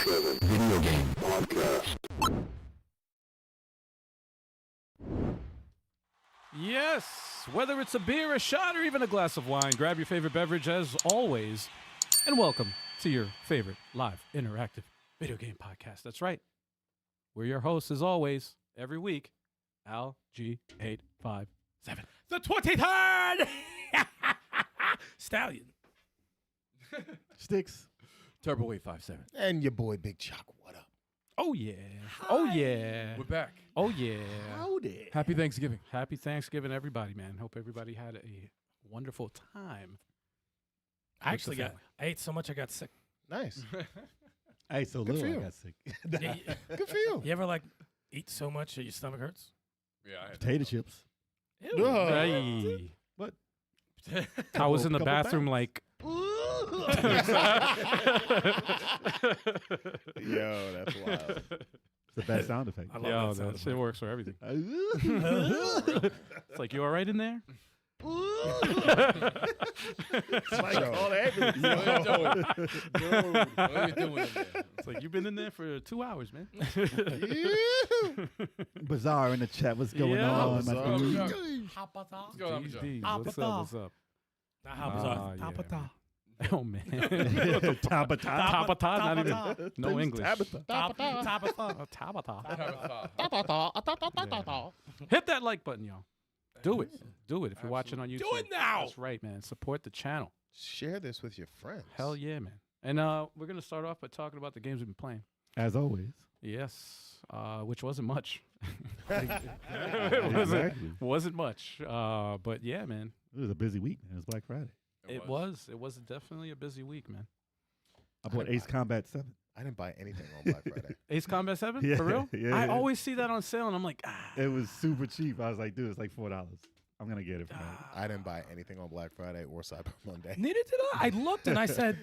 7 Video Game Podcast. Yes, whether it's a beer, a shot, or even a glass of wine, grab your favorite beverage as always, and welcome to your favorite live interactive video game podcast. That's right. We're your hosts as always, every week, Al G857. The 23rd Stallion. Sticks. Turbo 857. And your boy Big Chuck. What up? Oh yeah. Oh yeah. We're back. Oh yeah. Howdy. Happy Thanksgiving. Happy Thanksgiving, everybody, man. Hope everybody had a wonderful time. I actually the got, family. I ate so much I got sick. Nice. I ate so Good for little I you. got sick. Good for you. You ever like eat so much that your stomach hurts? Yeah, I had Potato chips. Ew. Hey. What? I was in the Couple bathroom pounds? like, Yo, that's wild. It's the best sound effect. I love yo, that sound that shit works for everything. It's It's like, you all right in there? Like, all that. What are you doing in there? It's like, you've been in there for 2 hours, man. Bizarre in the chat. What's going Yeah, on? Bizarre. My dude? What's going on with you? GD, what's up? What's up? How bizarre. yeah. Tapata. Oh, man. Tabata. Tabata, not even, no English. Tabata. Oh, Tabata. Hit that like button, y'all. Do it. Do it if you're watching on YouTube. Do it now. That's right, man. Support the channel. Share this with your friends. Hell yeah, man. And we're going to start off by talking about the games we've been playing. As always. Yes, which wasn't much. Exactly. Wasn't much. But yeah, man. It was a busy week, man. It was Black Friday. It was definitely a busy week, man. I bought Ace Combat 7. I didn't buy anything on Black Friday. Ace Combat 7? Yeah, For real? yeah, I yeah. always see that on sale, and I'm like, ah. It was super cheap. I was like, dude, it's like $4. I'm going to get it for that. I didn't buy anything on Black Friday or Cyber Monday. Neither did I. I looked and I said,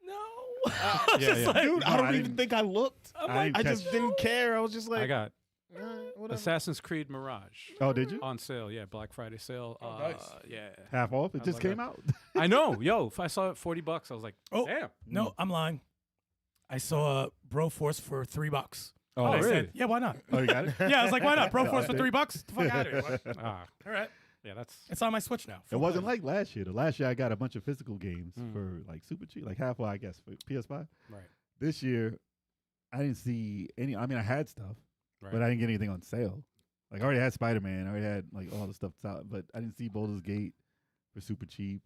no. Yeah. Dude, No, I don't I even didn't- think I looked. I didn't I just catch- didn't care. I was just like, I got whatever. Assassin's Creed Mirage Oh, did you? on sale. Yeah, Black Friday sale. nice. Yeah. Half off? It I just was came like out. I know. Yo, if I saw it $40, I was like, Oh, damn. no, I'm lying. I saw Broforce for $3. Oh, And I really? said, yeah, why not? Oh, you got it? Yeah, I was like, why not? Broforce for $3? The fuck out of here. What? Ah, All right. yeah, that's. It's on my Switch now. It wasn't like last year. The last year I got a bunch of physical games for like super cheap, like half, I guess, for PS5. Right. This year, I didn't see any. I mean, I had stuff, Right. but I didn't get anything on sale. Like I already had Spider-Man, I already had like all the stuff that's out, but I didn't see Baldur's Gate for super cheap.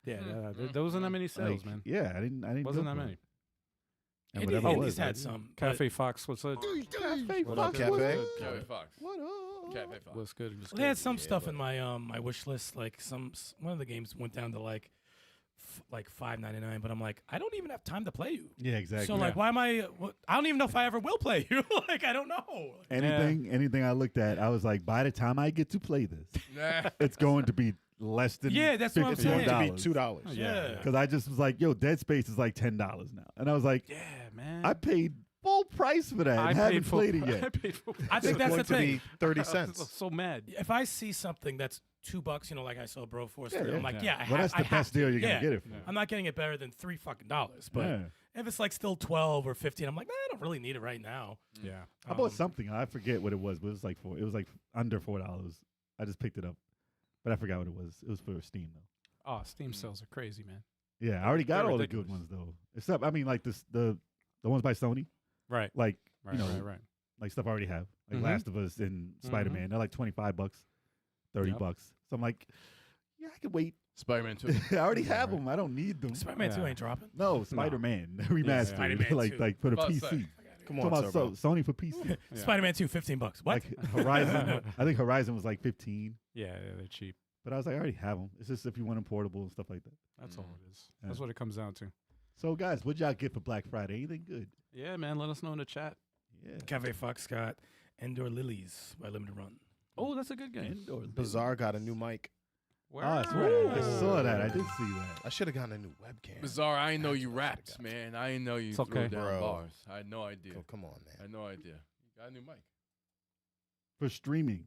Yeah, there wasn't that many sales, Like, man. yeah, I didn't. Wasn't go that for many. it. And whatever it Indies was, had I- some. Cafe Fox, what's up? Cafe What Fox, up, what Cafe? up? Cafe Fox. What up? Cafe Fox. What's good? What's Well, they had good? some stuff in my my wish list. Like one of the games went down to like $5.99, but I'm like, I don't even have time to play you. Yeah, exactly. So like, why am I? I don't even know if I ever will play you. Like, I don't know. anything I looked at, I was like, by the time I get to play this, Nah. it's going to be less than Yeah, that's what I'm It's going saying. to be $2. Yeah. Because I just was like, yo, Dead Space is like $10 now, and I was like, Yeah, man. I paid full price for that. I haven't played it I yet. paid for. I think It's that's going the to thing. be 30 I was cents. so mad. If I see something that's $2, you know, like I saw Broforce, Yeah, I'm like, yeah. yeah, Well, that's the I have best to. deal you're Yeah. gonna get it for. I'm not getting it better than $3 fucking. But Yeah. if it's like still 12 or 15, I'm like, nah, I don't really need it right now. Yeah. I bought something. I forget what it was, but it was like under $4. I just picked it up, but I forgot what it was. It was for Steam though. Oh, Steam sales are crazy, man. Yeah, I already got They're all ridiculous. the good ones though. Except, I mean, like the ones by Sony, Right. like Right. you know, Right. like stuff I already have, like Mhm. Last of Us and Spider-Man. They're like $25, $30. So I'm like, yeah, I could wait. Spider-Man 2. I already have them. I don't need them. Spider-Man 2 Yeah. ain't dropping. No, Spider-Man remastered, Spider-Man like 2. like for the About to PC. say. Come Talking on, about Turbo. Sony for PC. Yeah. Spider-Man 2, $15. What? Like Horizon, I think Horizon was like 15. Yeah, they're cheap. But I was like, I already have them. It's just if you want them portable and stuff like that. That's all it is. Yeah. That's what it comes down to. So guys, what'd y'all get for Black Friday? Anything good? Yeah, man. Let us know in the chat. Yeah. Cafe Fox got Endor Lilies by Limited Run. Oh, that's a good game. Indoor. Bizarre got a new mic. Where? Oh, that's right. I saw that. I did see that. I should have gotten a new webcam. Bizarre, I didn't know you That's what I rapped, got. man. I didn't know you It's threw okay. down Bro. bars. I had no idea. Oh, come on, I man. had no idea. You got a new mic. For streaming.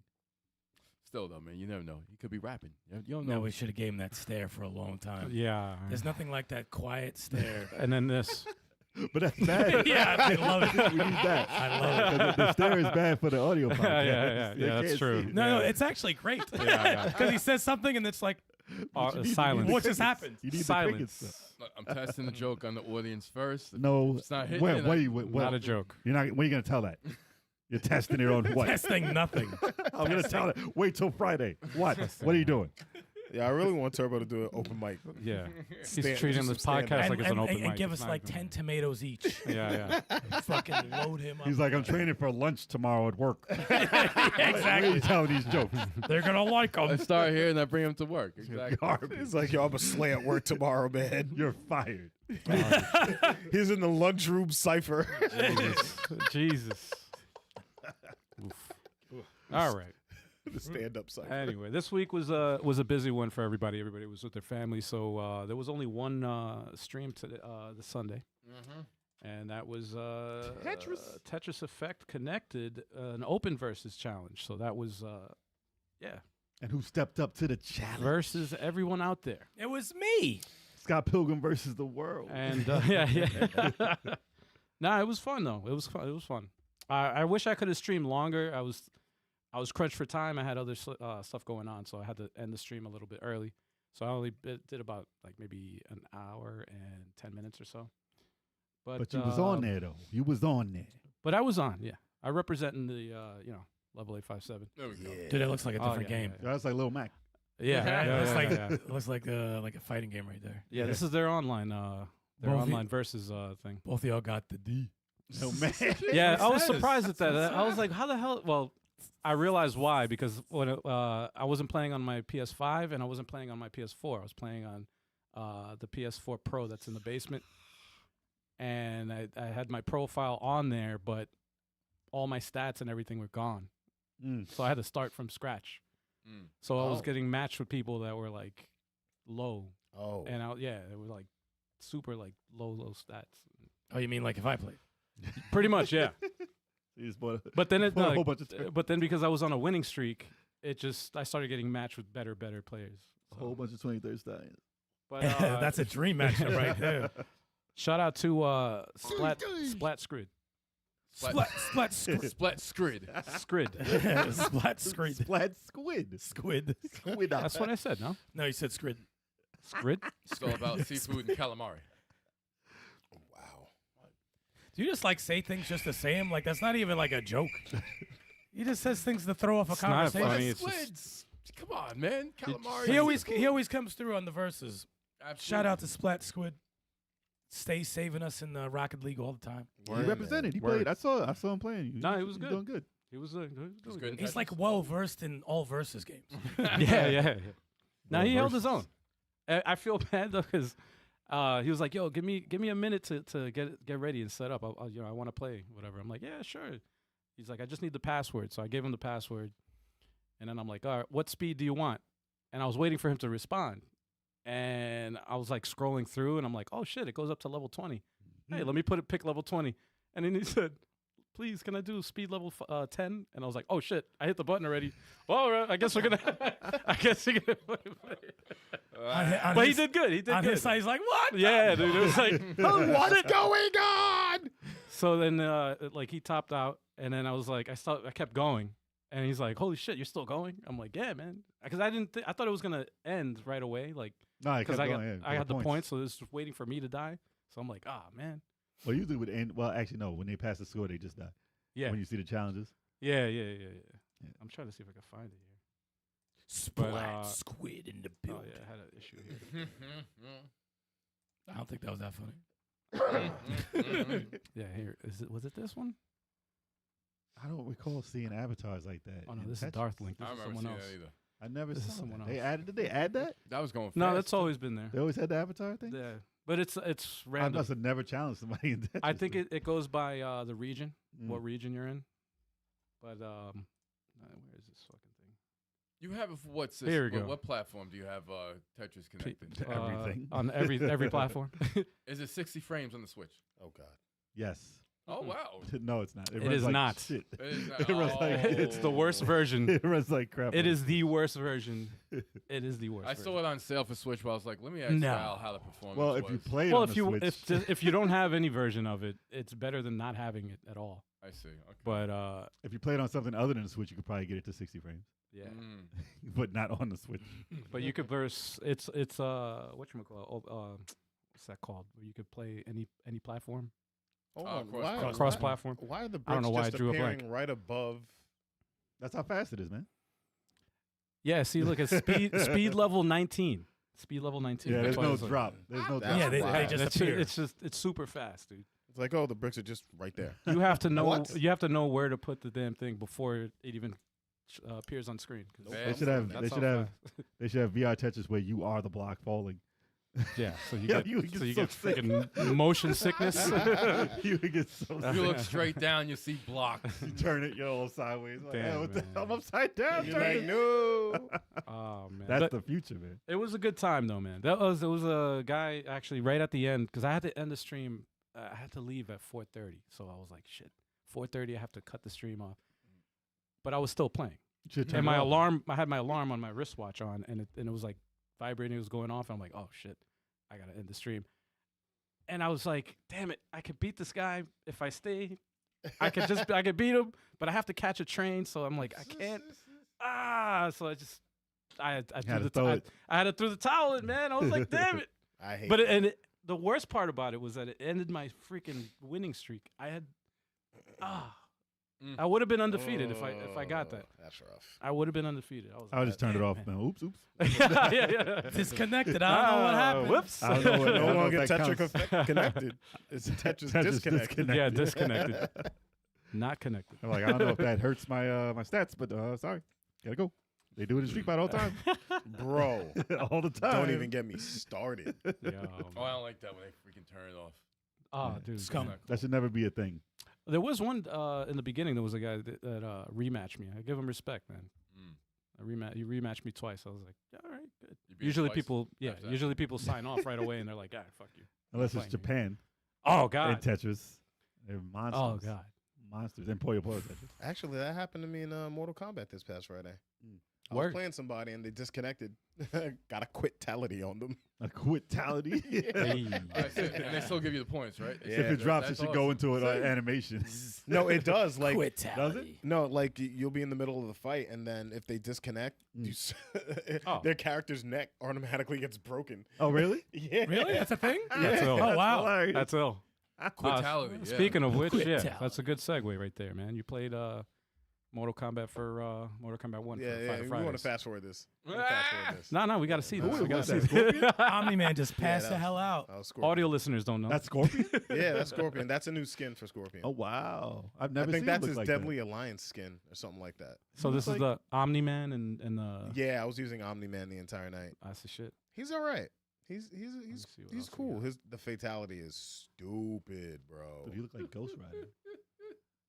Still, though, man, you never know. He could be rapping. You don't No, know. we should have gave him that stare for a long time. Yeah. There's nothing like that quiet stare. And then this. But that's bad. Yeah, I love it. We need that. I love it. 'Cause the stare is bad for the audio podcast. yeah, They that's can't true. see it. No, it's actually great. Yeah. Because he says something and it's like, Silence. what just happened? You need the Silence. crickets, though. Look, I'm testing the joke on the audience first. No, It's not hitting. what are you? What, Not a joke. You're not. When are you gonna tell that? You're testing it on what? Testing nothing. I'm gonna tell it. Wait till Friday. What? What are you doing? Yeah, I really want Turbo to do an open mic. Yeah. He's Stand- treating do this some stand-up. podcast like it's an open and mic. give It's us not like even- 10 tomatoes each. Yeah, Fucking load him up. He's like, I'm training for lunch tomorrow at work. Why are Exactly. you telling these jokes? They're going to like I him. start here and I bring him to work. Exactly. Garbage. It's like, yo, I'm a slay at work tomorrow, man. You're fired. He's in the lunchroom cipher. Jesus. Oof. All right. The stand-up cipher. Anyway, this week was a busy one for everybody. Everybody was with their family, so there was only one stream to the Sunday, and that was Tetris Effect Connected, an open versus challenge. So that was And who stepped up to the challenge? versus everyone out there, It was me. Scott Pilgrim versus the world. and yeah. Nah, it was fun though. It was fun. It was fun. I wish I could have streamed longer. I was crunched for time. I had other stuff going on, so I had to end the stream a little bit early. So I only did about like maybe an hour and 10 minutes or so. But you was on there though. You was on there. But I was on, yeah. I representing the level 857. There we go. Dude, it looks like a Oh, different yeah, game. yeah, That's like Lil Mac. Yeah, It looks like yeah. it looks like a fighting game right there. Yeah, this is their online Both online versus thing. Both of y'all got the D. No man. Yeah, I was says. surprised at that. I was like, how the hell? Well, I realized why, because when I wasn't playing on my PS5 and I wasn't playing on my PS4. I was playing on the PS4 Pro that's in the basement, and I had my profile on there, but all my stats and everything were gone. So I had to start from scratch. So I was getting matched with people that were like low, Oh. and it was like super like low stats. Oh, you mean like if I played? Pretty much, yeah. You just bought But then bought a whole bunch of but then because I was on a winning streak, I started getting matched with better players. a whole bunch of 23rd Stallions. But That's a dream matchup right there. shout out to Splat Scrid. Splat squid. Splat scrid. Scrid. Splat squid. Splat squid. Squid. Squid. That's what I said, no? No, you said squid. Scrid? It's all about seafood and calamari. Wow. Do you just like say things just to say them? Like that's not even like a joke. He just says things to throw off a It's not conversation. funny. It's just, Squids. Come on, man. Calamari. He always comes through on the verses. Absolutely. Shout out to Splat Squid. Stays saving us in the Rocket League all the time. He represented. He played. I saw him playing. No, he was good. Doing good. he was He's doing good. He's like well versed in all versus games. yeah. Now he held his own. I feel bad though because he was like, "Yo, give me a minute to get ready and set up. I want to play whatever." I'm like, "Yeah, sure." He's like, "I just need the password," so I gave him the password, and then I'm like, "All right, what speed do you want?" And I was waiting for him to respond, and I was like scrolling through, and I'm like, "Oh shit, it goes up to level 20. Hey, let me pick level 20." And then he said, "Please, can I do speed level 10?" And I was like, "Oh shit, I hit the button already." Well, all right, I guess we're gonna. I guess we're gonna. But he did good. He did On good. his side, he's like, "What?" Yeah, dude. It was like, What's going on? so then, like he topped out, and then I was like, I kept going, and he's like, "Holy shit, you're still going?" I'm like, "Yeah, man," because I didn't. I thought it was gonna end right away, like No, he because kept I got going. I had the points, so this was waiting for me to die. So I'm like, "Ah, man." Well, usually would end. Well, actually, no. When they pass the score, they just die. Yeah, When you see the challenges. yeah. I'm trying to see if I can find it here. Splat Squid in the Oh building. yeah, I had an issue here. I don't think that was that funny. Yeah, here was it this one? I don't recall seeing avatars like that. Oh no, in this is Tetris. Darthlink. This I is remember someone seeing else. that either. I never This saw is someone that. else. They added. Did they add that? That was going fast. No, that's always been there. They always had the avatar thing. Yeah, but it's I random. must have never challenged somebody in Tetris. I think it goes by the region, Mm. what region you're in. But where is this fucking thing? You have it for what system? Here we go. What platform do you have Tetris connected to? Everything. On every platform. Is it 60 frames on the Switch? Oh God. Yes. Oh wow. No, it's not. It runs is like not. Shit. It is not- It runs like It's the worst version. It runs like crap. It is the worst version. It is the worst. I saw it on sale for Switch, but I was like, let me ask No. Val how the performance Well, was. if you play it Well, on if the you Switch, if you don't have any version of it, it's better than not having it at all. I see. Okay. But if you play it on something other than the Switch, you could probably get it to 60 frames, yeah, but not on the Switch. but you could verse. It's whatchamacallit, what's that called? Where you could play any platform, Hold Oh, on. cross- cross platform. Why are the bricks I don't know why I just drew a appearing blank. right above? That's how fast it is, man. Yeah, see, look at speed level 19. Speed level 19. Yeah, there's That's why no it's like- drop. There's no That's drop. Yeah, they wild. just That's appear. it's super fast, dude. It's like, oh, the bricks are just right there. You have to know What? you have to know where to put the damn thing before it even appears on screen. 'Cause Nope. They should have. that's They how should have. fast- They should have VR Tetris where you are the block falling. Yeah, so you Yeah, get you would get so you so get sick. freaking motion sickness. You would get so If you look straight down, you see blocks. You turn it, you're all sideways. Like, Damn, "Hey, what the man. hell? I'm upside down. You're turn like, it." no. Oh man, That's But the future, man. it was a good time though, man. There was a guy actually right at the end because I had to end the stream. I had to leave at 4:30, so I was like, shit, 4:30. I have to cut the stream off, but I was still playing. You should turn And it my off. alarm, I had my alarm on my wristwatch on, and it was like vibrating. It was going off. And I'm like, oh shit, I gotta end the stream. And I was like, damn it, I could beat this guy if I stay. I could beat him, but I have to catch a train. So I'm like, I can't. So I threw to the throw it. I had to throw the towel in, man. I was like, damn it. I hate But that. the worst part about it was that it ended my freaking winning streak. I had I would have been undefeated if I got that. That's rough. I would have been undefeated. I was I would just turn it damn, off, man. Oops. yeah. Disconnected. I don't know what happened. Whoops. I don't know what. I No don't know longer if that counts. Tetris connected. It's Tetris disconnected. Yeah, disconnected. Not connected. I'm like, I don't know if that hurts my my stats, but sorry, gotta go. They do it in Street Fighter all the time, Bro, all the time. don't even get me started. Yo, Oh, I don't like that when they freaking turn it off. oh, dude. Scum. That should never be a thing. There was one in the beginning. There was a guy that rematched me. I give him respect, man. You rematched me twice. I was like, yeah, all right, good. You beat Usually twice people, after that. usually people sign off right away, and they're like, ah, fuck you. Unless Playing it's Japan Oh and God. Tetris. They're monsters. Oh God. Monsters. And Puyo Puyo Tetris. Actually, that happened to me in Mortal Kombat this past Friday. I Word. was playing somebody and they disconnected. Got a quitality on them. A quitality. Hey. And they still give you the points, right? Yeah. If it drops, it that's should go awesome. into an animation. No, it does. Like, Does it? no, like you'll be in the middle of the fight, and then if they disconnect, Oh. their character's neck automatically gets broken. Oh, really? Yeah, Really? That's a thing? That's ill. Oh, wow. hilarious. That's ill. Quitality. yeah. Speaking of which, yeah, Quitality. that's a good segue right there, man. You played Mortal Kombat for Mortal Kombat 1 Yeah, for yeah. Fighter We want to Fridays. fast forward this. We wanna fast forward this. No, we got to see this. Who We got was to see that, this. Omni-Man just passed that the was- hell out. Scorpion. Audio listeners don't know. That's Scorpion? Yeah, that's Scorpion. That's a new skin for Scorpion. Oh, wow. I've I never think seen that's him his look like Deadly Alliance skin or something like that. So this is the Omni-Man and Yeah, I was using Omni-Man the entire night. that's the shit. He's all right. He's see what he's else we cool. got. The fatality is stupid, bro. That. Dude, you look like Ghost Rider.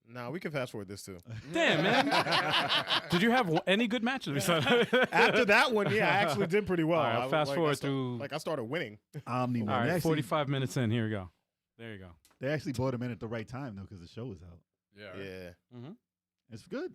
Nah, we can fast forward this too. Damn, man. Did you have any good matches? After that one, yeah, I actually did pretty well. All right, I- fast like, forward I sta- through. Like I started winning. Omni-Man. All They right, actually- 45 minutes in. Here we go. There you go. They actually brought him in at the right time, though, because the show was out. Yeah. right. Yeah. Mm-hmm. It's good.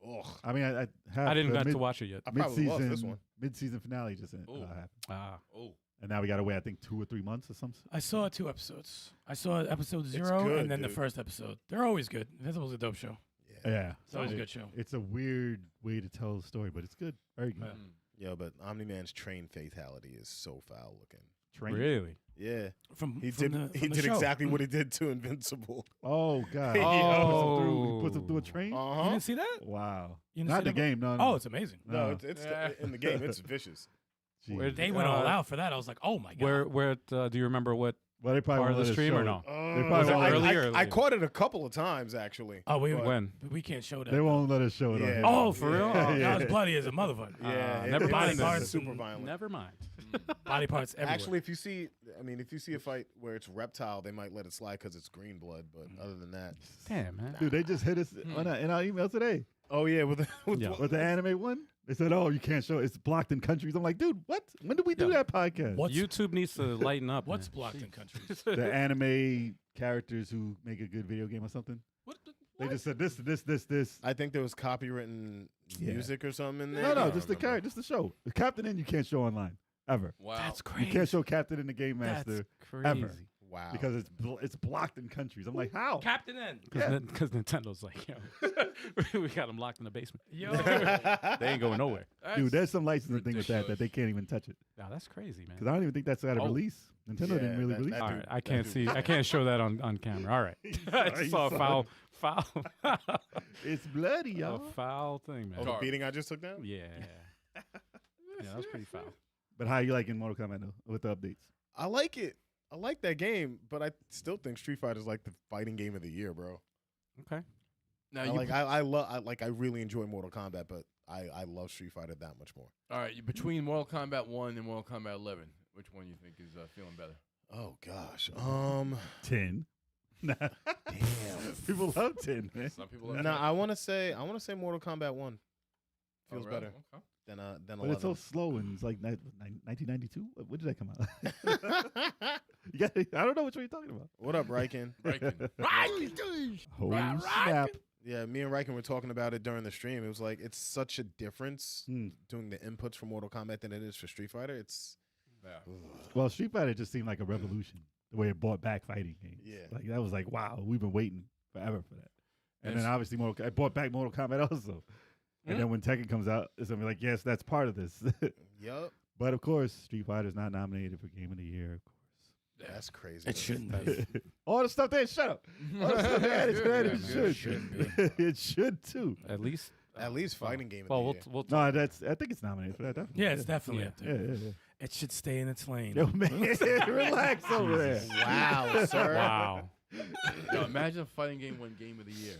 Ugh. I mean, I have I didn't the get to watch it yet. I probably lost this one. Mid-season finale just Ooh. happened. Ah, Oh. And now we got to wait, I think, 2 or 3 months or something. I saw 2 episodes. I saw episode 0 good, and then the dude. first episode. They're always good. Invincible's a dope show. Yeah. It's always a It- good show. It's a weird way to tell the story, but it's good. Very good. Mm. Yo, but Omni-Man's train fatality is so foul looking. Train. really? Yeah. From He from did the, he from the did show. exactly what he did to Invincible. Oh, God. Oh. He puts him through a train? You Uh-huh. didn't see that? Wow. You didn't Not see in the that? game, no. Oh, it's amazing. No, it's Yeah. in the game. It's vicious. Jeez. Where- They went all Uh, out for that. I was like, oh my god. Where do you remember what Well, they probably part of won't the let us stream show or it. no? probably Was it won't let us- early or I late? caught it a couple of times actually. Oh, we But- When? we can't show that. They won't let us show it on Yeah. here. Oh, for real? Yeah. Oh, That was bloody as a motherfucker. Yeah, never it's mind then. super violent. Never mind. Body parts everywhere. Actually, if you see a fight where it's reptile, they might let it slide because it's green blood. But other than that, Damn, man. Dude, they just hit us in our email today oh yeah, with Yeah. with the anime one. They said, "Oh, you can't show it's blocked in countries." I'm like, dude, what? When did we do that podcast? What's YouTube needs to lighten up. what's man. blocked in Jeez. countries? The anime characters who make a good video game or something. They just said this. I think there was copywritten Yeah. music or something in there. No, I no, don't just the remember. character, just the show. The Captain N you can't show online ever. Wow. That's You crazy. can't show Captain N the Game Master That's crazy. ever. Wow. because it's blocked in countries. I'm like, how? Captain N. Because Nintendo's like, yo, we got them locked in the basement. Yo. They ain't going nowhere. Dude, there's some licensing thing with that ridiculous. they can't even touch it Wow, that's crazy, because man. I don't even think that's got a Oh. release. Nintendo Yeah, didn't really that- release that All it. right, I can't see. I can't show that on camera. All right, I Sorry, saw a son. foul, It's bloody, a y'all. foul thing, man. Oh, the beating I just took down? Yeah, yeah, that was pretty foul. But how you liking Mortal Kombat though with the updates? I like it. I like that game, but I still think Street Fighter is like the fighting game of the year, bro. Okay. Now I really enjoy Mortal Kombat, but I love Street Fighter that much more. all right, between Mortal Kombat 1 and Mortal Kombat 11, which one you think is feeling better? Oh gosh. 10. Nah. Damn. People love 10, man. Some people No, I want to say Mortal Kombat 1 feels really? better Okay. than But 11. it's so slow and it's like 1992. When did that come out? You got, I don't know which one you're talking about. What up, Riken? Holy Right, snap. Yeah, me and Riken were talking about it during the stream. It was like it's such a difference doing the inputs for Mortal Kombat than it is for Street Fighter. It's Yeah. Well, Street Fighter just seemed like a revolution, the way it brought back fighting games. Yeah. Like, that was like, wow, we've been waiting forever for that. And Yes. then obviously it brought back Mortal Kombat also. And then when Tekken comes out, it's going to be like, yes, that's part of this. yup. But of course, Street Fighter's not nominated for Game of the Year, of course. That's crazy. It shouldn't be. All the stuff there, shut up. All the stuff they added to that, Yeah, it man. should. It should too. At least. At least fighting game of Well, the we'll year. we'll No, I think it's nominated for that. Definitely. Yeah, it's definitely Yeah. up there. Yeah. It should stay in its lane. Yo, man, relax over there. Wow, sir. Wow. Yo, imagine a fighting game win Game of the Year.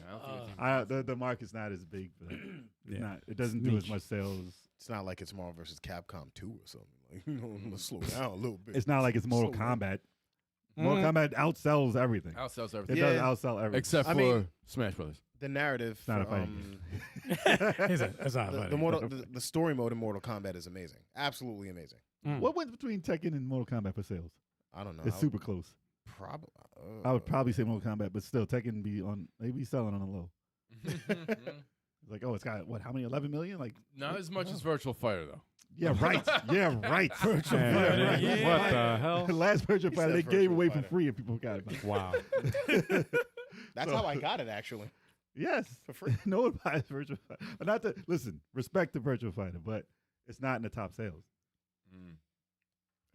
I don't think it's even The market's not as big for that. It's Yeah. not. It doesn't do as much sales. It's not like it's Marvel versus Capcom 2 or something. Like, let's slow down a little bit. It's not like it's Mortal So- Kombat. Mortal Kombat outsells everything. outsells It everything. Yeah. does outsell everything. Except for I mean- Smash Brothers. The narrative. It's not a for, fighting It's not the, funny. the story mode in Mortal Kombat is amazing. Absolutely amazing. What went between Tekken and Mortal Kombat for sales? I don't know. It's super close. Probably. I would probably say Mortal Kombat, but still, Tekken they be selling on the low. It's like, oh, it's got what? How many? 11 million? Like, Not as much as Virtual Fighter, though. yeah, right. Yeah, right. Virtual Man, Fighter, what right. the hell? Last Virtual He Fighter, said they gave Virtua away for Fighter. free, and people got it. Wow. That's So- how I got it, actually. Yes, For free. no one buys Virtual Fighter. Not to listen, respect to Virtual Fighter, but it's not in the top sales.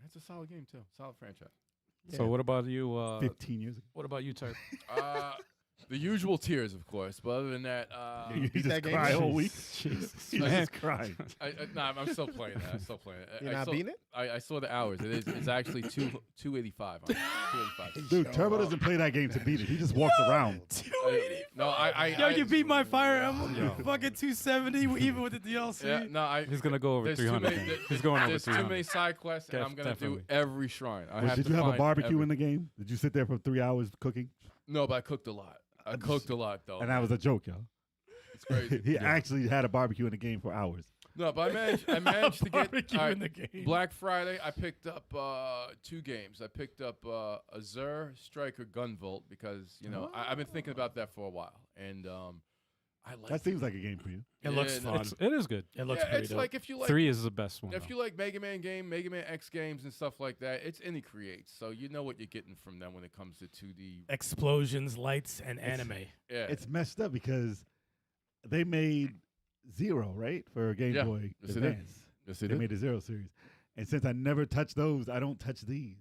It's a solid game, too. Solid franchise. So what about you? 15 years ago. What about you, Turk? The usual tears, of course. But other than that, You beat just that game? cry all week. Jesus, You man. just crying. I'm still playing that. I'm still playing it. You're I not saw, beating it? I saw the hours. It's actually 285. 285. Dude, Turbo doesn't play that game to beat it. He just walks around. No, Yo, you beat my Fire Emblem fucking 270 even with the DLC. Yeah, no, He's gonna go over there's 300. Too many, man. He's going over there's 300. too many side quests, and Def- I'm gonna definitely. do every shrine. I Well, have did to you have a find barbecue every- in the game? Did you sit there for 3 hours cooking? No, but I cooked a lot. I cooked a lot though. And that was a joke, y'all. It's crazy. He Yeah. actually had a barbecue in the game for hours. No, but I managed to get Barbecue all right, in the game. Black Friday. I picked up 2 games. I picked up Azure Striker Gunvolt because I've been thinking about that for a while, and I like That seems like a game for you. It looks Yeah, fun. It is good. It looks yeah, pretty it's dope. like if you like 3 is the best one. if though. you like Mega Man X games and stuff like that. It's Indie Creates, so you know what you're getting from them when it comes to 2D. Explosions, lights, and anime. Yeah, It's messed up because they made Zero, right? For Game Yeah. Boy Yes, they did. Advance. yes, They it is. made the Zero series. And since I never touched those, I don't touch these.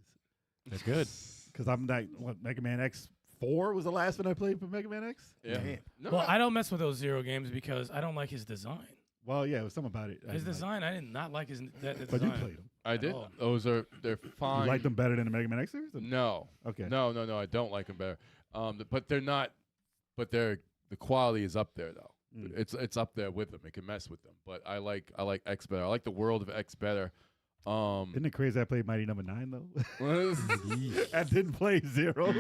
That's good. Because I'm like, what, Mega Man X4 was the last one I played for Mega Man X? Yeah. Damn. No, Well, I don't mess with those Zero games because I don't like his design. Well, yeah, it was something about it. I His didn't like. design, I did not like his that But you design. played them. I did. Oh. They're fine. You like them better than the Mega Man X series? No, Okay. no, I don't like them better. But they're not. But the quality is up there though. Mm. It's up there with them. It can mess with them. But I like X better. I like the world of X better. Isn't it crazy I played Mighty Number 9, though? but I didn't play Zero.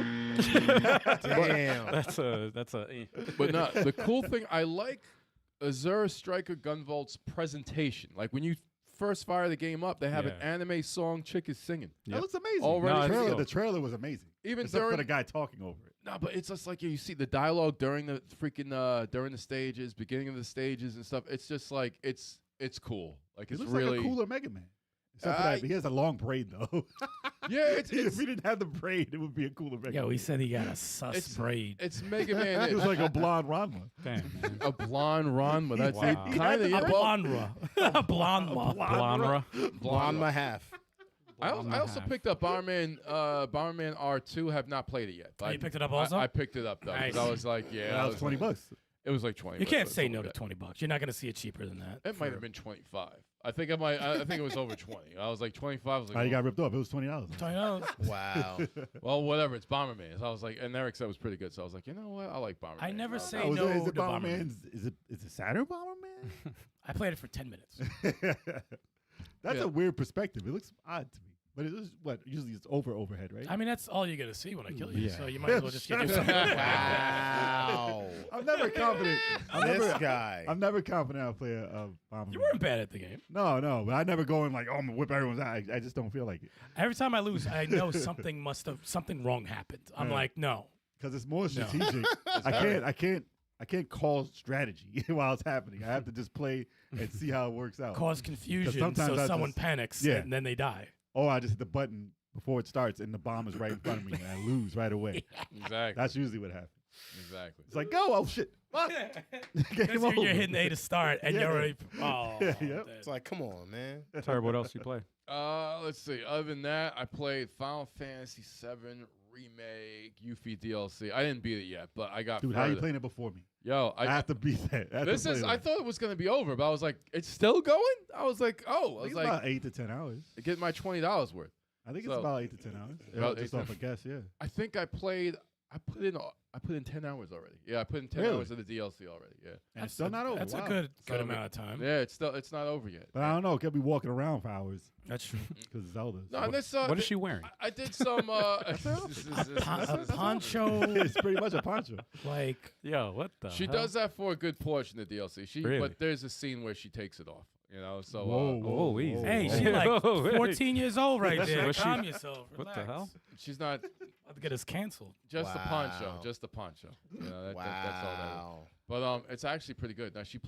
Damn. That's a. no, the cool thing I like Azure Striker Gunvolt's presentation. Like when you first fire the game up, they have an anime song chick is singing. That looks amazing. Already The trailer was amazing. Even Except during for the guy talking over it. No, but it's just like you see the dialogue during the freaking during the stages, beginning of the stages and stuff. It's just like it's cool. Like It it's looks really like a cooler Mega Man. Except for that, he has a long braid though. Yeah, it's if he didn't have the braid, it would be a cooler Mega Man. Yo, he said he got a sus braid. it's Mega Man. He was like a blonde Ranma. Damn, man. a blonde Ranma. That's Wow. kind of A blondra. A blondma. Blonra. Blonde half. I also picked up Bomberman R2. Have not played it yet. Oh, you picked it up also? I picked it up though. 'Cause Nice. I was like, yeah, That was $20. It was like 20. You can't bucks, say something no to like $20. You're not going to see it cheaper than that. that. It might have been 25. I think I think it was over 20. I was like 25. I was like, Oh, you got ripped off. It was $20. $20. Wow. well, whatever. It's Bomberman. So I was like, and Eric said it was pretty good. So I was like, you know what? I like Bomberman. I never say Oh, no is to it Bomberman? Is it Saturn Bomberman? I played it for 10 minutes. That's Yeah. a weird perspective. It looks odd to me. But it is what usually it's overhead, right? I mean, that's all you're going to see when I kill you. Yeah. So you might as well just get yourself. Wow. I'm never confident. This guy. I'm never confident I'll play a Bomberman. You weren't bad at the game. No, but I never go in like, oh, I'm gonna whip everyone's eye. I just don't feel like it Every time I lose, I know something wrong happened. I'm Yeah. like, no. because it's more strategic. I can't call strategy while it's happening. I have to just play and see how it works out. Cause confusion sometimes so I someone just- panics Yeah. and then they die. Or I just hit the button before it starts and the bomb is right in front of me and I lose right away. Exactly. That's usually what happens. Exactly. It's like, go, oh shit. Fuck. Game over. You're hitting A to start and Yeah. you're already. Oh, Yeah. dead. It's like, come on, man. Tyler, what else you play? Let's see. Other than that, I played Final Fantasy VII Remake Yuffie DLC. I didn't beat it yet, but I got. Dude, how you further. playing it before me? Yo, I have to beat that. I have to This play is. that. I thought it was gonna be over, but I was like, it's still going. I was like, oh, I I think was it's like, about 8 to 10 hours. get my $20 worth. I think So- it's about 8 to 10 hours. About Just 8 off to- a guess, yeah. I think I played. I put in 10 hours already. Yeah, I put in 10 Really? hours of the DLC already. Yeah. And it's still not over. That's Wow. a good So, amount of time. Yeah, it's not over yet. But I don't know. It could be walking around for hours That's true. because it's Zelda. No, So and this, What is she wearing? I did some. A poncho, it's pretty much a poncho. like Yo, what the She hell? does that for a good portion of DLC. Really? But there's a scene where she takes it off. You know, so Whoa, easy. hey, Whoa. she like Whoa, hey. 14 years old right there. Was she- Calm yourself. What Relax. the hell? she's not I'll get us canceled. just the poncho, Wow. just the poncho. You know, that's all that is. Wow. But it's actually pretty good. Now Yuffie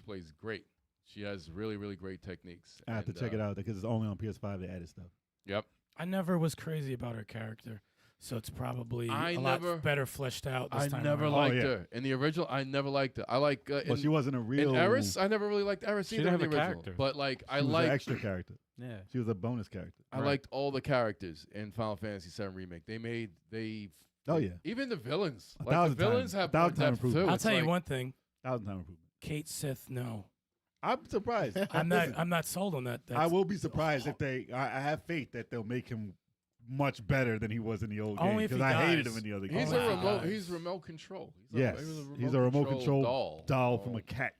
plays great. She has really, really great techniques. I have to check it out because it's only on PS5 they added stuff. Yep. I never was crazy about her character, so it's probably I a never- lot better fleshed out this I time never around. liked yeah. her. In the original, I never liked her. I like Well, she wasn't a real. in Eris, I never really liked Eris She either didn't in the have a original. character. But like I she was an liked extra character. Yeah. She was a bonus character. I liked all the characters in Final Fantasy VII Remake. Oh yeah, Even the villains. A Like the thousand villains times. have A more thousand times depth improved. too. I'll It's tell you like- one thing: 1,000 time improvement. Kate Sith. No, I'm surprised. I'm not sold on that. I will be surprised if they. I have faith that they'll make him much better than he was in the old game Only if because he I hated dies. him in the other He's game. Oh, a wow. remote. Guys. He's remote control. Yes, he's a remote control doll from a cat.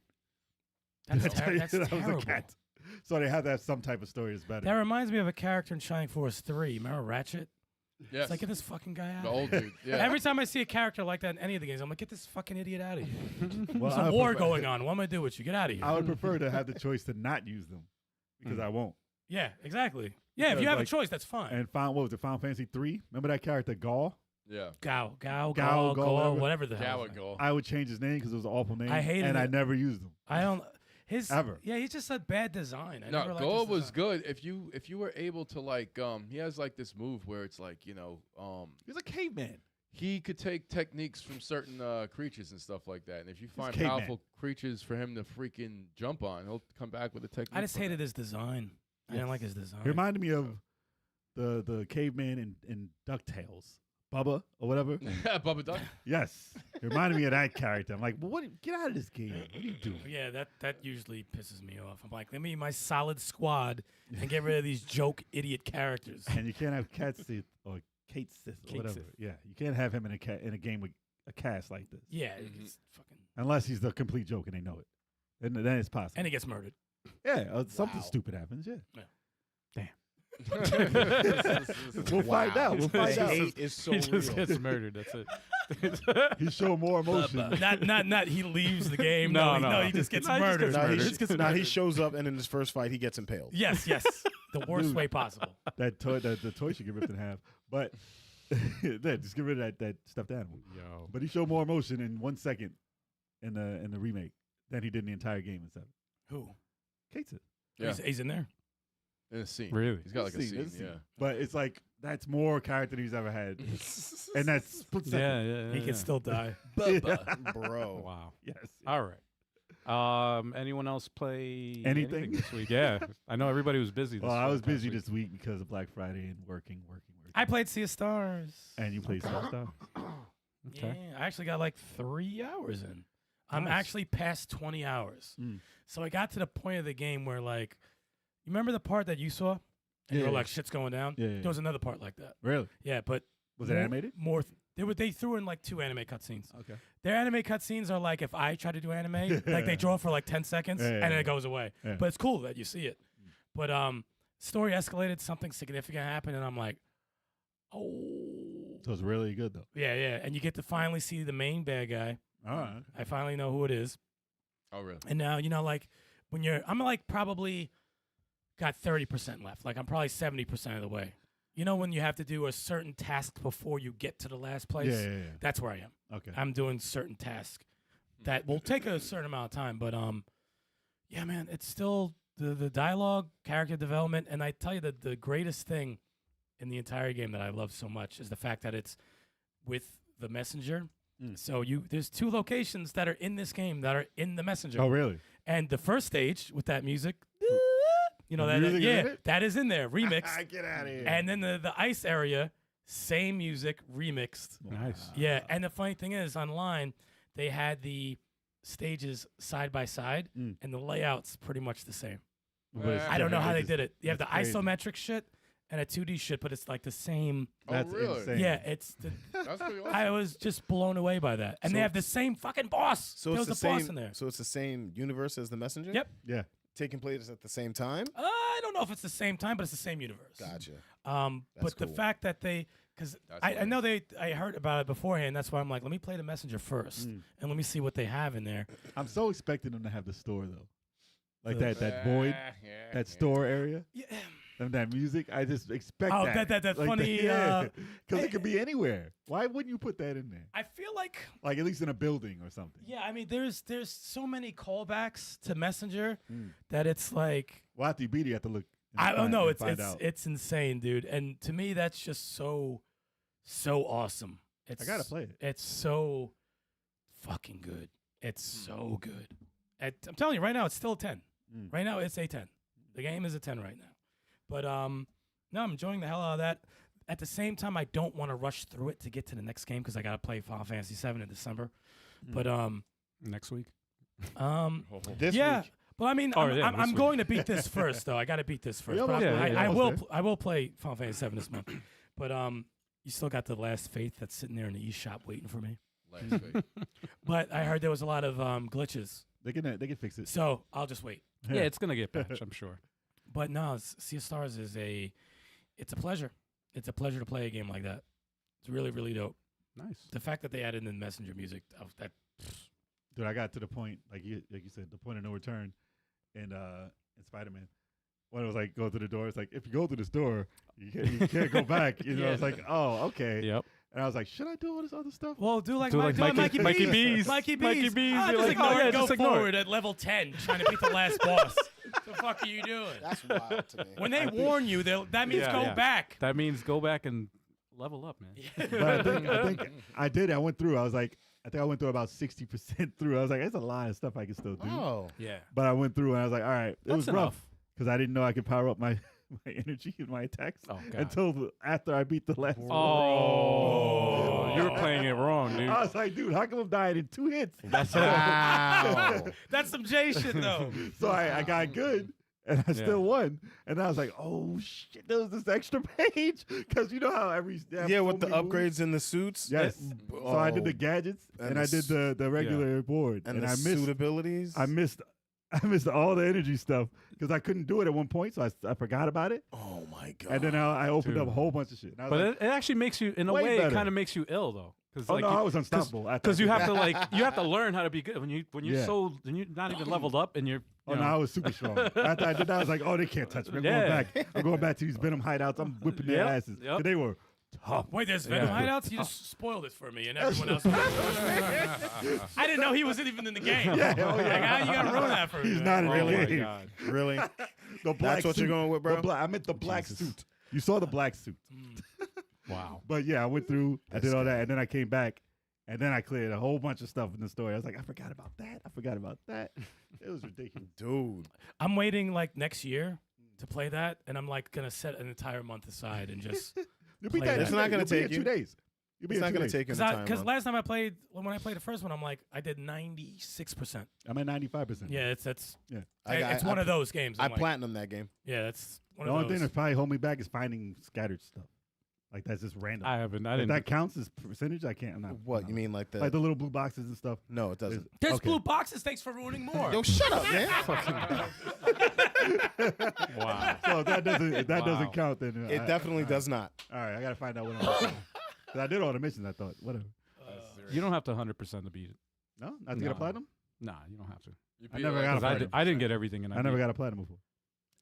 That's, Did I tell you that's that was terrible. a cat? So they have to have some type of story that's better. That reminds me of a character in Shining Force 3. Remember Ratchet? Yes. It's like, get this fucking guy out The of old here. dude. Yeah. Every time I see a character like that in any of the games, I'm like, get this fucking idiot out of here. Well, There's I a would war prefer- going on. What am I do with you? Get out of here. I would prefer to have the choice to not use them because I won't. Yeah, exactly. Yeah, if Because, you have like- a choice, that's fine. And what was it? Final Fantasy 3? Remember that character Gaul? yeah. Gao, whatever. whatever the hell. Gawagal. I would change his name because it was an awful name. I hated and I it. never used him. I don't. His Ever. Yeah, he's just a bad design. I never No, liked Goa his was design. good. If you were able to like he has like this move where it's like He's a caveman. he could take techniques from certain creatures and stuff like that. And if you find caveman. powerful creatures for him to freaking jump on, he'll come back with a technique. I just from hated his design. I didn't like his design. He reminded me of the caveman in DuckTales. Bubba or whatever. it. Bubba Duck. Yes. It reminded me of that character. I'm like, well, get out of this game. What are you doing? Yeah, that usually pisses me off. I'm like, let me my solid squad and get rid of these joke idiot characters. And you can't have Cat Sith or Kate Sith or Kate whatever. Sith. Yeah. You can't have him in a game with a cast like this. Yeah, Mhm. it's fucking. Unless he's the complete joke and they know it. Then it's possible. And he gets murdered. Yeah, something Wow. stupid happens. Yeah. Damn. We'll find out. We'll This find out. hate is so he just real. gets murdered. That's it. He showed more emotion. Not. He leaves the game. No. He just gets No, he just murdered. gets Nah, murdered. he, Just gets nah, he murdered. shows up and in his first fight he gets impaled. Yes. The worst way possible. That toy, the toy should get ripped in half. But just get rid of that stuffed animal. Yo. But he showed more emotion in 1 second in the remake than he did in the entire game in 7. Who? Kate's it. Yeah, He's in there. in a scene. Really? He's got like a There's scene. there's Yeah. But it's like that's more character than he's ever had. And that's split second. Yeah. He could still die. Bro. Wow. Yes. All right. Anyone else play Anything? this week? Yeah. I know everybody was busy this Well, I was past busy week. this week because of Black Friday and working. I played Sea of Stars. And you played some stuff. Okay. Yeah, I actually got like 3 hours in. I'm Nice. actually past 20 hours. Mm. So I got to the point of the game where, like, you remember the part that you saw? And you were Yeah. like, shit's going down? Yeah. There was another part like that. Really? Yeah, but Was it more- animated? More. They threw in like 2 anime cutscenes. Okay. Their anime cutscenes are like if I try to do anime, like they draw for like 10 seconds Yeah, and then it goes away. Yeah. But it's cool that you see it. But story escalated, something significant happened, and I'm like, oh. So it's really good though. Yeah. And you get to finally see the main bad guy. All right. I finally know who it is. Oh, really? And now, like when I'm like probably got 30% left. Like I'm probably 70% of the way. You know when you have to do a certain task before you get to the last place? Yeah. That's where I am. Okay. I'm doing certain tasks that will take a certain amount of time, but yeah, man, it's still the dialogue, character development, and I tell you that the greatest thing in the entire game that I love so much is the fact that it's with the messenger. Mm. So there's 2 locations that are in this game that are in the messenger. Oh, really? And the first stage with that music, you know The that music is in yeah, it? that is in there, remixed. Get out of here. And then the ice area, same music, remixed. Nice. Yeah, and the funny thing is, online they had the stages side by side, Mm. and the layout's pretty much the same. But it's I don't know different. how It's they just- did it. You have the it's crazy. isometric shit and a 2D shit, but it's like the same. That's Oh, really? insane. Yeah, it's. That's pretty awesome. I was just blown away by that, and So they have the same fucking boss. So there it's was the a boss same. in there. So it's the same universe as the messenger. Yep. Yeah. Taking place at the same time. I don't know if it's the same time, but it's the same universe. Gotcha. But That's the cool. fact that because That's I know I heard about it beforehand. That's why I'm like, let me play the messenger first, Mm. and let me see what they have in there. I'm so expecting them to have the store though. Like The- that void, that store area, Yeah. and that music. I just expect Oh, that. that Like funny. because it could be anywhere. Why wouldn't you put that in there? I feel like Like at least in a building or something. yeah. I mean, there's so many callbacks to Messenger Mm. that it's like Well, after you beat it, you have to look. and I don't find- know. and find out. It's insane, dude. And to me, that's just so awesome. It's I gotta play it. It's so fucking good. It's so good. I'm telling you right now, it's still a 10. Mm. Right now, it's a 10. The game is a 10 right now. But no, I'm enjoying the hell out of that. At the same time, I don't want to rush through it to get to the next game because I gotta play Final Fantasy VII in December. Mm. But Next week. This yeah. week. Well, I mean, Oh, yeah, I'm this week. going to beat this first, though. I got to beat this first. You're But almost I, there. I, Yeah, I almost will. there. I will play Final Fantasy VII this month. But you still got the Last Faith that's sitting there in the eShop waiting for me. Last week. But I heard there was a lot of glitches, They can fix it. so I'll just wait. Yeah, it's gonna get patched, I'm sure. But no, Sea of Stars is it's a pleasure. It's a pleasure to play a game like that. It's really, really dope. Nice. The fact that they added in the messenger music, that Dude, I got to the point, like you said, the point of no return in Spider-Man. When it was like, go through the door, it's like, if you go through this door, you can't go back. You know, Yeah. it's like, oh, okay. Yep. And I was like, should I do all this other stuff? well, do like, Do like Mikey Mikey B's. Mikey B's. Mikey B's. Ah, You're just like, ignore oh, yeah, it. Go just ignore it. forward at level 10, trying to beat the last boss. What the fuck are you doing? That's wild to me. When they warn you, that means Yeah, go yeah. back. That means go back and level up, man. But I think I did. I went through. I was like, I think I went through about 60% through. I was like, there's a lot of stuff I can still do. Oh. Yeah. But I went through and I was like, all right, it That's was enough. rough because I didn't know I could power up my energy and my attacks Oh, God. until after I beat the last. Oh, you were playing it wrong, dude. I was like, dude, how come I'm dying in 2 hits? That's Wow. That's some J shit, though. So I got good. And I still won. And I was like, oh, shit, there was this extra page. Because you know how they have Yeah, so with the many moves? upgrades in the suits. Yes. So I did the Oh. gadgets And and the I did the regular board. And And the I suit missed abilities. I missed all the energy stuff because I couldn't do it at one point. So I forgot about it. Oh my god. And then I opened up a Dude. whole bunch of shit. And I was But like, it actually makes you, in a Way way, it better. kind of makes you ill, though. Because Oh no, I was unstoppable. because you have to you have to learn how to be good when you're Yeah. when you're not even leveled up and you're. Oh no, I was super strong. After I did that, I was like, oh, they can't touch me. I'm going back to these Venom hideouts. I'm whipping their asses. 'Cause they were tough. Wait, there's Venom Yeah. hideouts? You just spoiled it for me and everyone else. I didn't know he wasn't even in the game. Yeah, oh, yeah. Like, how you got to ruin that for me? He's man? not in Oh the my game. god. Really? The black That's what suit. you're going with, bro? I meant the black suit. You saw the black suit. Wow. But yeah, I went through, I did all that, and then I came back, and then I cleared a whole bunch of stuff in the story. I was like, I forgot about that. It was ridiculous. Dude. I'm waiting like next year to play that, and I'm like going to set an entire month aside and just. You'll be Play there. that. It's not gonna take in you. 2 days. You'll be It's in not 2 going days. to take any time. Because bro. last time when I played the first one, I'm like, I did 96%. I'm at 95%. Yeah, that's Yeah. it's one of those games. I I'm like, platinum that game. yeah, that's one The of only those. thing that's probably holding me back is finding scattered stuff. Like that's just random. I haven't. I If didn't. that counts as percentage, I can't. I'm not. What no. you mean, like the? Like the little blue boxes and stuff. No, it doesn't. There's Okay. blue boxes. Thanks for ruining more. Yo, shut up, man. Wow. So if that doesn't Wow. doesn't count, then It definitely does not. All right, I gotta find out what I'm doing. 'Cause I did all the missions. I thought whatever. You don't have to 100% to beat it. No, not to get a No. platinum. Nah, you don't have to. You I beat never it got a like platinum. I didn't get everything, and I never beat- got a platinum before.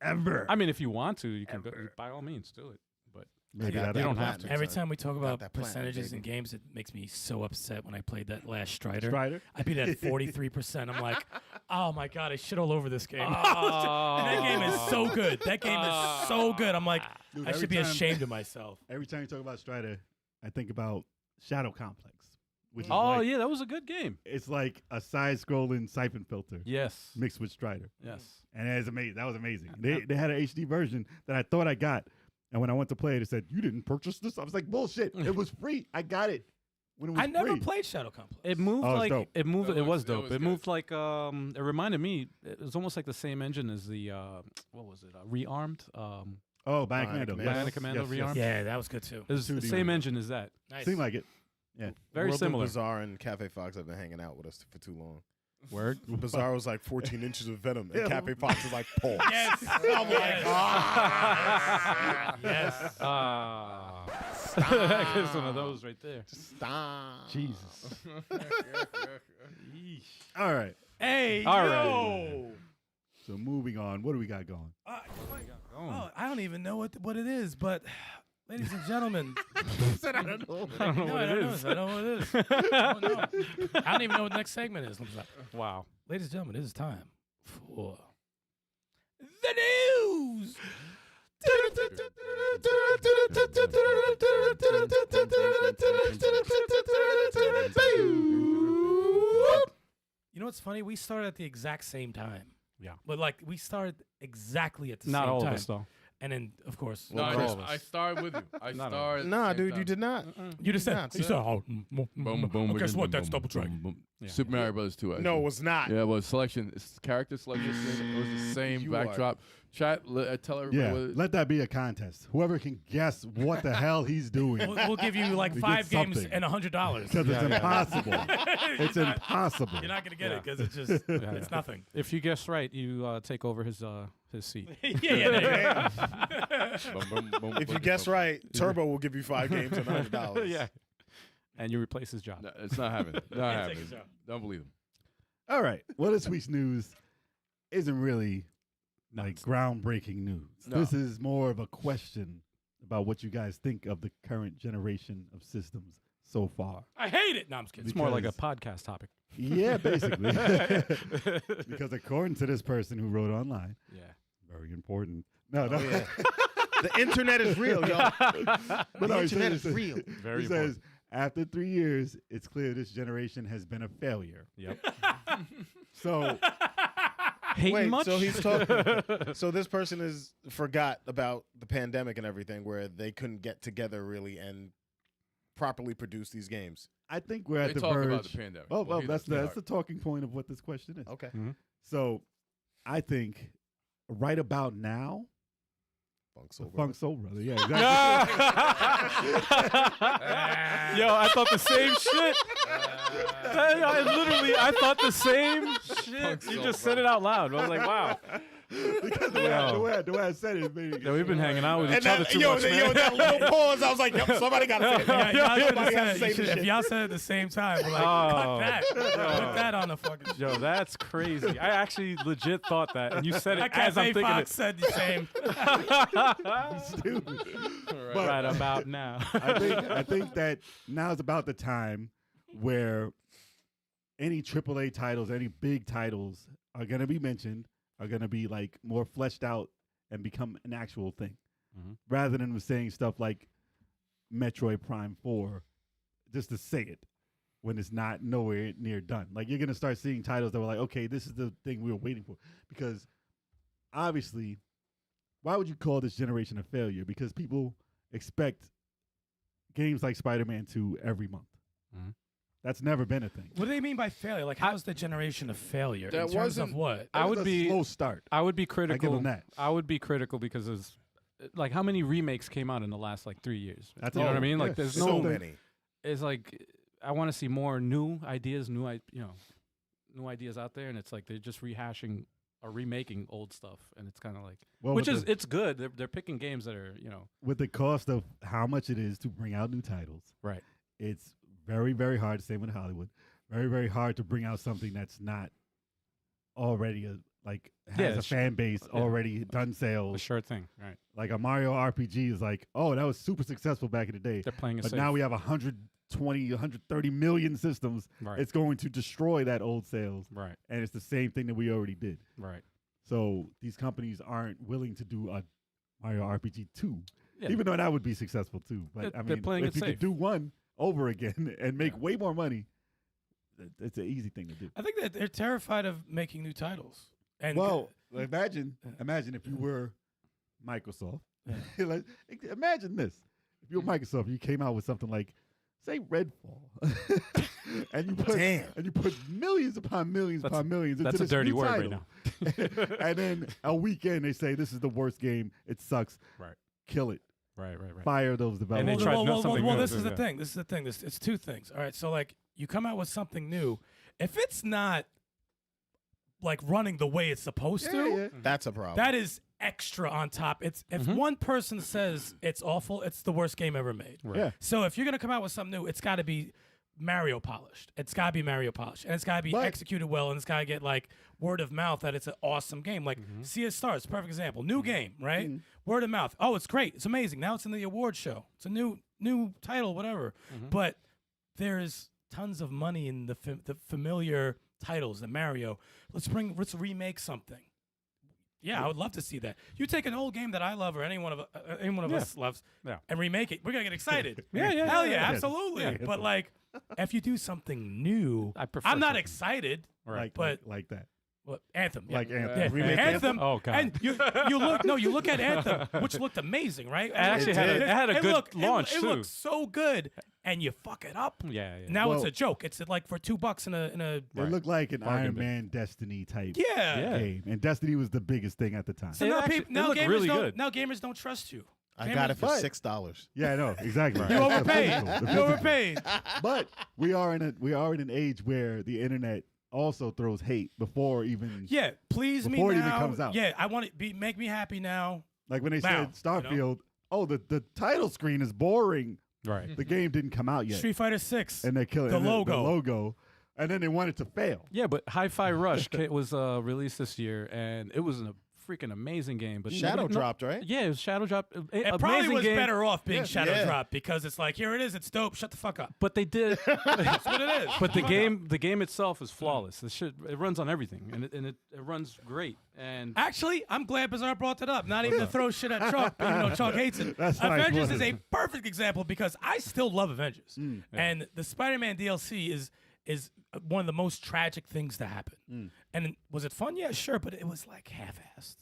Ever. I mean, if you want to, you can go, by all means do it. But Maybe got that. that you don't have platinum, to. Every son. time we talk about that platinum, percentages in baby. games, it makes me so upset when I played that last Strider. Strider. I beat it at 43%. I'm like, oh my god, I shit all over this game. Oh. And that game is so good. That game is so good. I'm like, Dude, I every should be time- ashamed of myself. Every time you talk about Strider, I think about Shadow Complex, which is Oh like, yeah, that was a good game. it's like a side-scrolling siphon filter Yes. mixed with Strider, Yes. and it's amazing. That was amazing. They had an HD version that I thought I got, and when I went to play it, it said you didn't purchase this. I was like, bullshit. It was free. I got it when it was I never free. played Shadow Complex. It moved Oh, it's like dope. it moved. It It was was- it dope. was It good. moved like it reminded me. It was almost like the same engine as the what was it? Rearmed. Oh, Bionic Bionic Commando. Commando. Bionic Commando Rearmed? Yeah, that was good too. It was the 2D same one. engine as that. Nice. Seemed like it. Very World of similar. Bizarre and Cafe Fox have been hanging out with us for too long. Word. Bizarre was like 14 inches of venom, and Yeah. Cafe Fox is like Paul. Yes. Oh my God. Yes. Ah. It's one of those right there. Stop. Jesus. All right. Hey, All yo. So moving on. What do we got going? Oh, I don't even know what it is, but ladies and gentlemen, I don't know. I don't know no, what I it don't know. is. I don't know what it is. I don't know. I don't even know what the next segment is. Wow. Ladies and gentlemen, it is time for the news. You know what's funny? We started at the exact same time. Yeah. But like we started exactly at the Not same all time. of us though. And then of course, No, Not I, all just, of us. I started with you. I Not all. started. Nah, at the same dude, you time. did not. you just said Not, you sir. said oh, Boom, boom. oh, guess boom, what? boom, That's boom, double track. boom, boom. Yeah. Super Mario Brothers 2. No, it was not. Yeah, well, selection, it's character selection. It was the same You are- backdrop. Chat, tell everybody Yeah, what it, let that be a contest. Whoever can guess what the hell he's doing, We'll give you like We 5 get games something. and $100. because it's impossible. It's You're not- impossible. You're not gonna get Yeah. it because it's just Yeah, it's yeah. nothing. If you guess right, you take over his seat. yeah. boom, boom, boom, If you boom, guess boom. right, Turbo will give you 5 games and $100. Yeah. And you replace his job. No, it's not happening. Not Take happening. his job. Don't believe him. All right. Well, this week's news isn't really like it's- groundbreaking news. No. This is more of a question about what you guys think of the current generation of systems so far. I hate it. No, I'm just kidding. It's more like a Because- podcast topic. Yeah, basically. Because according to this person who wrote online, Yeah. very important. No, no. yeah. The internet is real, y'all. But The no, he internet says- is real. Very he important. says, after 3 years, it's clear this generation has been a failure. Yep. So, Hating Wait, much? so he's talking. So this person is forgot about the pandemic and everything, where they couldn't get together really and properly produce these games. I think we're They at the talk verge. about the pandemic. Oh, well, he that's does. the talking point of what this question is. Okay. So, I think right about now, Funk Soul the Brother. Funk Soul Brother. Yeah, exactly. Yo, I thought the same shit. I thought the same shit. Funk You Soul just said it out loud. I was like, wow. because the way I said it. Yeah, we've been hanging out with each other too yo, much, man. that little pause, I was like, yep, somebody got to say it. If y'all said it at the same time, we're like, cut that. Put that on the fucking show. Yo, that's crazy. I actually legit thought that, and you said it That as I'm Cafe thinking Fox said the same. Stupid. it But right about now. I think that now's about the time where any AAA titles, any big titles are going to be mentioned, are going to be like more fleshed out and become an actual thing, rather than saying stuff like Metroid Prime 4 just to say it when it's not nowhere near done. Like, you're going to start seeing titles that were like, okay, this is the thing we were waiting for. Because obviously, why would you call this generation a failure? Because people expect games like Spider-Man 2 every month. That's never been a thing. What do they mean by failure? Like, how's the generation of failure? That in terms of wasn't- what? I It would was a be slow start. I would be I give critical. them that. I would be critical because it's like how many remakes came out in the last like 3 years? That's you know what I all. mean? Yeah. Like there's So no. many. It's like I want to see more new ideas, new ideas out there, and it's like they're just rehashing or remaking old stuff, and it's kind of like Well, which with is the- it's good. They're picking games that are with the cost of how much it is to bring out new titles, right. it's very, very hard. Same with Hollywood. Very, very hard to bring out something that's not already has Yeah, a fan base, already done A sales. sure thing, right? Like a Mario RPG is like, oh, that was super successful back in the day. They're playing it But safe. now we have 120, 130 million systems. Right. It's going to destroy that old sales. right, And it's the same thing that we already did. right. So these companies aren't willing to do a Mario RPG 2, Yeah. even though that would be successful too. But They're I mean, playing if it you safe. could do one over again and make way more money, it's an easy thing to do. I think that they're terrified of making new titles. And Well, imagine if you were Microsoft. Like, imagine this: if you're Microsoft, you came out with something like, say, Redfall, and you put millions upon millions upon millions. That's into a this dirty new word title. right now. And then a weekend they say this is the worst game. It sucks. Right. Kill it. Right. Fire those they developers. tried something new. this is the thing. This is the thing. It's two things. All right. So, like, you come out with something new. If it's not, like, running the way it's supposed to, That's a problem. that is extra on top. It's if one person says it's awful, it's the worst game ever made. Right. Yeah. So if you're gonna come out with something new, it's got to be Mario polished. It's got to be Mario polished, and it's got to be But- executed well, and it's got to get like word of mouth that it's an awesome game. Like Sea of Stars, perfect example. New game, right? Word of mouth. Oh, it's great. It's amazing. Now it's in the award show. It's a new title, whatever. But there's tons of money in the familiar titles. The Mario. Let's remake something. Yeah, I would love to see that. You take an old game that I love or any one of us loves and remake it. We're going to get excited. Hell yeah, absolutely. Yeah. But like, if you do something new, I prefer I'm not something. excited. Right. But like that. well, Anthem. Yeah. Like Anthem. Yeah. Remake Anthem. Oh, God. And you look at Anthem, which looked amazing, right? It actually had a good launch, It too. looked so good, and you fuck it up. Yeah. Now it's Well- a joke. It's like for $2 in a It Right. looked like an Bargain Iron bin. Man Destiny type yeah. game. And Destiny was the biggest thing at the time. So It now, actually- people, now it looked gamers really don't. good. Now gamers don't trust you. I got it for But- $6. Yeah, I know. Exactly. You That's the overpaid. physical, the You physical. overpaid. But we are in an age where the internet also throws hate before even Yeah, please me Before it now. even comes out. Yeah, I want it. Make me happy now. like when they Now, said Starfield, oh the title screen is boring. Right. The game didn't come out yet. Street Fighter 6. And they killed it. The And then logo. The logo. And then they wanted to fail. Yeah, but Hi-Fi Rush was released this year, and it was a freaking amazing game. But Shadow dropped, right? Yeah, it was Shadow Drop. It Amazing probably was game, better off being Yeah. Shadow Yeah. Drop because it's like, here it is, it's dope, shut the fuck up. But they did. That's what it is. But the game itself is flawless. It runs on everything, and it runs great. And Actually, I'm glad Bizarre brought that up. Not even to throw shit at Chalk, even though Chalk hates it. That's a nice Avengers one. is a perfect example because I still love Avengers. And the Spider-Man DLC is one of the most tragic things to happen. And was it fun? Yeah, sure, but it was like half-assed.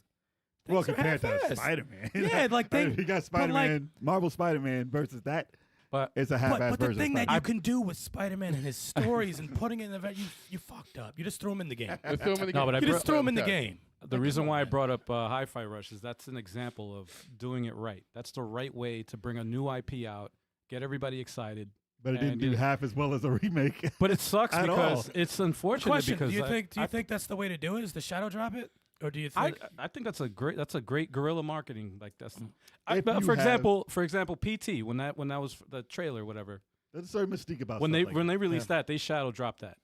Well, Things are compared to half-assed. Spider-Man. Yeah, like they- you got but Spider-Man, like- Marvel Spider-Man versus that. but It's a half-assed But the version thing of that you Spider-Man. can do with Spider-Man and his stories and putting it in the event, you fucked up. You just threw him in the game. They threw him in the No, game. but I You just bro- threw him in the Okay. game. the reason why I brought up Hi-Fi Rush is that's an example of doing it right. That's the right way to bring a new IP out, get everybody excited. But it didn't and do get it- half as well as a remake. But it sucks At because all. it's unfortunate Question: because Do you think that's the way to do it? Is to shadow drop it? Or do you think? I think that's a great guerrilla marketing. Like that's. If But you for have- example, PT when that was the trailer, whatever. There's a certain mystique about When stuff they like when that. they released that, they shadow dropped that.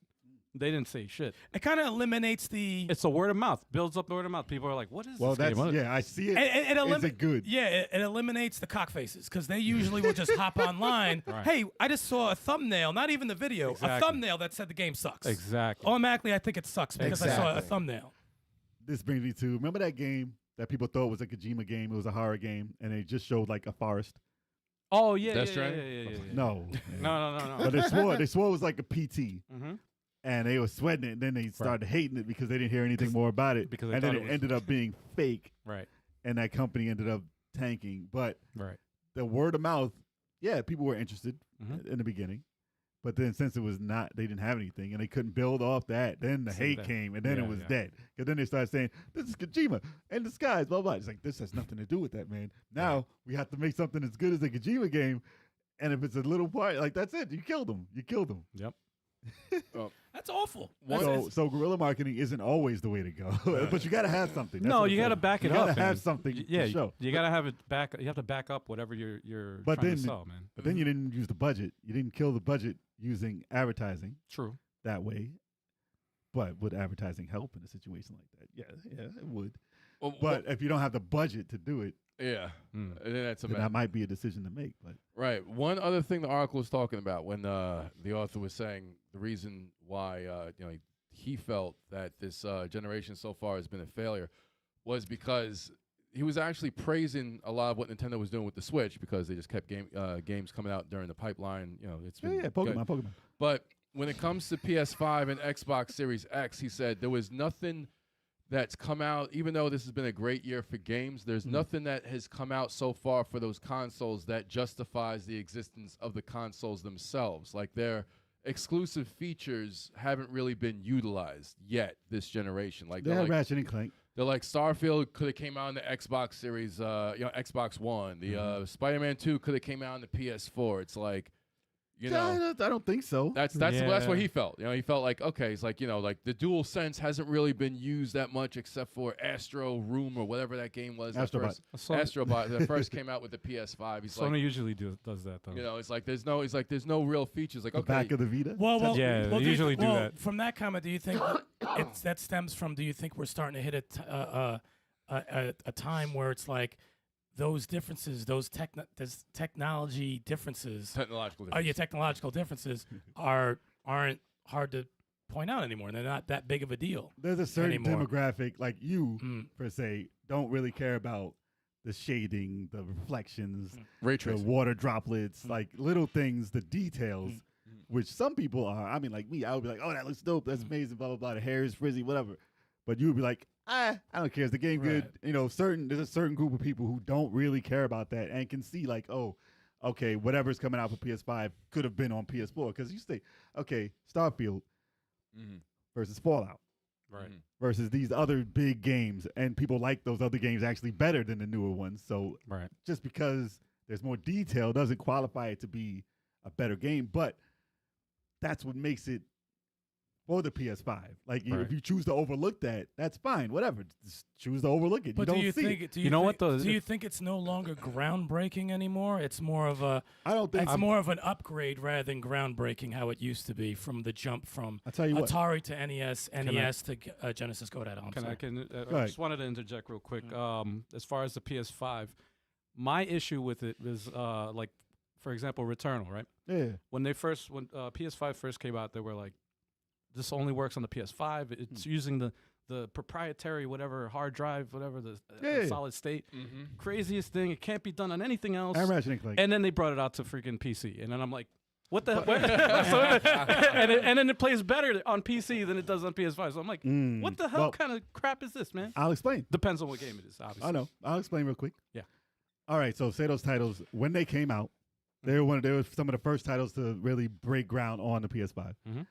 They didn't say shit. It kind of eliminates the. It's a word of mouth. Builds up the word of mouth. People are like, "What is Well, this that's game?" yeah. I see it. It Is it good? Yeah, it eliminates the cock faces because they usually will just hop online. Right. Hey, I just saw a thumbnail, not even the video, a Exactly. thumbnail that said the game sucks. Exactly. Automatically, I think it sucks because I saw a Exactly. thumbnail. This brings me to remember that game that people thought was a Kojima game. It was a horror game, and they just showed like a forest. Oh yeah, Death yeah, Stranding? yeah. No, No. but they swore it was like a PT, Mm-hmm. and they were sweating it. And then they started hating it because they didn't hear anything more about it. because they and then thought it it was- ended up being fake, Right. and that company ended up tanking. But Right. the word of mouth, yeah, people were interested Mhm. in the beginning. But then since it was not, they didn't have anything, and they couldn't build off that. Then the See hate that. came, and then Yeah, it was yeah. dead. Because then they started saying, "This is Kojima and disguise, blah blah." It's like this has nothing to do with that, man. Now we have to make something as good as a Kojima game, and if it's a little part, like that's it. You killed them. You killed them. Yep. That's awful. So guerrilla marketing isn't always the way to go, but you got to have something. That's No, what you I'm got to saying. back it You up. gotta have man. something Yeah, to show. you got to have it back. You have to back up whatever you're But trying then- to sell, man. But then you didn't use the budget. You didn't kill the budget using advertising True. that way. But would advertising help in a situation like that? Yeah, it would. Well, But if you don't have the budget to do it, yeah, Mm. and then that's a then that might be a decision to make. But Right. One other thing the article was talking about when the author was saying the reason why he felt that this generation so far has been a failure was because he was actually praising a lot of what Nintendo was doing with the Switch because they just kept games coming out during the pipeline. It's been good. Pokemon. But when it comes to PS5 and Xbox Series X, he said there was nothing that's come out, even though this has been a great year for games, there's nothing that has come out so far for those consoles that justifies the existence of the consoles themselves. Like their exclusive features haven't really been utilized yet this generation. Like They they're had like, Ratchet and Clank. they're like Starfield could have came out on the Xbox Series, Xbox One. The Spider-Man 2 could have came out on the PS4. It's like, I don't think so. that's Yeah. what he felt. He felt like, okay, it's like, like the Dual Sense hasn't really been used that much except for Astro Room or whatever that game was. that Astrobot. first- Astrobot that first came out with the PS5. He's Sony like, usually does that though. it's like there's no real features. Like, The okay, back of the Vita. Well, Yeah, they do you usually do well, that. From that comment, do you think that stems from? Do you think we're starting to hit a time where it's like those differences, those technology differences, technological technological differences aren't hard to point out anymore. They're not that big of a deal. There's a certain anymore. demographic, like you, Mm. per se, don't really care about the shading, the reflections, ray the tracing. water droplets, like little things, the details, which some people are. I mean, like me, I would be like, oh, that looks dope. That's amazing, blah, blah, blah. The hair is frizzy, whatever. But you would be like, I don't care. Is the game good? There's a certain group of people who don't really care about that and can see like, oh, okay, whatever's coming out for PS5 could have been on PS4. Because you say, okay, Starfield versus Fallout Right. versus these other big games, and people like those other games actually better than the newer ones. So Right. just because there's more detail doesn't qualify it to be a better game, but that's what makes it for the PS5. Like Right. if you choose to overlook that, that's fine. Whatever, just choose to overlook it. But you do don't you see think? it. Do you You know what, think- though? Do you think it's no longer groundbreaking anymore? It's more of a. I don't think. It's more of an upgrade rather than groundbreaking, how it used to be from the jump from I'll tell you what. Atari to NES, NES to Genesis. Go ahead, I'm Can sorry. I ahead. just wanted to interject real quick. As far as the PS5, my issue with it is like, for example, Returnal. Right. Yeah, When PS5 first came out, they were like, this only works on the PS5. It's using the proprietary whatever hard drive, whatever the Yeah. solid state. Craziest thing. It can't be done on anything else. and Ratchet and Clank. And then they brought it out to freaking PC, and then I'm like, what the hell? and then it plays better on PC than it does on PS5. So I'm like, what the hell Well, kind of crap is this, man? I'll explain. Depends on what game it is, obviously. I know. I'll explain real quick. Yeah. All right. So say those titles when they came out, they were some of the first titles to really break ground on the PS5. Mhm.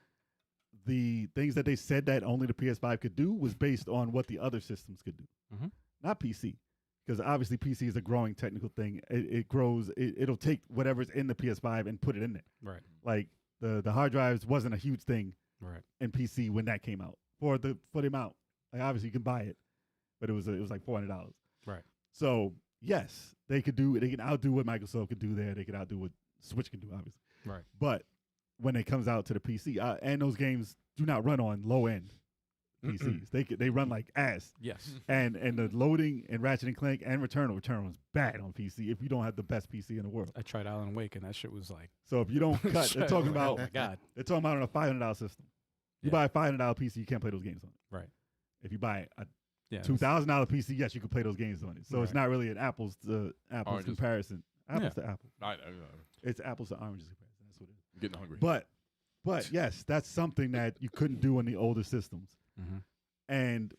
The things that they said that only the PS5 could do was based on what the other systems could do, Mhm. not PC. Because obviously PC is a growing technical thing. It grows. It'll take whatever's in the PS5 and put it in there. Right. Like the hard drives wasn't a huge thing Right. in PC when that came out for the amount. Like obviously you can buy it, but it was like $400. Right. So yes, they can outdo what Microsoft could do there. They can outdo what Switch can do, obviously. Right. But when it comes out to the PC, and those games do not run on low end PCs. They run like ass. Yes. And the loading in Ratchet and Clank and Returnal was bad on PC if you don't have the best PC in the world. I tried Alan Wake, and that shit was like. So if you don't cut, they're talking about. Oh my god. They're talking about on a $500 system. You buy a $500 PC, you can't play those games on it. Right. If you buy a Yeah. $2,000 PC, yes, you can play those games on it. So it's not really an apples to apples Oranges. comparison. Apples to apple. I know. It's apples to oranges comparison. That's what it is. I'm getting hungry. But yes, that's something that you couldn't do on the older systems. Mm-hmm. And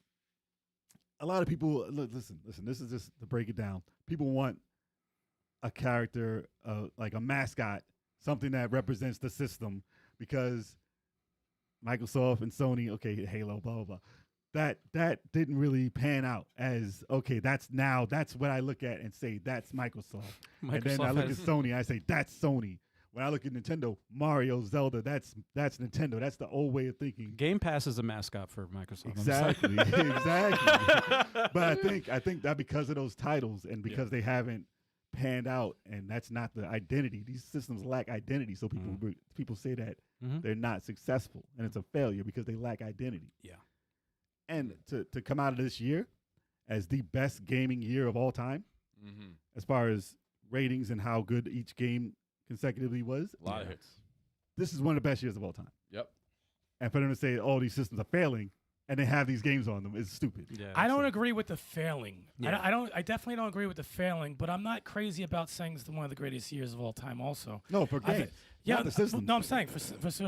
a lot of people listen. This is just to break it down. People want a character, like a mascot, something that represents the system, because Microsoft and Sony, okay, Halo, blah blah blah. That didn't really pan out as okay. That's what I look at and say that's Microsoft. And then I look at Sony, I say that's Sony. When I look at Nintendo, Mario, Zelda, that's Nintendo. That's the old way of thinking. Game Pass is a mascot for Microsoft. Exactly, exactly. But I think that because of those titles and because they haven't panned out, and that's not the identity. These systems lack identity, so people say that they're not successful, and it's a failure because they lack identity. Yeah. And to come out of this year as the best gaming year of all time, as far as ratings and how good each game consecutively was, A lot of hits. this is one of the best years of all time. Yep. And for them to say all these systems are failing and they have these games on them is stupid. Yeah. I don't agree with the failing. Yeah. I definitely don't agree with the failing, but I'm not crazy about saying it's one of the greatest years of all time also. No, for I thi- games. Yeah, not the systems. no, I'm saying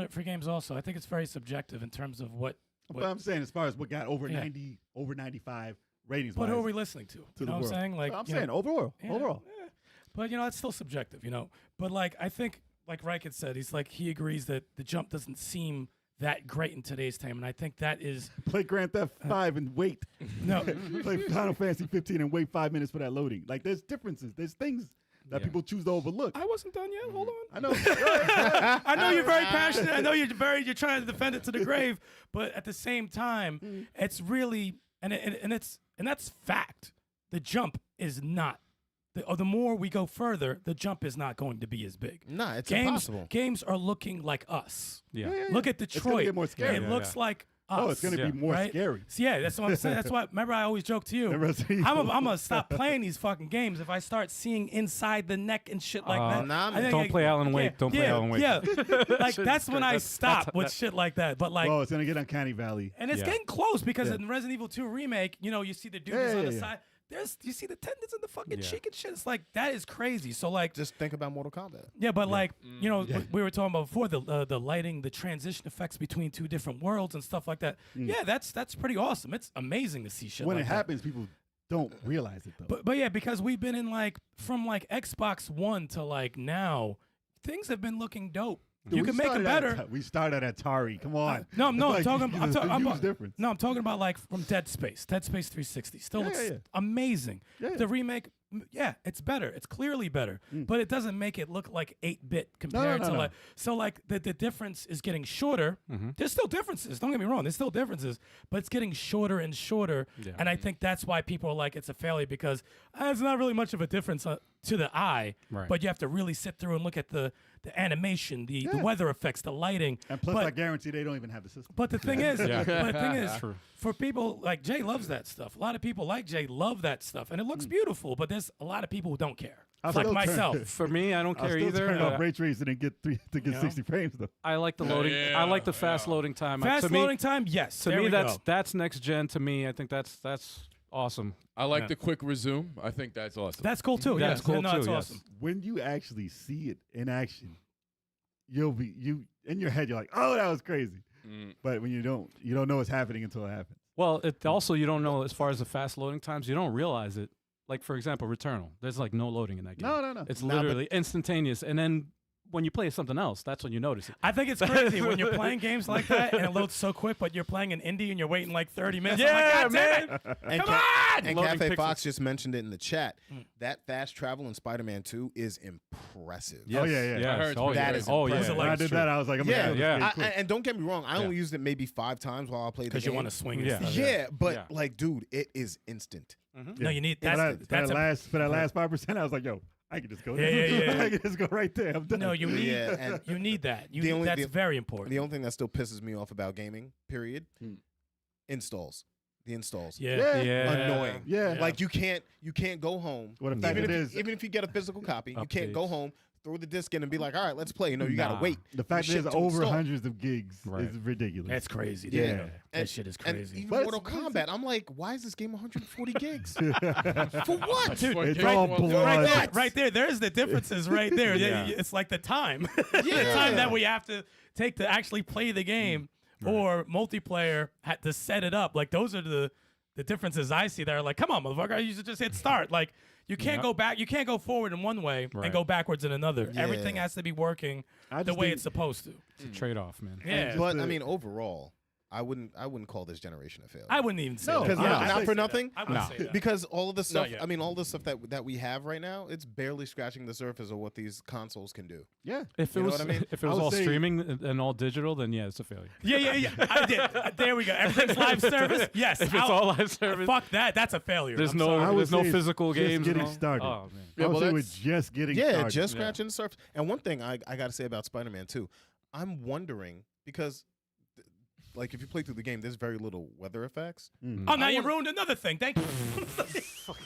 for games also. I think it's very subjective in terms of what. But I'm saying as far as what got over 90, over 95 ratings. But who are we listening to? You know what I'm saying? Like I'm you saying know, overall. yeah, Overall. yeah. But it's still subjective, But like I think, like Reich had said, he agrees that the jump doesn't seem that great in today's time, and I think that is Play Grand Theft 5 and wait. no. Play Final Fantasy 15 and wait 5 minutes for that loading. Like there's differences. There's things that people choose to overlook. I wasn't done yet. Hold on. I know. I know you're very passionate. I know you're trying to defend it to the grave, but at the same time, it's really and that's fact. The jump is not. The more we go further, the jump is not going to be as big. Nah, it's games, impossible. Games are looking like us. Yeah. Look at It's gonna Detroit. get more scary. It looks like us. Oh, it's going to be more right? scary. So yeah, that's what I'm saying. That's why. Remember, I always joke to you. Than Resident I'm Evil. gonna stop playing these fucking games if I start seeing inside the neck and shit like that. nah, I man. think Don't play Alan Wake. Don't play Alan Wake. Yeah, like Shit, that's when I that's- stop with shit like that. But like, Oh, it's going to get Uncanny Valley. and it's Yeah. getting close because Yeah. in Resident Evil 2 remake, you see the dudes Yeah, on the yeah. side. You see the tendons in the fucking Yeah. cheek and shit. It's like that is crazy. So like, Just think about Mortal Kombat. yeah, but like we were talking about before the lighting, the transition effects between two different worlds and stuff like that. Yeah, that's pretty awesome. It's amazing to see shit. When like it that. happens, people don't realize it though. But yeah, because we've been in like from like Xbox One to like now, things have been looking dope. Dude, You we can make them started better. we started at Atari. Come on. No, I'm Like, talking. there's a huge difference. No, I'm talking about like from Dead Space 360. Still looks yeah. amazing. Yeah, yeah. The remake, yeah, it's better. It's clearly better, but it doesn't make it look like 8-bit compared to no. like. So like the difference is getting shorter. There's still differences. Don't get me wrong. There's still differences, but it's getting shorter and shorter. Yeah. And I think that's why people are like it's a failure because it's not really much of a difference to the eye. Right. But you have to really sit through and look at the animation, the weather effects, the lighting. And plus, But- I guarantee they don't even have the system. but the thing is, Yeah. but the thing is, True. for people like Jay loves that stuff. A lot of people like Jay love that stuff, and it looks beautiful. But there's a lot of people who don't care, I'll like still turn- myself. For me, I don't I'll care still either. turn off ray tracing and get know? 60 frames though. I like the loading. I like the fast loading time. Fast to me, loading time, yes. To there me, we go. that's next gen. To me, I think that's awesome. I like Yeah. the quick resume. I think that's awesome. That's cool too. That's yes. cool no, too, That's yes. awesome. When you actually see it in action, you in your head you're like, oh, that was crazy. But when you don't know what's happening until it happens. Well, it also you don't know as far as the fast loading times. You don't realize it. Like for example, Returnal. There's like no loading in that game. No. It's Nah, but- literally instantaneous. And then when you play something else, that's when you notice it. I think it's crazy when you're playing games like that and it loads so quick, but you're playing an indie and you're waiting like 30 minutes. I'm like, God damn it. And Come on! And Loading Cafe pixels. Fox just mentioned it in the chat. That fast travel in Spider-Man 2 is impressive. Oh, yeah, yeah. Yes. I heard Oh, that yeah. is Oh, impressive. yeah. Like, When I did that, I was like, I'm Yeah, gonna yeah. And don't get me wrong, I only used it maybe 5 times while I played the Because game. you want to swing Yeah. and stuff. Yeah, but Yeah. like, dude, it is instant. No, you need For that's that a, last 5%, I was like, yo, I can just go Yeah, there. yeah, yeah. I can just go right there. I'm done. no, you need Yeah, and you need that. The only- That's the- very important. the only thing that still pisses me off about gaming, period, installs. The installs. Yeah. Yeah. Annoying. Yeah. Like you can't go home. What the fact even it if is- even if you get a physical copy, you can't go Updates. home, throw the disc in and be like, all right, let's play. No, you gotta Nah. wait. The fact for that shit there's to over install. hundreds of gigs Right. is ridiculous. That's crazy. Yeah. Dude. That And- shit is And crazy. even But Mortal it's- Kombat, I'm like, why is this game 140 gigs? For what? Dude, What it's game all was- blood. right there, What? right there. There's the differences right there. Yeah. It's like the time, the Yeah. time that we have to take to actually play the game, or multiplayer had to set it up. Like those are the differences I see. That are like, come on, motherfucker, you should just hit start. Like you can't Yep. go back. You can't go forward in one way Right. and go backwards in another. Yeah. Everything has to be working I the just way think- it's supposed to. It's a trade-off, man. Yeah, just But the- I mean, overall, I wouldn't call this generation a failure. I wouldn't even say No, that. because I'm not, not not saying for that. nothing. I wouldn't say that. Because all of the stuff, yet. I mean, all the stuff that we have right now, it's barely scratching the surface of what these consoles can do. Yeah. If it You know was what I mean? if it I was would all say- streaming and all digital, then yeah, it's a failure. Yeah. I did. There we go. Everything's live service. Yes. If it's all live service, Fuck that. That's a failure. there's I'm no sorry. I would there's no say it's physical just games. getting and all. started. Oh man. Yeah, I would well, say we're that's- just getting Yeah, started. just scratching the surface. And one thing I got to say about Spider-Man 2, I'm wondering because, like, if you play through the game, there's very little weather effects. Oh, now you ruined another thing. Thank you.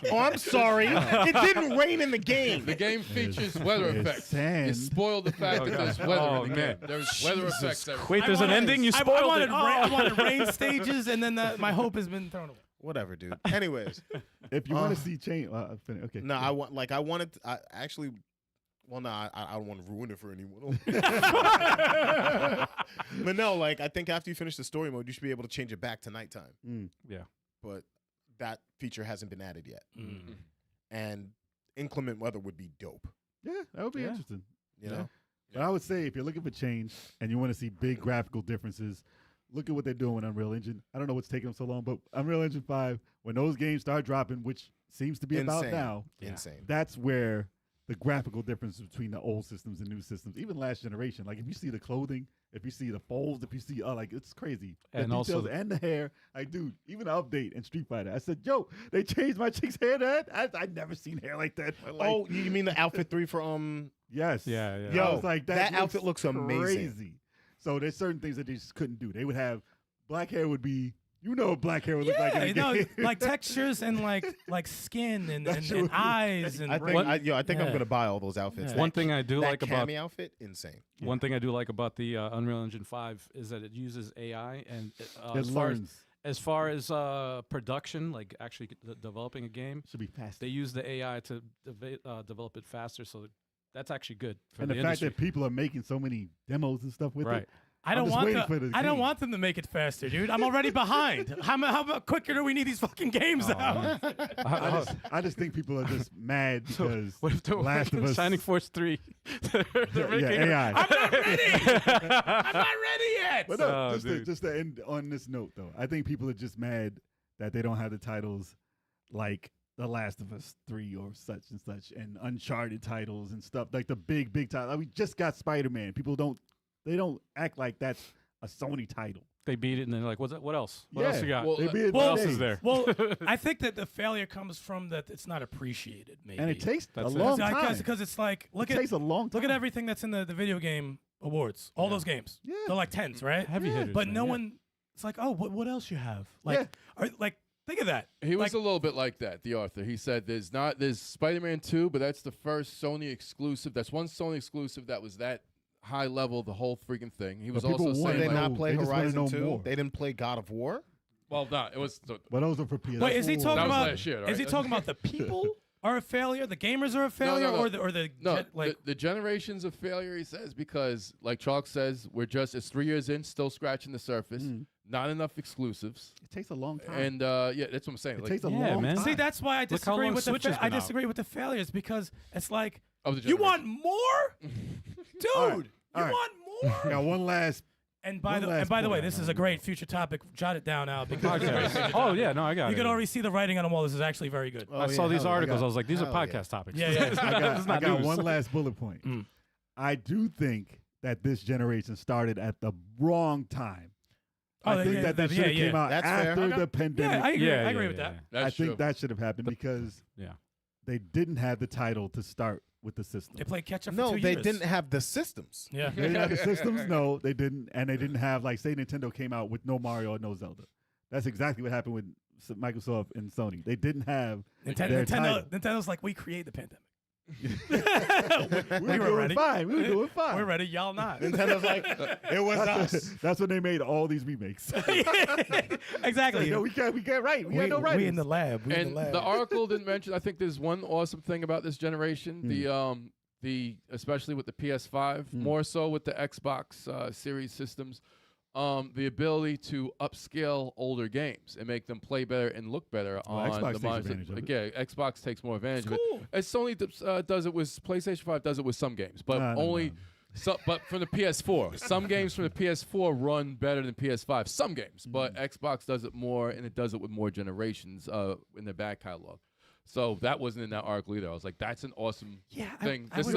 Oh, I'm sorry. It didn't rain in the game. The game features weather It's effects. sand. You spoiled the fact Oh, that there's God. weather Oh, in the man. game. There's weather effects. Everywhere. Wait, there's an ending. You I spoiled wanted it. I wanted rain stages, and then my hope has been thrown away. Whatever, dude. Anyways, If you want to see change, okay. no, I wanted. I actually. Well, no, I don't want to ruin it for anyone. But no, like I think after you finish the story mode, you should be able to change it back to nighttime. Yeah. But that feature hasn't been added yet, Mm. and inclement weather would be dope. Yeah, that would be Yeah. interesting. You know, But I would say if you're looking for change and you want to see big graphical differences, look at what they're doing with Unreal Engine. I don't know what's taking them so long, but Unreal Engine 5, when those games start dropping, which seems to be about Insane. now, Insane. that's where the graphical difference between the old systems and new systems, even last generation, like if you see the clothing, if you see the folds, if you see, like it's crazy. The And also details and the hair, like dude, even the update in Street Fighter, I said, yo, they changed my chick's hair. I'd never seen hair like that. in my life. Oh, you mean the outfit 3 for yes, Yeah, yeah. Yo, I was like, that outfit looks amazing. Crazy. So there's certain things that they just couldn't do. They would have black hair would be, you know, what black hair would look like. In a no, game. like textures and like skin and, That and, shit and would be- eyes and I think One- I think I'm Yeah. gonna buy all those outfits. Yeah. One thing I do that like about Cammy outfit, insane. one thing I do like about the Unreal Engine 5 is that it uses AI and it as far as learns. as far as production, like actually developing a game, Should be fast. they use the AI to develop it faster. So that's actually good for And the the fact industry. that people are making so many demos and stuff with Right. it. I I'm don't just want waiting for the I don't game. want them to make it faster, dude. I'm already behind. How about quicker do we need these fucking games Oh, out? I just think people are just mad because What if they're Last of Us, Shining Force 3? they're yeah, making AI. I'm not ready. I'm not ready yet. But no, Oh, dude. just to end on this note, though, I think people are just mad that they don't have the titles like The Last of Us 3 or such and such, and Uncharted titles and stuff like the big titles. Like, we just got Spider-Man. People don't act like that's a Sony title. They beat it and they're like, "What's that? What else? What Yeah. else you got? Well, They be what else days. is there?" Well, I think that the failure comes from that it's not appreciated, maybe. And it takes a That's it. long time. Because it's like It takes a long time. look at everything that's in the video game awards. All those games. Yeah. They're like tens, right? Heavy hitters, But man, no yeah. one. It's like, oh, what else you have? Like, Yeah. like think of that. He was Like- a little bit like that, the author. He said there's Spider-Man 2, but that's the first Sony exclusive. That's one Sony exclusive that was that high level, the whole freaking thing. He was But people also want Did saying they know- not play they just wanna Horizon know 2? more. They didn't play God of War? well, no, it was But those are for PS4. Wait, is he talking That was about? last year, Is he right? talking about the people are a failure, the gamers are a failure, no. or the no, gen- like? the generations of failure. He says because, like Chalk says, it's 3 years in, still scratching the surface. Not enough exclusives, It takes a long time. and yeah, that's what I'm saying. it Like, takes a Yeah, long man. time. See, that's why I Look how disagree long with Switch has I been out. disagree with the failures because it's like Of the You want generation. more, dude? All right. You All right. want more? Got one last. And by One the last way, point. this is a great future topic. Jot it down, Al, because it's a great future Podcast. Oh topic. yeah, no, I got You it. can already see the writing on the wall. This is actually very good. Oh, I saw these hell yeah. articles. I was like, these are Hell yeah. podcast topics. Yeah, yeah. It's I not- got, it's I not got news. one last bullet point. Mm. I do think that this generation started at the wrong time. Oh, I think that yeah, should have yeah. came out That's fair. after Okay. the pandemic. Yeah, I agree. Yeah, I agree yeah, with yeah, that. yeah. That's I think true. that should have happened because Yeah. they didn't have the title to start with the system. They played catch up for No, 2 they years. didn't have the systems. Yeah. They didn't have the systems. No, they didn't, and they didn't have like say Nintendo came out with no Mario or no Zelda. That's exactly what happened with Microsoft and Sony. They didn't have their title. Nintendo's like, we create the pandemic. We were were doing ready. fine. We were doing fine. We're ready. Y'all not. Nintendo's like, it was us. That's when they made all these remakes. Exactly. No, we can't write. We got no writers. We in the lab. We in And the lab. the article didn't mention. I think there's one awesome thing about this generation. The especially with the PS5, more so with the Xbox Series systems, the ability to upscale older games and make them play better and look better on Xbox the takes monitors. advantage of it. Yeah, Xbox takes more advantage of cool. it. And Sony does it with PlayStation 5 does it with some games, but No. only. So, but from the PS4, some games from the PS4 run better than PS5. Some games, but Xbox does it more, and it does it with more generations in their back catalog. So that wasn't in that article either. I was like, that's an awesome thing. This is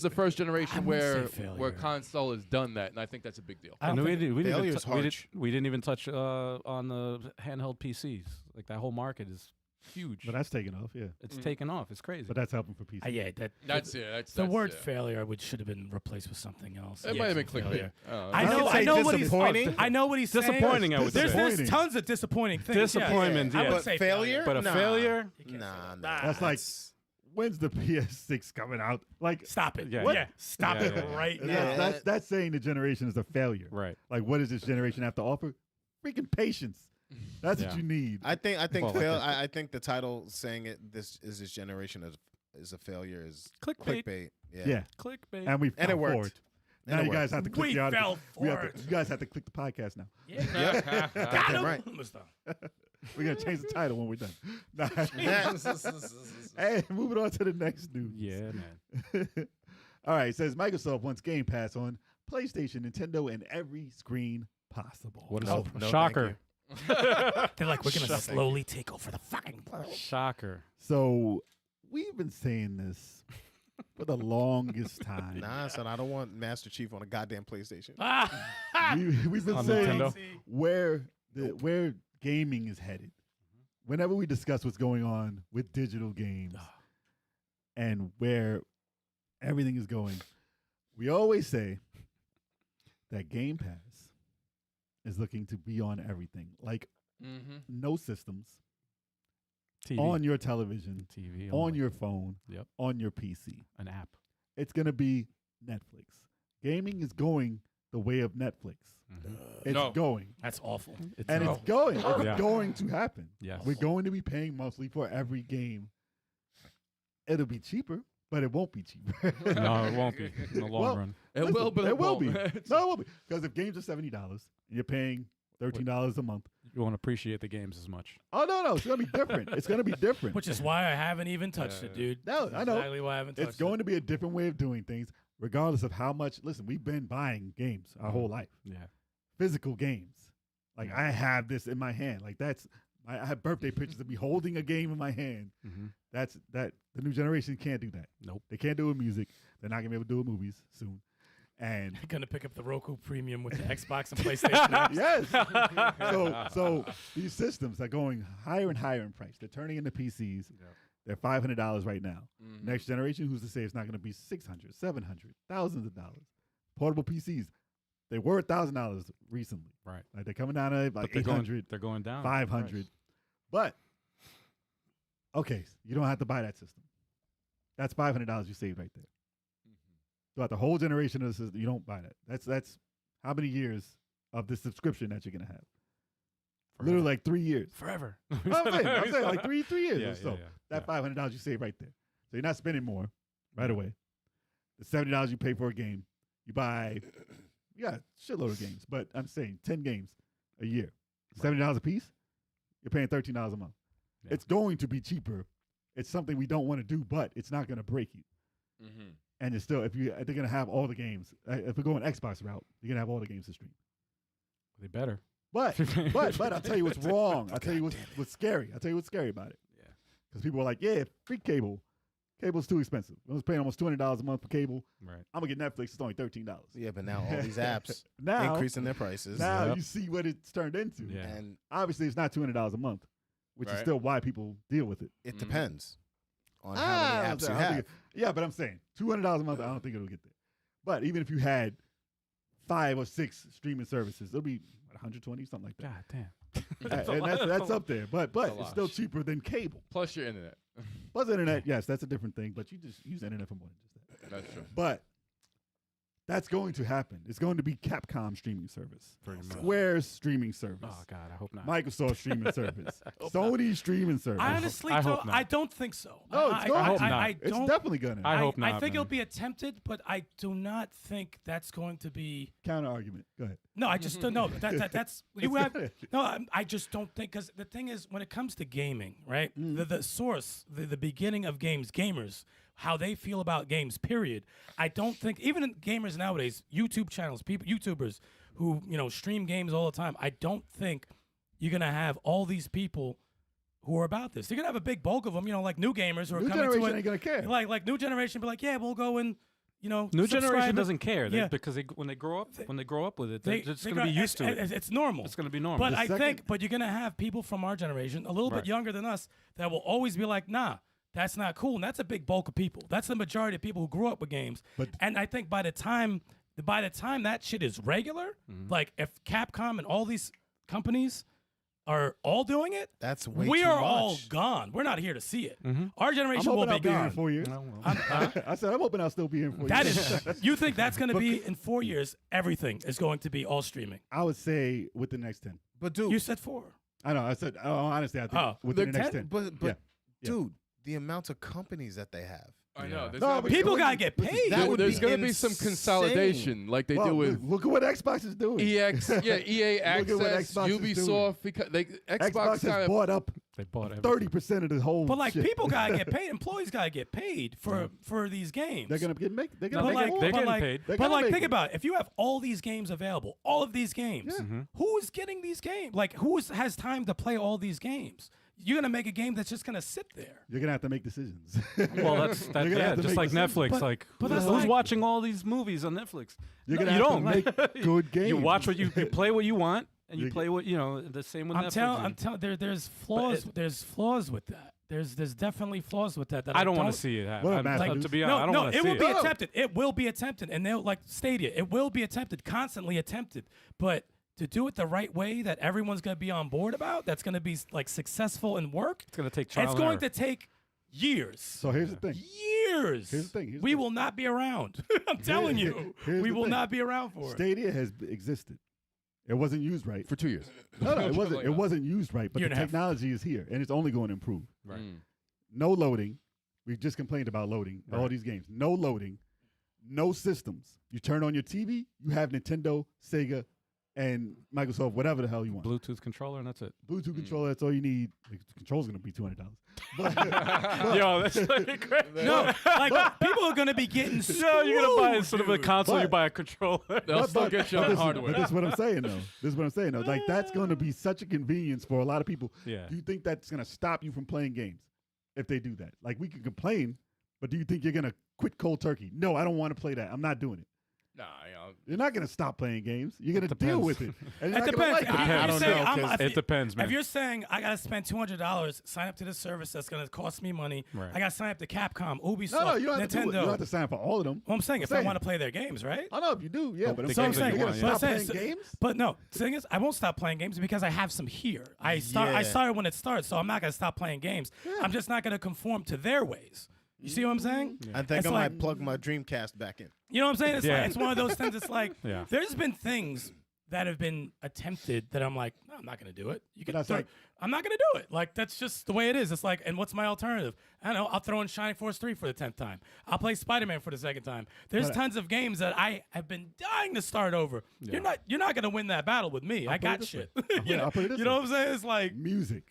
the first generation where console has done that, and I think that's a big deal. I don't And we think- didn't, we, didn't even failure's tou- we, harsh. didn't, we didn't even touch on the handheld PCs. Like that whole market is huge. But that's taken off, yeah. It's taken off. It's crazy. But that's helping for PC. yeah, That's yeah. That's the word yeah. failure should have been replaced with something else. It Yeah, might have been some clickbait. failure. Oh, I I know. would I say know what he's. disappointing. I know what he's saying. Disappointing, I would say. There's Disappointing. tons of disappointing things. Disappointment, I yeah. would But say failure? but a Nah. failure? Nah. That's like, when's the PS6 coming out? Like, Stop it. Yeah, Yeah, yeah. stop Yeah, it yeah, yeah. right now. Yeah. that's saying the generation is a failure. Right. Like, what does this generation have to offer? Freaking patience. That's what Yeah. you need. I think Well, I think the title saying it this generation is a failure is Clickbait. clickbait. Yeah. Yeah. Clickbait. And we And it fell for worked. it. Now And it you guys worked. have to click We the article. fell We for have it. to, you guys have to click the podcast now. Yeah. Got him. right. Almost done. We're going to change the title when we're done. Nah. Hey, moving on to the next news. Yeah, man. All right. It says Microsoft wants Game Pass on PlayStation, Nintendo, and every screen possible. What is No, up? no, thank Shocker. They're like, we're gonna slowly take over the fucking world. Shocker. So we've been saying this for the longest time. Nah, son, I don't want Master Chief on a goddamn PlayStation. We've been On saying Nintendo? where gaming is headed. Whenever we discuss what's going on with digital games and where everything is going, we always say that Game Pass is looking to be on everything, like no systems, TV. on your television, TV. on only. your phone, Yep. on your PC. An app. It's going to be Netflix. Gaming is going the way of Netflix. It's No. going. That's awful. It's And no. it's going. It's Yeah. going to happen. Yes. We're going to be paying monthly for every game. It'll be cheaper, but it won't be cheaper. No, it won't be in the long Well, run. It Listen, will, but it will won't. be. No, it will be. Because if games are $70 and you're paying $13 a month, You won't appreciate the games as much. oh no, it's going to be different. It's going to be different. Which is why I haven't even touched it, dude. No, That's I know. exactly why I haven't touched It's going to be a different way of doing things, regardless of how much. Listen, we've been buying games our whole life, Yeah. physical games. Like I have this in my hand. Like I have birthday pictures of me holding a game in my hand. Mm-hmm. That the new generation can't do that. Nope. They can't do it with music. They're not gonna be able to do it with movies soon. And it. Gonna pick up the Roku Premium with the Xbox and PlayStation apps. yes. So these systems are going higher and higher in price. They're turning into PCs. They're $500 right now. Next generation, who's to say it's not going to be $600, $700, thousands of dollars? Portable PCs, they were $1,000 recently. Right. Like they're coming down at like But $800, they're going down. $500. But okay, you don't have to buy that system. That's $500 you saved right there. Throughout the whole generation of the system, you don't buy that. That's how many years of the subscription that you're gonna have? Literally like 3 years. Forever. I'm saying like three years Yeah, or so. yeah, yeah. That $500 you save right there. So you're not spending more right away. The $70 you pay for a game, you buy, you got a shitload of games, but I'm saying 10 games a year, $70 a piece, you're paying $13 a month. Yeah. It's going to be cheaper. It's something we don't want to do, but it's not going to break you. and you're still if they're gonna have all the games. If we're going Xbox route, you're gonna have all the games to stream. They better. But I'll tell you what's wrong. I'll tell you what's scary. I'll tell you what's scary about it. Yeah. Because people are like, yeah, free cable. Cable's too expensive. I was paying almost $200 a month for cable. Right. I'm gonna get Netflix. It's only $13. Yeah, but now all these apps now increasing their prices. Now Yep. you see what it's turned into. Yeah. And Obviously, it's not $200 a month, which is Right. still why people deal with it. it Mhm. depends on I how don't many apps think- you I don't have. think yeah, but I'm saying $200 a month. I don't think it'll get there. But even if you had 5 or 6 streaming services, it'll be what, 120, something like that. God damn. And that's up there. But That's a it's lot. still cheaper than cable. Plus your internet. Plus internet, yes, that's a different thing. But you just use internet for more than just that. That's true. But that's going to happen. It's going to be Capcom streaming service, Pretty much. Square's streaming service, Oh God, I hope not. Microsoft streaming service, Sony streaming service. I honestly I hope don't. not. I don't think so. No, it's going I hope to. not. I It's don't. definitely gonna. I hope not, I think man. it'll be attempted, but I do not think that's going to be. Counter argument. Go ahead. No, I just don't know. That's you It's have. gonna- No, I just don't think because the thing is when it comes to gaming, right? The source, the beginning of games, gamers, how they feel about games. Period. I don't think even in gamers nowadays, YouTube channels, YouTubers who stream games all the time. I don't think you're gonna have all these people who are about this. You're gonna have a big bulk of them, like new gamers who are New coming generation to it. ain't gonna care. Like new generation, be like, yeah, we'll go and New subscribe generation and- doesn't care Yeah. because when they grow up with it, they're just they going to be go- used to it. It's normal. It's going to be normal. But The I second- think, but you're gonna have people from our generation, a little Right. bit younger than us, that will always be like, nah, that's not cool. And that's a big bulk of people. That's the majority of people who grew up with games. But- and I think by the time that shit is regular, like if Capcom and all these companies are all doing it, That's way we too are much. all gone. We're not here to see it. Our I'm generation will hoping be I'll be here in gone. 4 years. No, well, I said I'm hoping I'll still be here in 4 That years. is, you think that's going to be in 4 years? Everything is going to be all streaming. I would say with the next 10. But dude, You said 4. I know. I said honestly, I think Oh, within the the next 10 10. but Yeah. dude, the amount of companies that they have. I know. Yeah. There's No, gotta but be People some- gotta get listen, paid. that would there's be gonna be some insane. consolidation, like they Well, do with look at what Xbox is doing. EA Look at what Access, Xbox is doing. Ubisoft. Because Xbox Xbox kind has of bought up they bought everything. 30% of the whole. But like shit. people gotta get paid. Employees gotta get paid for these games. they're gonna get make. They're No, gonna but make like, more. they're but getting like, paid. They're but gonna like, make think it. about it. If you have all these games available, all of these games, who's getting these games? Like, who has time to play all these games? You're gonna make a game that's just gonna sit there. You're gonna have to make decisions. Well, that's You're gonna have to just make like decisions. Netflix. But- like, but that's who's like- watching all these movies on Netflix? You're No, gonna you have don't. to make good games. You watch what you play what you want, and you You- play what the same with I'm Netflix. telling. There's flaws. There's flaws with that. There's definitely flaws with that. I don't want to see it happen. Well, Matt, To be No, honest, I don't no, want to it see will be it. attempted. It will be attempted, and they'll like Stadia. It will be attempted, constantly attempted. But to do it the right way that everyone's gonna be on board about, that's gonna be like successful and work. It's going to take trial It's and going error. to take years. So here's the thing. Years. Here's the thing, here's the we thing. will not be around. I'm telling you, Here's we the will thing. not be around for it. Stadia has existed. It wasn't used right. for 2 years. No, it wasn't. It wasn't used right. But Year the and a half. technology is here, and it's only going to improve. Right. No loading. We just complained about loading. All Right. these games. No loading. No systems. You turn on your TV. You have Nintendo, Sega, and Microsoft, whatever the hell you want. Bluetooth controller, and that's it. Bluetooth controller. That's all you need. The controller's going to be $200. But, Yo, that's like crazy. No, like people are gonna be getting. Yo, you're gonna buy screwed, instead of a dude. console, you But- buy a controller. They'll still get you on this hardware. is what I'm saying, though. This is what I'm saying, though. Like, that's going to be such a convenience for a lot of people. Yeah. Do you think that's going to stop you from playing games if they do that? Like, we can complain, but do you think you're going to quit cold turkey? No, I don't want to play that. I'm not doing it. Nah, You're not going to stop playing games. You're going to deal depends. with it. And It you're not gonna depends. like it. If I you're don't saying, know, 'cause It depends, man. If you're saying I gotta spend $200, sign up to this service that's gonna cost me money. Right. I gotta sign up to Capcom, Ubisoft, No, you don't have to do it. Nintendo. You don't have to sign up for all of them. Well, I'm saying if I saying. want to play their games, right? I know if you do, yeah, but I'm the So I'm games that saying, you you're want, going to yeah. stop but I'm playing saying- games? But no, the thing is, I won't stop playing games because I have some here. I Yeah. started when it started, so I'm not gonna stop playing games. I'm just not gonna conform to their ways. You see what I'm saying? I think It's I like- might plug my Dreamcast back in. You know what I'm saying? It's Yeah. like it's one of those things. It's like Yeah. there's been things that have been attempted that I'm like, no, I'm not gonna do it. You can That's throw, like- I'm not gonna do it. Like that's just the way it is. It's like, and what's my alternative? I don't know. I'll throw in Shining Force 3 for the 10th time. I'll play Spider-Man for the 2nd time. There's But- tons of games that I have been dying to start over. You're not gonna win that battle with me. I put it got this shit. way. I'll put it this You know way. what I'm saying? It's like Music.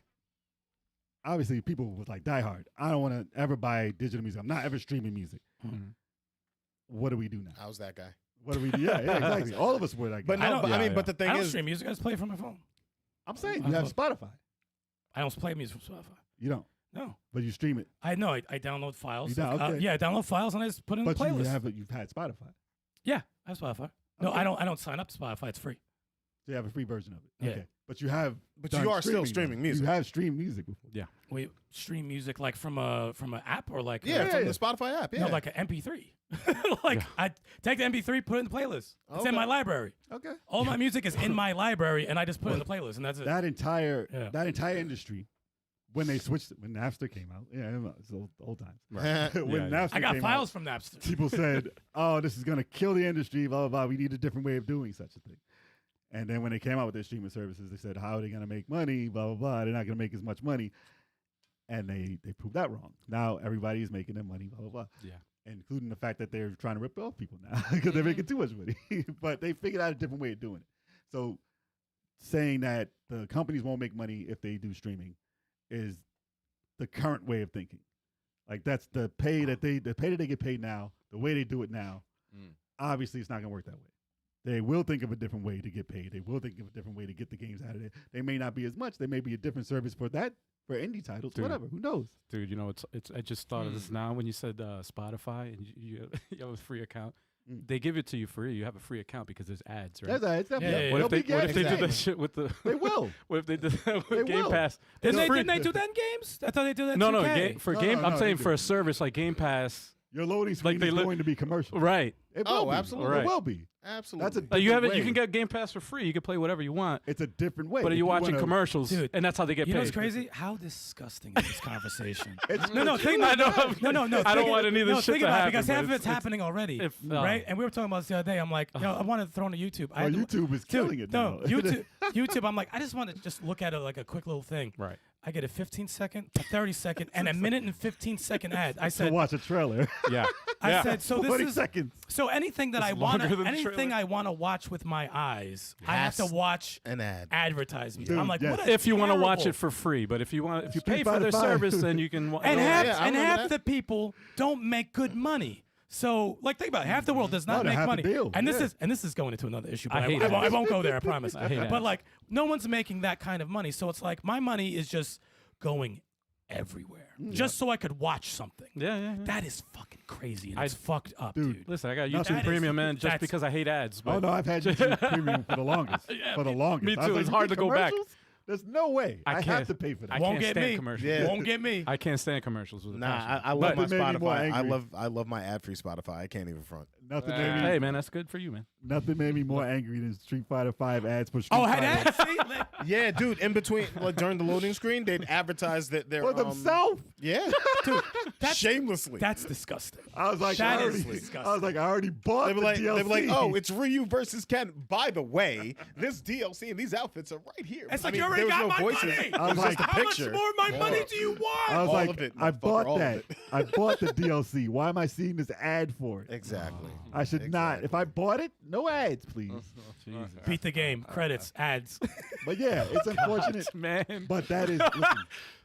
Obviously, people was like, die hard. I don't want to ever buy digital music. I'm not ever streaming music. what do we do now? I was that guy. What do we do? Yeah, exactly. All of us were that guy. But no, but the thing I don't is, stream music. I just play it from my phone. I'm saying you have Spotify. I don't play music from Spotify. You don't, No. but you stream it. I know. I download files. You don't? Okay. Yeah, I download files and I just put it in But the playlist. you've had Spotify. Yeah, I have Spotify. No, Okay. I don't sign up to Spotify. It's free. So you have a free version of it. Yeah. Okay. But you have. But done you are still now. streaming music. You have streamed music before. Yeah. Wait, stream music like from an app or like Yeah, Yeah, from yeah. the Spotify app. Yeah. no, like an MP3. Like I take the MP3, put it in the playlist. It's Okay. in my library. Okay. All my music is in my library, and I just put it in the playlist, and that's it. That entire Yeah. industry, when they switched, when Napster came out, it's the old times. Right. When Yeah, Napster I got came files out, from Napster. people said, "Oh, this is gonna kill the industry." Blah blah blah. We need a different way of doing such a thing. And then when they came out with their streaming services, they said, "How are they gonna make money?" Blah blah blah. They're not gonna make as much money, and they proved that wrong. Now everybody is making their money. Blah blah blah. Yeah. Including the fact that they're trying to rip off people now because they're making too much money. But they figured out a different way of doing it. So saying that the companies won't make money if they do streaming is the current way of thinking. Like that's the pay that they get paid now, the way they do it now. Obviously, it's not going to work that way. They will think of a different way to get paid. They will think of a different way to get the games out of it. They may not be as much. There may be a different service for that, for indie titles, Dude. whatever. Who knows? Dude, you know, it's. I just thought of this now when you said Spotify and you you have a free account. They give it to you free. You have a free account because there's ads, right? That's Yeah, yeah, What if they They'll be do that Exactly. shit with the? They will. What if they did that They with Game will. Pass? Didn't It's free. they do that in games? I thought they did that. No, in no, 2K. for No, game. no, I'm no, saying they for a do. service like Game Pass, Your loading screen they is li- going to be commercial. right? It Oh, will be. absolutely. Right. It will be. Absolutely. That's a You have it. different You can way. get Game Pass for free. You can play whatever you want. It's a different way. But are If you watching wanna- commercials? Dude, And that's how they get You know paid. what's crazy? How disgusting is this conversation? It's No, think I about know. No, no. I don't think- want any of this no, shit think to about it, happen, because but half of it's- it's happening already, if- right? And we were talking about this the other day. I'm like, I wanted to throw on a YouTube. I had to- YouTube is killing it now. No, YouTube. I'm like, I just want to just look at it like a quick little thing. Right. I get a 15-second, a 30-second, and a minute and 15-second ad. I to said, watch a trailer. Yeah. I said, so this 40 is seconds. so anything that It's I want, longer than the anything trailer. I want to watch with my eyes, I have to Has watch an ad. advertisements. Dude, I'm like, yes. what? If you want to watch terrible- it for free, but if you Street pay for Fighter their 5. service, then you can. and Yeah, half yeah, I and remember half that. the people don't make good money. So, like, think about it. Half the world does not they make have to money. deal, And yeah. this is going into another issue. I But hate I ads. won't go there. I promise. I hate But ads. like, no one's making that kind of money. So it's like my money is just going everywhere just so I could watch something. Yeah. That is fucking crazy. And it's fucked up, Dude. dude. Listen, I got That YouTube is- Premium, man, just that's- because I hate ads. But Oh no, I've had YouTube Premium for the longest. For the longest. me I was too. like, It's "You hard get to go back." commercials? There's no way. I have can't- to pay for that. I Won't can't get stand me. commercials. Yeah. Won't get me. I can't stand commercials with a Nah, passion. I love my Nothing made me more Spotify. angry. I love my ad-free Spotify. I can't even front. Nothing made me. Hey, man, that's good for you, man. Nothing made me more angry than Street Fighter 5 ads for Street Oh, Fighter. had ads? See? Like, Yeah, dude. In between, like during the loading screen, they'd advertise that they're For themselves. Yeah, dude, that's shamelessly. that's disgusting. I was like, That I is already, disgusting. I was like, I already bought They were the like, DLC. they were like, oh, it's Ryu versus Ken. By the way, this DLC and these outfits are right here. It's I like, mean, you already there was got no my voices. money. It I was was just like, a How much picture. more of my money do you want? I was all like, of it, I motherfucker, bought all of that. it. I bought the DLC. Why am I seeing this ad for it? Exactly. I should not. If I bought it, no ads, please. Jesus. Beat the game. Credits. Ads. But yeah, it's unfortunate. Man. But that is listen,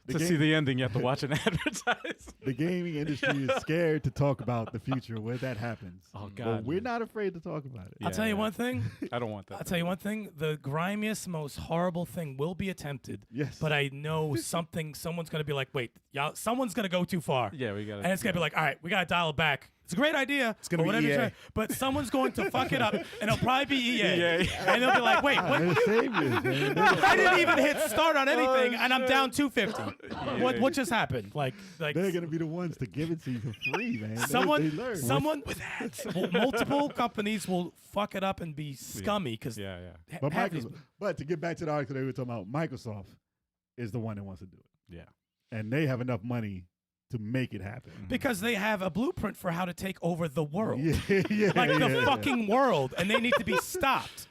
To see the ending, you have to watch an advertise. the gaming industry is scared to talk about the future where that happens. Oh, But God. we're not afraid to talk about it. I'll tell you one thing. I don't want that. I'll tell you one thing. The grimiest, most horrible thing will be attempted. Yes. But I know someone's going to be like, wait, y'all, someone's going to go too far. Yeah, we got And it's going to be like, all right, we got to dial it back. It's a great idea. It's gonna be EA. But someone's going to fuck it up, and it'll probably be EA. EA. And they'll be like, wait, what? They're saviors, man. I didn't even hit start on anything, and I'm down 250. What just happened? Like They're gonna be the ones to give it to you for free, man. someone with ads. Multiple companies will fuck it up and be scummy because Yeah. But but to get back to the article they were talking about, Microsoft is the one that wants to do it, Yeah. and they have enough money to make it happen. because they have a blueprint for how to take over the world. Yeah, Like the yeah. fucking world, and they need to be stopped.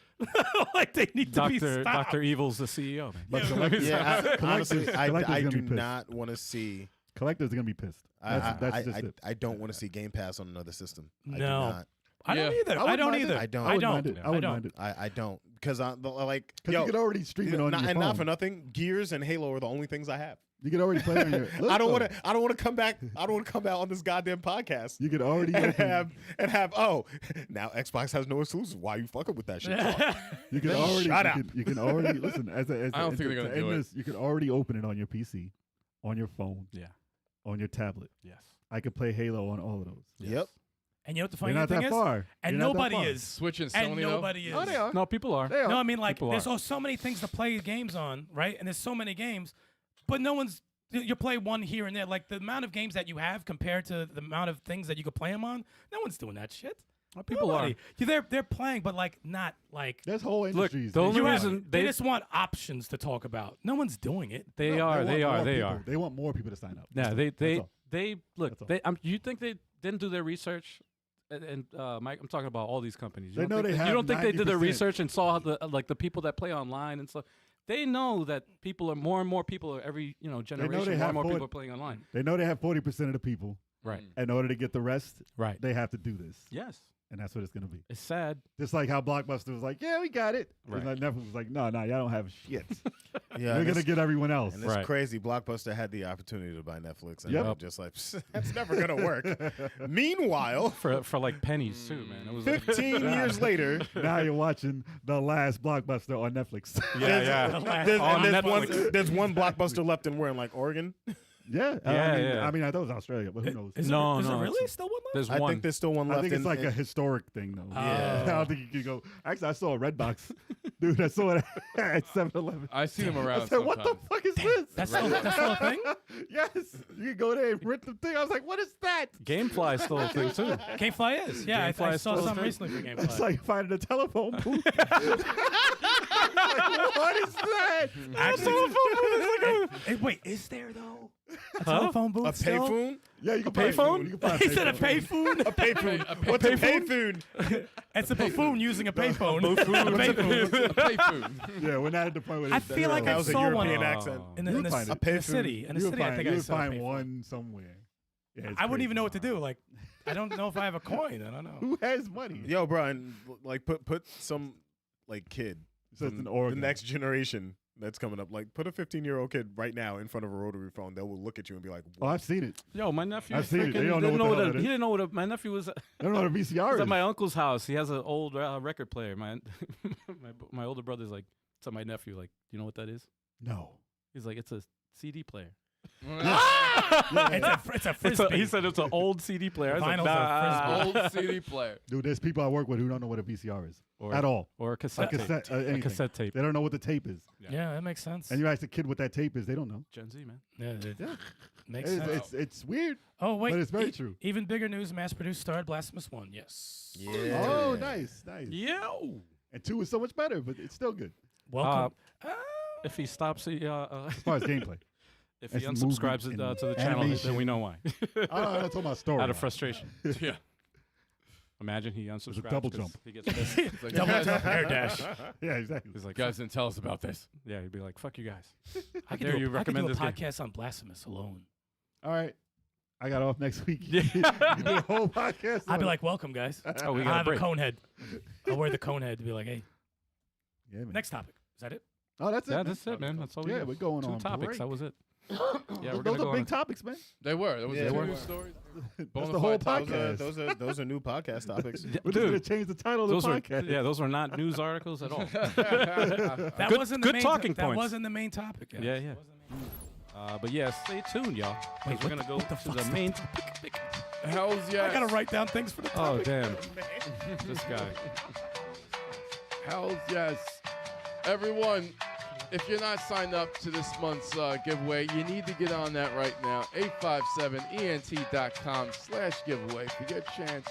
Like they need to be stopped. Dr. Evil's the CEO, man. But Yeah, honestly, collectors I gonna do be pissed. not want to see. Collectors are gonna be pissed. That's just it. I don't want to see Game Pass on another system. I do No. not. I don't Yeah. either. I wouldn't don't mind it. either. I don't. I wouldn't mind it. I wouldn't don't. mind it. I don't because I like Because you could already stream it on your phone. and not for nothing. Gears and Halo are the only things I have. You can already play it on your. Look, I don't though, want to. I don't want to come back. I don't want to come out on this goddamn podcast You can already and open, have. Oh, now Xbox has no exclusives. Why you fucking with that shit? you can Man, already shut you up. can, you can already listen as a, I don't think they're gonna do it. You can already open it on your PC, on your phone, Yeah. on your tablet. Yes. I could play Halo on all of those. Yep. And you know what the You're funny not thing that is? far. And You're not that nobody far. is. Switch and And Sony, nobody is. Oh, they are. No, people are. They are. No, I mean, like, People there's are. so many things to play games on, right? And there's so many games, but no one's. You play one here and there. Like, the amount of games that you have compared to the amount of things that you could play them on, no one's doing that shit. People Nobody. are. Yeah, they're playing, but, like, not, like. There's whole industries. the only You have- reason they they just want options to talk about. No one's doing it. they No, are want they more are they people. are. They want more people to sign up. Yeah, That's all. they look. That's all. You think they didn't do their research? And Mike, I'm talking about all these companies. You They don't know think they have you don't think they did their 90%. research and saw the people that play online and stuff. They know that people are more and more people are every generation. they More and have more 40 people are playing online. They know they have 40% of the people. Right. In order to get the rest, Right. they have to do this, Yes. and that's what it's gonna be. It's sad. Just like how Blockbuster was like, "Yeah, we got it." Right. And Netflix was like, "No, y'all don't have shit. Yeah. We're gonna get everyone else." And it's Right. crazy. Blockbuster had the opportunity to buy Netflix, and Yep. they're just like, that's never gonna work. Meanwhile, For like pennies too, man. It was like, 15 years later, Now you're watching the last Blockbuster on Netflix. yeah. there's, On and Netflix. there's one Blockbuster left, and we're in like Oregon. Yeah, Yeah. I mean, I thought it was Australia, but who knows? Is No, it no, really it's- still one left? There's I one. think there's still one left. I think it's in- like in- a historic thing, though. Yeah. I don't think you could go. Actually, I saw a Redbox, dude. I saw it at 7-Eleven. I see them I around said, "What the sometimes. fuck is this?" That's still a thing? Yes, you can go there and rent the thing. I was like, "What is that?" Gamefly is still a thing too. Gamefly is. Yeah, Gamefly I is saw still a something thing. recently for Gamefly. It's like finding a telephone booth. Like, what is that? Hey, wait, is there though? A Huh? telephone booth a still? payphone. Yeah, you can payphone? phone. You can find He said a payphone. payphone. A payphone. What's a payphone? It's a buffoon using a payphone. A pay food. Yeah, we're not at the point where I it's- feel like That I was a saw one European Oh. accent. in You the, would find it. in the city. In the you would city, I find, think you I would saw a find payphone. one somewhere. Yeah, it's I wouldn't even crazy. know what to do. Like, I don't know if I have a coin. I don't know. Who has money? Yo, bro, and like put some like kid So it's from an organ. the next generation that's coming up. Like put a 15-year-old kid right now in front of a rotary phone. They will look at you and be like, Oh, I've seen it. Yo, my nephew. I've seen it. They freaking don't know didn't what the hell what it he is. didn't know what my nephew was. I don't know what a VCR It's is. at my uncle's house. He has an old record player. My older brother's like to my nephew, like, you know what that is? No. He's like, it's a CD player. It's a frisbee. He said it's an old CD player. I was like, Vinyls are nah. Old CD player. Dude, there's people I work with who don't know what a VCR is Or- at all. Or a A cassette tape. cassette, A anything. cassette tape. They don't know what the tape is. Yeah, that makes sense. And you ask a kid what that tape is, they don't know. Gen Z, man. Yeah, it makes It's, sense. it's weird. Oh wait, but it's very true. Even bigger news: mass-produced starred Blasphemous 1. Yes. yeah. Oh, nice. Yo. And 2 is so much better, but it's still good Welcome. If he stops, as far as gameplay. if It's he the unsubscribes movement to and the channel, then animation. we know why. I'm talking about story. Out of frustration. Yeah. Imagine he unsubscribes. double 'cause jump. He gets pissed. It's like, Double guys, jump air dash. Yeah, exactly. He's like, guys didn't tell us about this. yeah, he'd be like, fuck you guys. I dare could you do, I could recommend do a this game. podcast on Blasphemous alone. All right. I got off next week. Yeah. You do a whole podcast. I'd on be it. like, "Welcome, guys." Oh, we I got a have a break. cone head. I'll wear the cone head to be like, "Hey, yeah, man. next topic." Is that it? Oh, that's it. Yeah, man. that's it, man. That's all we Yeah, got. we're going 2 on topics. break. That was it. Yeah, we're Those gonna are go on big topics, man. They were. There was Yeah, two they were. news stories. That's Bona the whole fide podcast. Those are new podcast topics. We're just gonna change the title of those the were podcast. those were not news articles at all. That Good- wasn't the good main talking That points. wasn't the main topic. Guys. Yeah, yeah. It wasn't the main topic. But yeah, stay tuned, y'all. Wait, Because we're gonna go what the to the fuck's main. Hell's yes. I gotta write down things for the Oh topic. damn, this guy. Hell's yes. Everyone, if you're not signed up to this month's giveaway, you need to get on that right now. 857ent.com/giveaway for your chance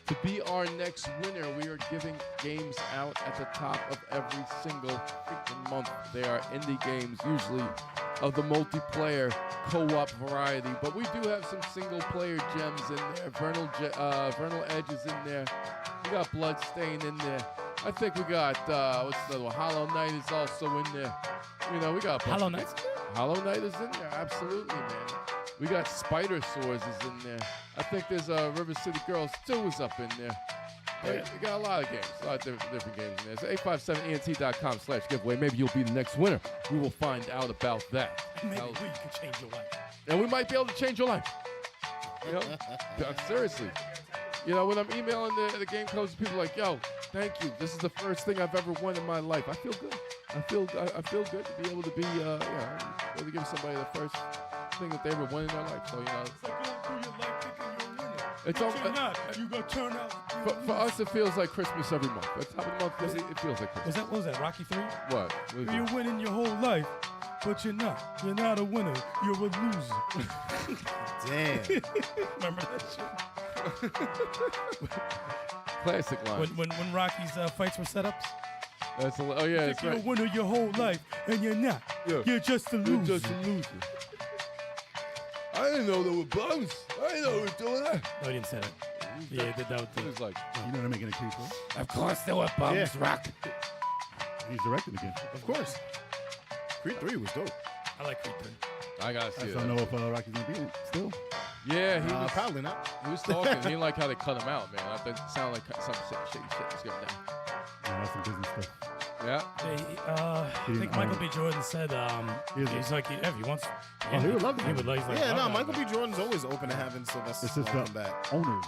to be our next winner. We are giving games out at the top of every single freaking month. They are indie games, usually of the multiplayer co-op variety, but we do have some single-player gems in there. Vernal Edge is in there. We got Bloodstain in there. I think we got what's the other one? Hollow Knight is also in there. You know, we got a bunch Hollow of Knight's things. Hollow Knight is in there, absolutely, man. We got Spider Swords is in there. I think there's River City Girls 2 is up in there. We got a lot of games, a lot of different games in there. So 857ENT.com/giveaway. Maybe you'll be the next winner. We will find out about that. Maybe we can change your life. And we might be able to change your life. You know? Seriously. You know, when I'm emailing the game codes, people are like, yo, thank you. This is the first thing I've ever won in my life. I feel good. I feel good to be able to be, able to give somebody the first thing that they ever won in their life. So, you know. It's like going through your life thinking you're winning. It's But you're not. You gonna turn out. For us, it feels like Christmas every month. That's how the month it feels like Christmas. What was that, Rocky 3? What? You're winning your whole life, but you're not. You're not a winner. You're a loser. Damn. Remember that shit? Classic line. When Rocky's fights were setups? That's oh yeah, that's You're right. a winner your whole life, and you're not. Yeah. You're just a loser. You're just a loser. I didn't know there were bums. I didn't know we were doing that. No, he didn't say that. Yeah, that was It was like, You know they're making a Creed 4? Of course there were bums, Yeah. Rock. He's directing again. Of course. Creed 3 was dope. I like Creed 3. I gotta I see just it. don't know if Rocky's gonna be in it still. Yeah, he was. Probably not. He was talking. He didn't like how they cut him out, man. I think it sounded like some shady shit was going down. Yeah, that's some business stuff. Yeah. I think Michael B. Jordan said he's like, if he wants. Oh, he would love to He do would it. like. he's like, Yeah, no, "Love that, Michael man." B. Jordan's always open to having Sylvester It's just Stallone come back. Owners.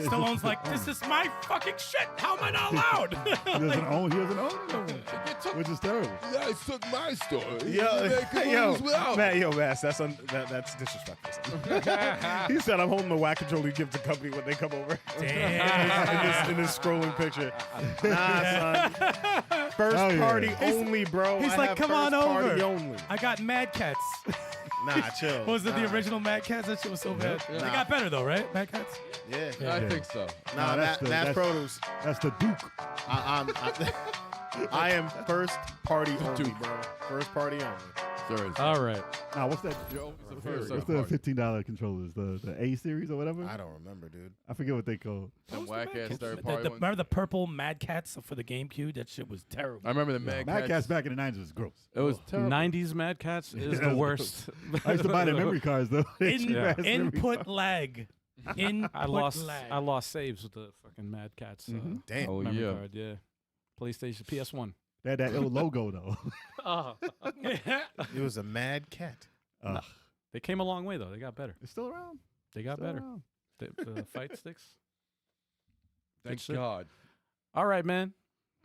Stallone's like, this is my fucking shit. How am I not allowed? He doesn't own it, which is terrible. You guys took my story. Mass, that's disrespectful. He said, "I'm holding the whack control you give the company when they come over." Damn. in this scrolling picture. Nah, son. First Oh, yeah. party only, bro. He's I like, have come on first party over. only. I got Mad Cats. Nah, chill. Was it the Nah. original Mad Cats? That shit was so bad. Yeah. They got better though, right? Mad Cats. Yeah. I Yeah. think so. Nah, that's that's produce. That's the Duke. I am first party only, bro. First party only. Seriously. All right. Now, what's that? You're always the first What's party. the $15 controllers? The A series or whatever? I don't remember, dude. I forget what they call. Some whack ass third The- party one. remember the purple Mad Cats for the GameCube? That shit was terrible. I remember the Mad Mad Cats. Cats back in the 90s was gross. It was terrible. 90s Mad Cats is Yeah. the worst. I used to buy the memory cards though. Input Input. lag. Input I lost lag. saves with the fucking Mad Cats Damn. Oh memory yeah. card. Yeah. PlayStation PS1. They had that little logo though. Oh. It was a mad cat. They came a long way though. They got better. It's still around. They got Still better. around. The fight sticks. Thank shit. God. All right, man.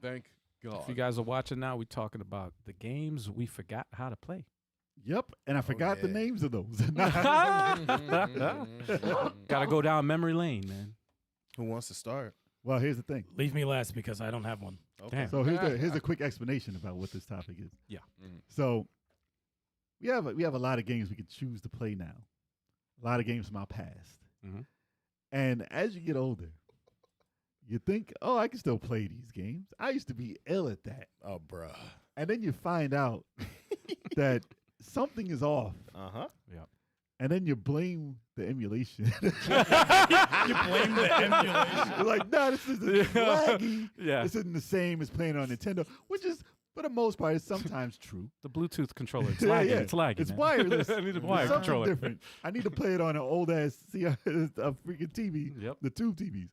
Thank God. If you guys are watching now, we're talking about the games we forgot how to play. Yep, and I forgot the yeah. names of those. Gotta go down memory lane, man. Who wants to start? Well, here's the thing. Leave me last because I don't have one. Okay. Damn. So here's a quick explanation about what this topic is. Yeah. So we have a lot of games we can choose to play now. A lot of games from our past. Mhm. And as you get older, you think, oh, I can still play these games. I used to be ill at that. Oh, bruh. And then you find out that something is off. Uh-huh. And then you blame the emulation. You blame the emulation. You're like, no, this isn't laggy. Yeah. This isn't the same as playing on Nintendo, which is, for the most part, is sometimes true. The Bluetooth controller. It's Yeah, lagging. yeah. It's lagging. It's man. wireless. I need a It's wired something controller. different. I need to play it on an old ass a freaking TV. Yep. The tube TVs.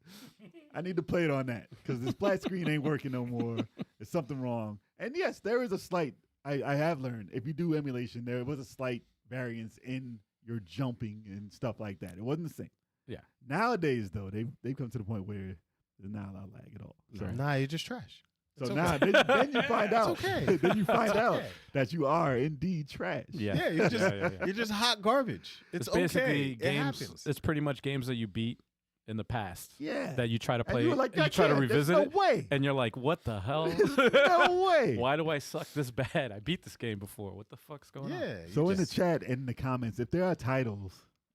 I need to play it on that because this flat screen ain't working no more. There's something wrong. And yes, there is a slight. I have learned if you do emulation, there was a slight variance in your jumping and stuff like that. It wasn't the same. Yeah. Nowadays, though, they've come to the point where there's not a lot of lag at all. So, Right. Nah, you're just trash. so It's now okay. then you find out. okay. Then you find It's out okay. that you are indeed trash. Yeah. Yeah, you're just yeah. you're just hot garbage. It's basically okay. It games. happens. It's pretty much games that you beat in the past Yeah. that you try to And play. you were like, and you "I try to can't. revisit There's it, no way. and you're like, "What the hell? No way. Why do I suck this bad? I beat this game before. What the fuck's going on?" Yeah. So you in the just- chat and in the comments, if there are titles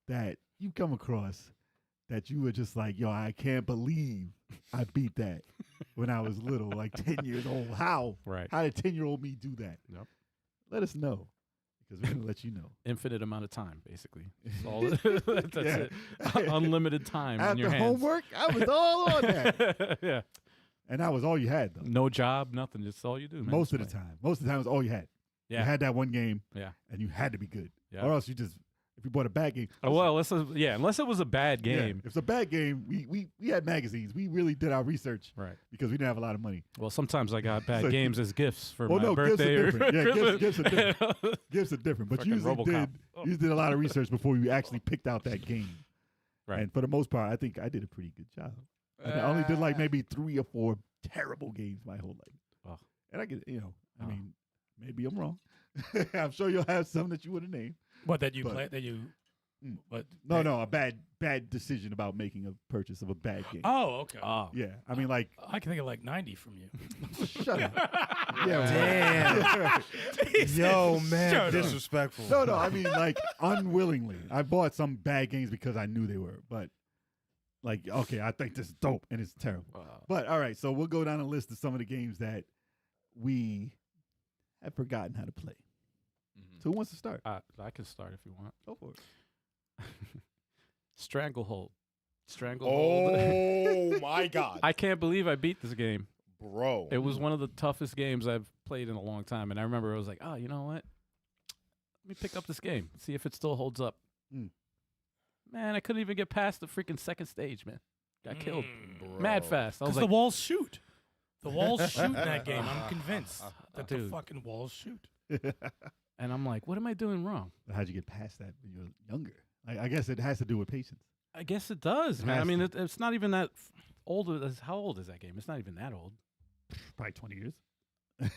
that you come across that you were just like, yo, I can't believe I beat that when I was little, like 10 years old. How? Right. How did 10-year-old me do that? Yep. Let us know because we're going to let you know. Infinite amount of time, basically. That's all. That's Yeah. it. Unlimited time in After your hands. homework, I was all on that. Yeah. And that was all you had, though. No job, nothing. Just all you do, man. Most of Just the play. time. Most of the time, it was all you had. Yeah. You had that one game, Yeah. and you had to be good. Yeah. Or else you just, If you bought a bad game, Well, unless it was a bad yeah, game. if it's a bad game, we had magazines. We really did our research, Right. because we didn't have a lot of money. Well, sometimes I got bad So- games as gifts for Well, my no, birthday or gifts are different. Yeah, Christmas. gifts are different. Gifts are different, but Fucking usually RoboCop. did a lot of research before you actually picked out that game. Right. And for the most part, I think I did a pretty good job. I only did like maybe 3 or 4 terrible games my whole life. Oh. And I get, I Oh. mean, maybe I'm wrong. I'm sure you'll have some that you would have named. What that you But- play that you? Mm. What? No, a bad decision about making a purchase of a bad game. Oh, okay. Oh. Yeah, I mean, like, I can think of like 90 from you. shut up. Yeah, Damn. Yo, man, Shut up. disrespectful. No, I mean, like, unwillingly. I bought some bad games because I knew they were, but like, okay, I think this is dope, and it's terrible. But all right, so we'll go down a list of some of the games that we have forgotten how to play. So who wants to start? I can start if you want. Go for it. Stranglehold. Oh my God, I can't believe I beat this game. bro. It was one of the toughest games I've played in a long time, and I remember I was like, oh, you know what? Let me pick up this game, see if it still holds up. Mm. Man, I couldn't even get past the freaking second stage, man. Got killed. Bro. Mad fast. I was Because like, the walls shoot. The walls shoot in that game. I'm convinced that the Dude. fucking walls shoot. and I'm like, what am I doing wrong? How'd you get past that when you were younger? I guess it has to do with patience. I guess it does, It man. I has mean, to. it's not even that old. How old is that game? It's not even that old. Probably 20 years.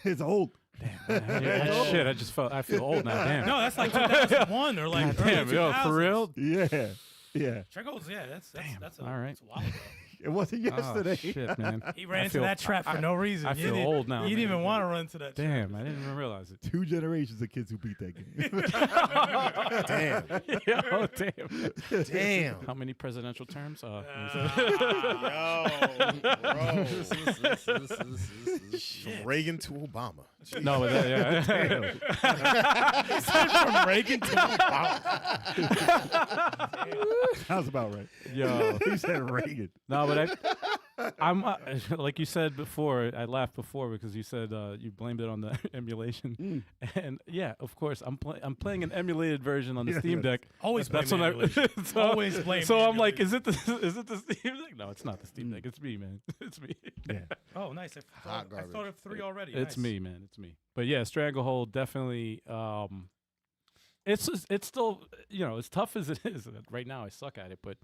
It's old. Damn. Man. Shit, I feel old now. Damn. No, that's like 2001 or like God damn, early yo, 2000s. for real? Yeah. Strangleholds, yeah, that's all right. That's a while ago. It wasn't yesterday. Oh, shit, man. He ran I into feel- that trap for no reason. I You feel didn't- old now, You didn't man. even want to run into that trap. Damn, I didn't even realize it. 2 generations of kids who beat that game. Damn. Yo, damn. Damn. How many presidential terms? Yo, bro. From Reagan to Obama. No, but yeah. From Reagan to Sounds about right. Yo. He said Reagan. No, but I'm like you said before. I laughed before because you said you blamed it on the emulation, and yeah, of course, I'm playing an emulated version on the Yeah, Steam yeah. Deck. Always That's blame when the emulation. so, Always blame So the I'm like, emulation. is it the Steam Deck? No, it's not the Steam Deck. It's me, man. It's me. Yeah. Oh, nice. I garbage. thought of 3 already. It's Nice. me, man. It's me. But yeah, Stranglehold definitely. It's still as tough as it is right now. I suck at it, but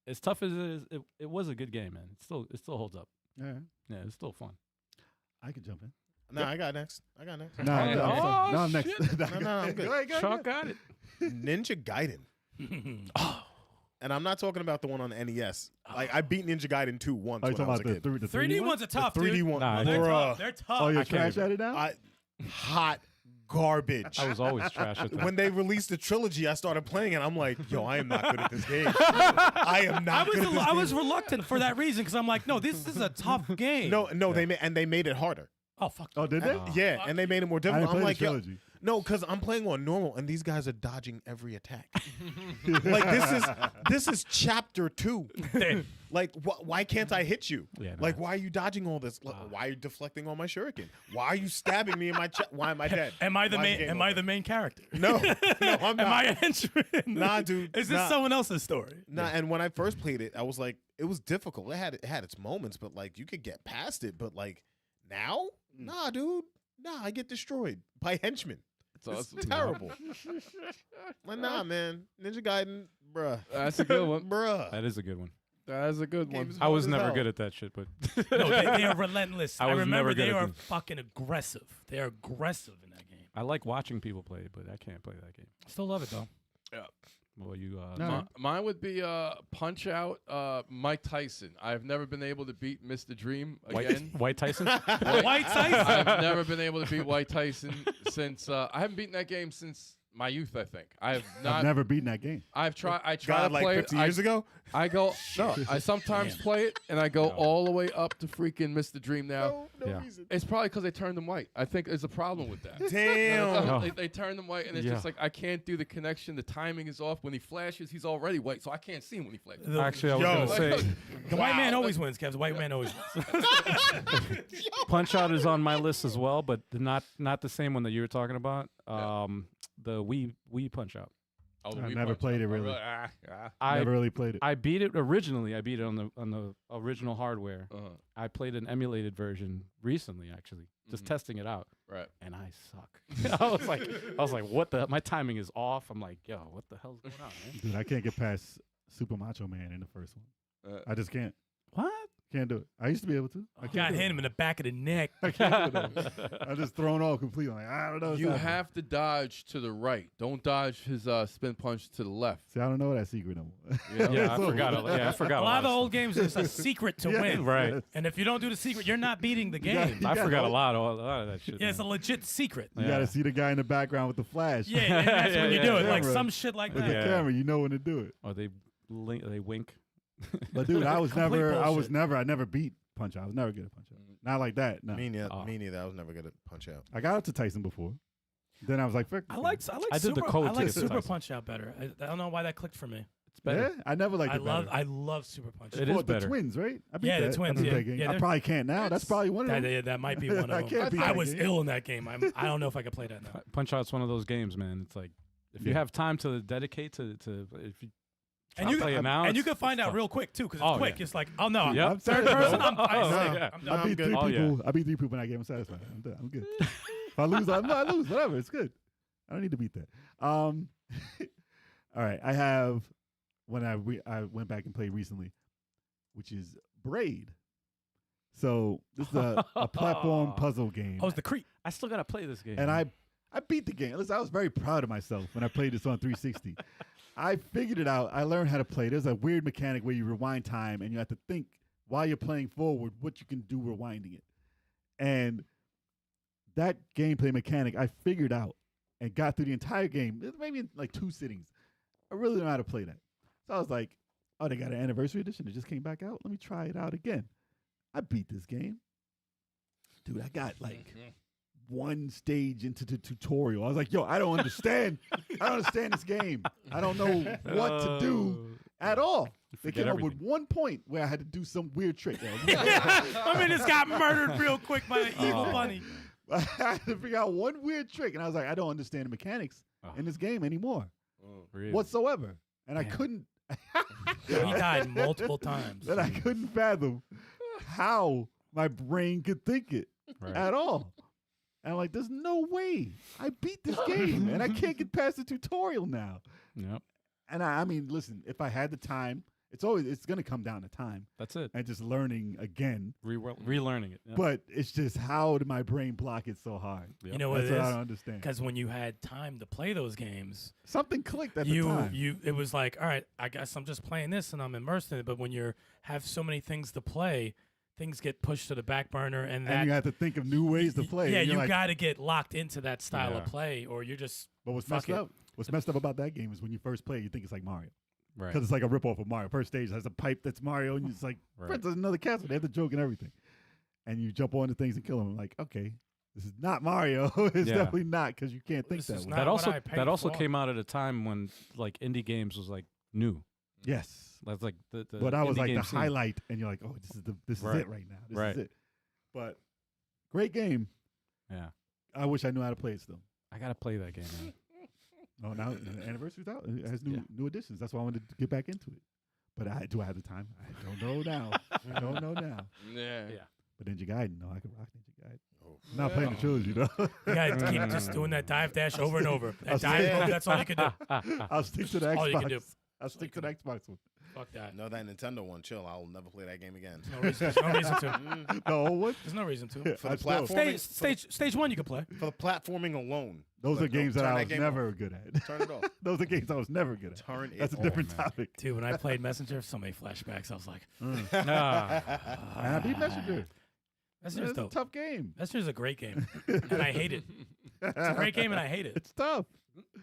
as tough as it is, it was a good game, man. It still holds up. Yeah. Yeah, it's still fun. I could jump in. No, I got next. No, Oh, I'm next. shit. No, I'm good. Go ahead, go Chuck got it. Ninja Gaiden. And I'm not talking about the one on the NES. Like, I beat Ninja Gaiden 2 once Are you when I was talking a about kid. the 3D one? ones are tough, The 3D dude. one. Nah, They're Bruh. tough. They're tough. Oh, you're I can't trash at it now? Hot garbage. I was always trash at that. When they released the trilogy, I started playing it. I'm like, yo, I am not good at this game. I am not good at this I was game. reluctant for that reason because I'm like, no, this is a tough game. No, they made it harder. Oh fuck. Oh, did they? Yeah, and they made it more I difficult. didn't play I'm the like, yo, trilogy. no, because I'm playing on normal, and these guys are dodging every attack. Like this is chapter 2. Like, why can't I hit you? Yeah, no, Like, why are you dodging all this? Like, why are you deflecting all my shuriken? Why are you stabbing me in my chest? Why am I dead? Am I the Why is main? game Am I over? the main character? No, I'm not. Am I a henchman? Nah, dude. Is this nah. someone else's story? Nah, and when I first played it, I was like, it was difficult. It had its moments, but like you could get past it. But like now, nah, dude, nah, I get destroyed by henchmen. It's It's awesome. terrible. Like, nah, man, Ninja Gaiden, bruh, That's a good one. bruh. That is a good one. That's a good one. Game's I was hard as never hell. good at that shit, but No, they are relentless. I I was remember never good they at are them. fucking aggressive. They are aggressive in that game. I like watching people play it, but I can't play that game. Still love it though. Well, you No. Mine would be Punch Out Mike Tyson. I've never been able to beat Mr. Dream again. White Tyson. White Tyson. I've never been able to beat White Tyson since I haven't beaten that game since my youth. I think I have I've not. never beaten that game. I try God, to like play 50 it. years ago. I go no. I sometimes play it and I go all the way up to freaking Mr. Dream now. No Yeah. reason. It's probably because they turned them white. I think there's a problem with that. Damn. No. They turned them white, and it's Yeah. just like I can't do the connection. The timing is off. When he flashes, he's already white, so I can't see him when he flashes. Actually, I was Yo. gonna say The white man always wins, Kev. The white man always wins. Punch Out is on my list as well, but not the same one that you were talking about. The Wii Punch Out. Oh, the I Wii never Punch. played it Oh, really. I Never really played it. I beat it originally. I beat it on the original hardware. Uh-huh. I played an emulated version recently, actually, just testing it out, Right. and I suck. I was like, what the? My timing is off. I'm like, yo, what the hell's going on, man? Dude, I can't get past Super Macho Man in the first one. I just can't. What? Can't do it. I used to be able to. I can't Got do it. hit him in the back of the neck. I can't do it. I'm just thrown off completely. Like, I don't know. what's You happening. have to dodge to the right. Don't dodge his spin punch to the left. See, I don't know that secret no more. Yeah. Yeah, I So- forgot. I forgot A lot of the stuff. old games, there's a secret to Yeah, win. Right. And if you don't do the secret, you're not beating the You got- game. you I got forgot all- a lot of that shit. Yeah, it's a man. legit secret. You Yeah. got to see the guy in the background with the flash. Yeah, and that's when you Yeah, do yeah, it. Like camera. some shit like With that. the Yeah. camera, you know when to do it. Or they wink. But dude, I Complete bullshit. never beat Punch Out. I was never good at Punch Out. Not like that. No. Me neither. Oh. Me neither. I was never good at Punch Out. I got up to Tyson before. Then I was like, "Frick." I like I did the Super, code I like to Super Tyson. Punch Out better. I don't know why that clicked for me. It's better. Yeah, I never liked it better. I love Super Punch It Out. is Well, the better. twins, right? I beat Yeah, the that. I twins, beat yeah. that game. Yeah, I they're- probably can't now. That's probably one of them. That might be one of I them. can't beat I that was game. ill in that game. I don't know if I could play that now. Punch Out's one of those games, man. It's like if you Yeah. have time to dedicate to if you And try you to play it now, and you it's- can find it's out tough. real quick too, because Oh, it's quick. yeah. It's like, oh no, Yep. I'm third person. I'm Oh, sick. yeah. I'm No, I done. beat good. three Oh, yeah. people. I beat 3 people in that game. I'm satisfied. I'm done. I'm good. If I lose, I lose. Whatever. It's good. I don't need to beat that. All right. I have when I went back and played recently, which is Braid. So this is a platform puzzle game, Oh, it's the creep. I still gotta play this game. and I beat the game. Listen, I was very proud of myself when I played this on 360. I figured it out. I learned how to play. There's a weird mechanic where you rewind time and you have to think while you're playing forward what you can do rewinding it. And that gameplay mechanic I figured out and got through the entire game, maybe in like 2 sittings. I really know how to play that. So I was like, oh, they got an anniversary edition. It just came back out. Let me try it out again. I beat this game. Dude, I got like one stage into the tutorial. I was like, yo, I don't understand. I don't understand this game. I don't know what to do at all. They forget came up with everything. one point where I had to do some weird trick. I mean, it's got murdered real quick by the evil bunny. I had to figure out one weird trick, and I was like, I don't understand the mechanics in this game anymore Really? whatsoever. And I Damn. couldn't. He died multiple times. That I couldn't fathom how my brain could think it Right. at all. And I'm like, there's no way I beat this game, and I can't get past the tutorial now. Yep. And I mean, listen, if I had the time, it's gonna come down to time That's it. and just learning again. Relearning it. Yep. But it's just how did my brain block it so hard? Yep. You know what That's it what I is? don't understand. Because when you had time to play those games, Something clicked at the time. it was like, all right, I guess I'm just playing this and I'm immersed in it. But when you have so many things to play, things get pushed to the back burner, and that and you have to think of new ways to play. Yeah, and you're you like, got to get locked into that style of Yeah. play, or you're just But fuck it. what's messed up about that game is when you first play, you think it's like Mario. Right. Because it's like a ripoff of Mario. First stage has a pipe that's Mario, and it's like, Right. friends, there's another castle. They have the joke and everything. And you jump on the things and kill them. Like, okay, this is not Mario. It's Yeah. definitely not, because you can't think This that is way. not That what also I paid that also for. came out at a time when like indie games was like new. Yes. That's like the But I was indie like the game scene. highlight, and you're like, oh, this Right. is it right now. This Right. is it. But great game. Yeah. I wish I knew how to play it still. I gotta play that game, man. Oh, now the anniversary's out. It has Yeah. new additions. That's why I wanted to get back into it. But do I have the time? I don't know now. I don't know now. Yeah. Yeah. But Ninja Gaiden, no, I can rock Ninja Gaiden. Oh. I'm not playing the trilogy though. You got to keep just doing that dive dash over and over. I'll That dive stay- move, that's all you can do. I'll stick to the all you Xbox. can do. I'll stick to the Xbox one. Fuck that. No, that Nintendo one. Chill. I'll never play that game again. There's no reason to. The old one. There's no reason to. For I the still- platform, Stage one you can play. for the platforming alone. Those are Like, no, games that turn I that was game never good at. Turn it off. Those are games I was never good at. Turn it That's a off. different man. topic. Dude, when I played Messenger, so many flashbacks. I was like, Ah. And I beat Messenger. Messenger's It's a dope. tough game. Messenger's a great game, and I hate it. It's a great game, and I hate it. It's tough.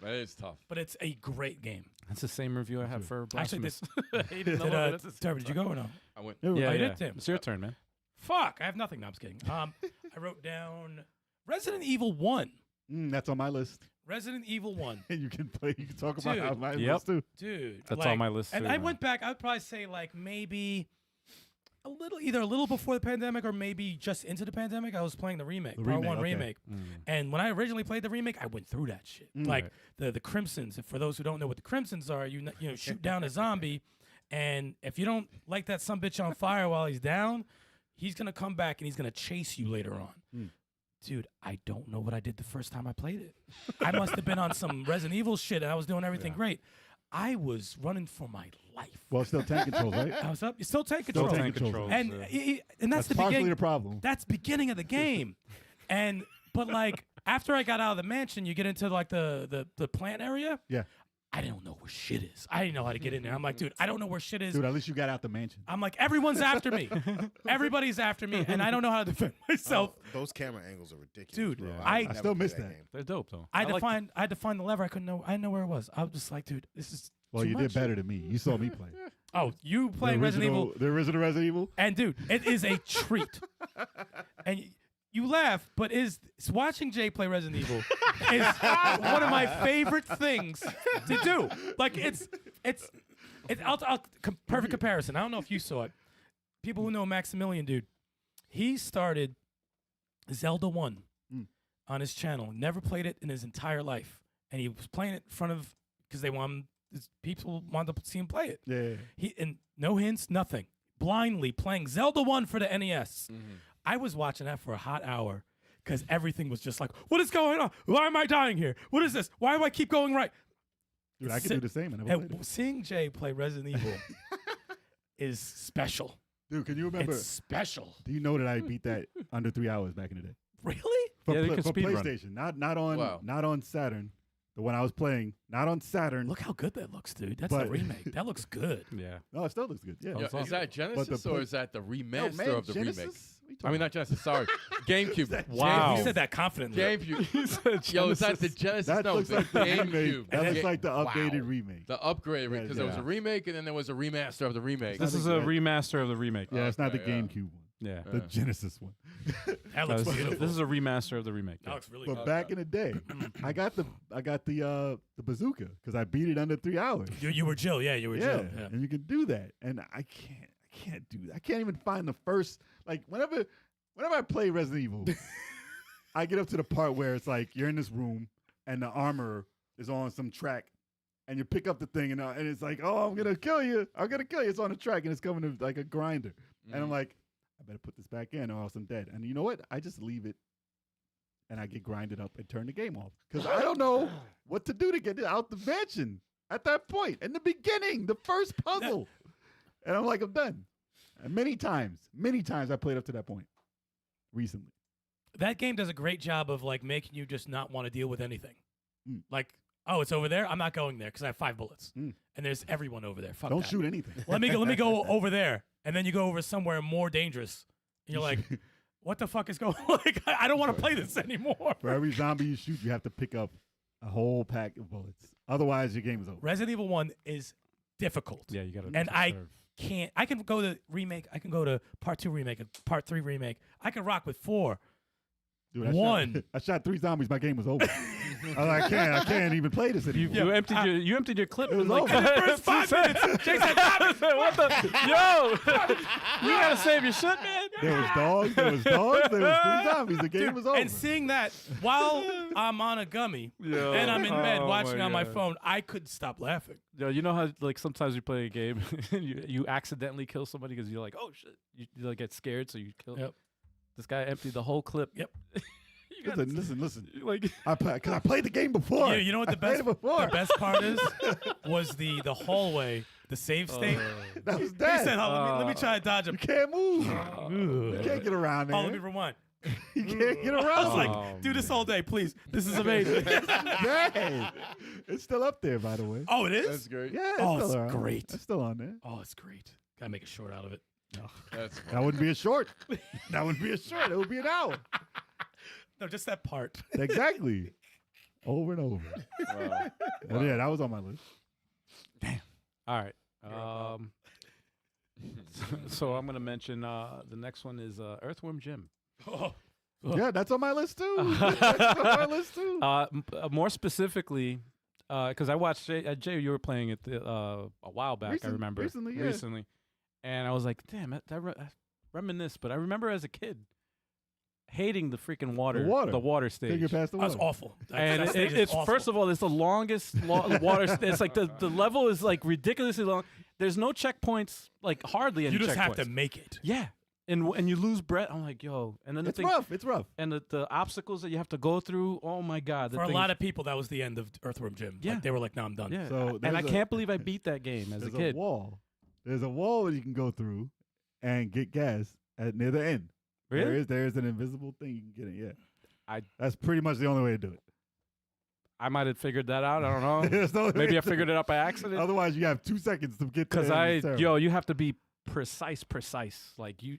That is tough. But it's a great game. That's the same review I have for Actually, Blasphemous. I hated it, Did, but that's the same Turbo, did you go or no? I went. Yeah, Oh, you yeah. did, Tim? It's your turn, man. Fuck, I have nothing. No, I'm just kidding. I wrote down Resident Evil 1. That's on my list. Resident Evil 1. And you can play. You can talk about Dude. how my Yep. list too. Dude. That's like, on my list And too, I man. went back, I'd probably say like maybe either a little before the pandemic or maybe just into the pandemic. I was playing the remake, The Part remake, 1 okay. remake. And when I originally played the remake, I went through that shit. Like the Crimsons. And for those who don't know what the Crimsons are, you know, shoot down a zombie, and if you don't light that sumbitch on fire while he's down, he's gonna come back and he's gonna chase you later on. Dude, I don't know what I did the first time I played it. I must have been on some Resident Evil shit, and I was doing everything great. I was running for my life. Well, still tank controls, right? I was up. You still take Still control. tank controls. And that's the partially beginning. the problem. That's beginning of the game. But like after I got out of the mansion, you get into like the plant area. Yeah. I don't know where shit is. I didn't know how to get in there. I'm like, dude, I don't know where shit is. Dude, at least you got out the mansion. I'm like, everyone's after me. Everybody's after me, and I don't know how to defend myself. Those camera angles are ridiculous, Dude, bro. I would I never still play miss that. game. They're dope though. I had to find the lever. I didn't know where it was. I was just like, dude, this is Well, too you much. did better than me. You saw me play. Oh, you playing Resident Evil. The original Resident Evil? And dude, it is a treat. And you laugh, but watching Jay play Resident Evil is one of my favorite things to do. Like it's perfect comparison. I don't know if you saw it. People who know Maximilian, dude, he started Zelda 1 on his channel. Never played it in his entire life, and he was playing it in front of because people wanted to see him play it. Yeah. And no hints, nothing. Blindly playing Zelda 1 for the NES. I was watching that for a hot hour because everything was just like, what is going on? Why am I dying here? What is this? Why do I keep going right? Dude, I could do the same. I never played it. Seeing Jay play Resident Evil is special. Dude, can you remember? It's special. Do you know that I beat that under 3 hours back in the day? Really? Yeah, you can For speed run. PlayStation, not on Wow. not on Saturn. The one I was playing, not on Saturn. Look how good that looks, dude. That's the But- remake. That looks good. Yeah. No, it still looks good. Yeah. Yo, is that Genesis or play- is that the No, remaster man, of the Genesis? remake? What you I talking mean, not Genesis. Sorry, GameCube. Wow. You said that confidently. GameCube. Yo, is that the Genesis? That No, looks the like the remake. GameCube. That looks Ga- like the updated Wow. remake. the upgrade Yeah, because there was a yeah. remake and then there was a remaster of the remake. This I is think a that- remaster of the remake. Yeah, it's not the Okay, yeah. GameCube one. Yeah. The Genesis one. That looks This beautiful. is a remaster of the remake. That looks really But good. back in the day, I got the bazooka because I beat it under 3 hours. You were Jill. Yeah, you were Yeah, Jill. Yeah. and you can do that. And I can't do that. I can't even find the first whenever I play Resident Evil, I get up to the part where it's like you're in this room and the armor is on some track, and you pick up the thing and it's like, oh, I'm gonna kill you. It's on the track and it's coming to like a grinder, and I'm like, I better put this back in or else I'm dead. And you know what? I just leave it. And I get grinded up and turn the game off because I don't know what to do to get it out the mansion at that point. In the beginning, the first puzzle. And I'm like, I'm done. And many times I played up to that point recently. That game does a great job of like making you just not want to deal with anything. Mm. Like, oh, it's over there. I'm not going there because I have 5 bullets, Mm. and there's everyone over there. Fuck Don't that. shoot anything. Let me go over there, and then you go over somewhere more dangerous. And you're like, what the fuck is going? Like, I don't want to play this anymore. For every zombie you shoot, you have to pick up a whole pack of bullets. Otherwise, your game is over. Resident Evil 1 is difficult. Yeah, you got to. And I can't. I can go to remake. I can go to Part 2 remake, and Part 3 remake. I can rock with 4. Dude, One. I shot 3 zombies. My game was over. I was like, I can't even play this anymore. You emptied your clip. It was like, over. In the first 5 minutes, Jay said, what the? Yo, you gotta save your shit, man. There was dogs. There was 3 zombies. The game was over. and seeing that while I'm on a gummy Yo. and I'm in bed Oh watching my on my God. phone, I couldn't stop laughing. Yo, you know how like sometimes you play a game, and you accidentally kill somebody because you're like, oh shit, you like get scared, so you kill. Yep. This guy emptied the whole clip. Yep. You gotta- Listen. Like, Because I played the game before. You know what the I played best it before. the best part is was the hallway, the save state. That was He dead. said, oh, let me try to dodge You him. can't move. You can't get around there. Oh, let me rewind. You can't get I was around. like, do this all day, please. This is amazing. Dang. It's still up there, by the way. Oh, it is? That's great. Yeah, it's Oh, still it's around. great. It's still on there. Oh, it's great. Gotta make a short out of it. That's That wouldn't be a short. That wouldn't be a short. It would be an hour. No, just that part. Exactly. Over and over. wow. But yeah, that was on my list. all right. So I'm gonna mention the next one is Earthworm Jim. Oh, Yeah, that's on my list too. That's on my list too. More specifically, because I watched Jay, you were playing it a while back. I remember Recently, yeah. recently, and I was like, damn, reminisce. But I remember as a kid hating the freaking water, the water Think stage. you're past the That was water. awful. And That stage is it's awful. first of all, it's the longest water. It's like the level is like ridiculously long. There's no checkpoints, like hardly any. You just have checkpoints. to make it. Yeah, and you lose breath. I'm like, yo, and then the It's thing, rough. It's rough. and the obstacles that you have to go through. Oh my god, For a lot of people, that was the end of Earthworm Jim. Yeah. Like, they were like, "No, I'm done." yeah. So And I there's a- can't believe I beat that game as a There's kid. a wall. There's a wall that you can go through and get gas near the end. Really? There is an invisible thing you can get in. Yeah. I- That's pretty much the only way to do it. I might have figured that out. I don't know. There's no way Maybe to I do figured it. it out by accident. Otherwise, you have 2 seconds to get Because there. It's terrible. you have to be precise. Like you,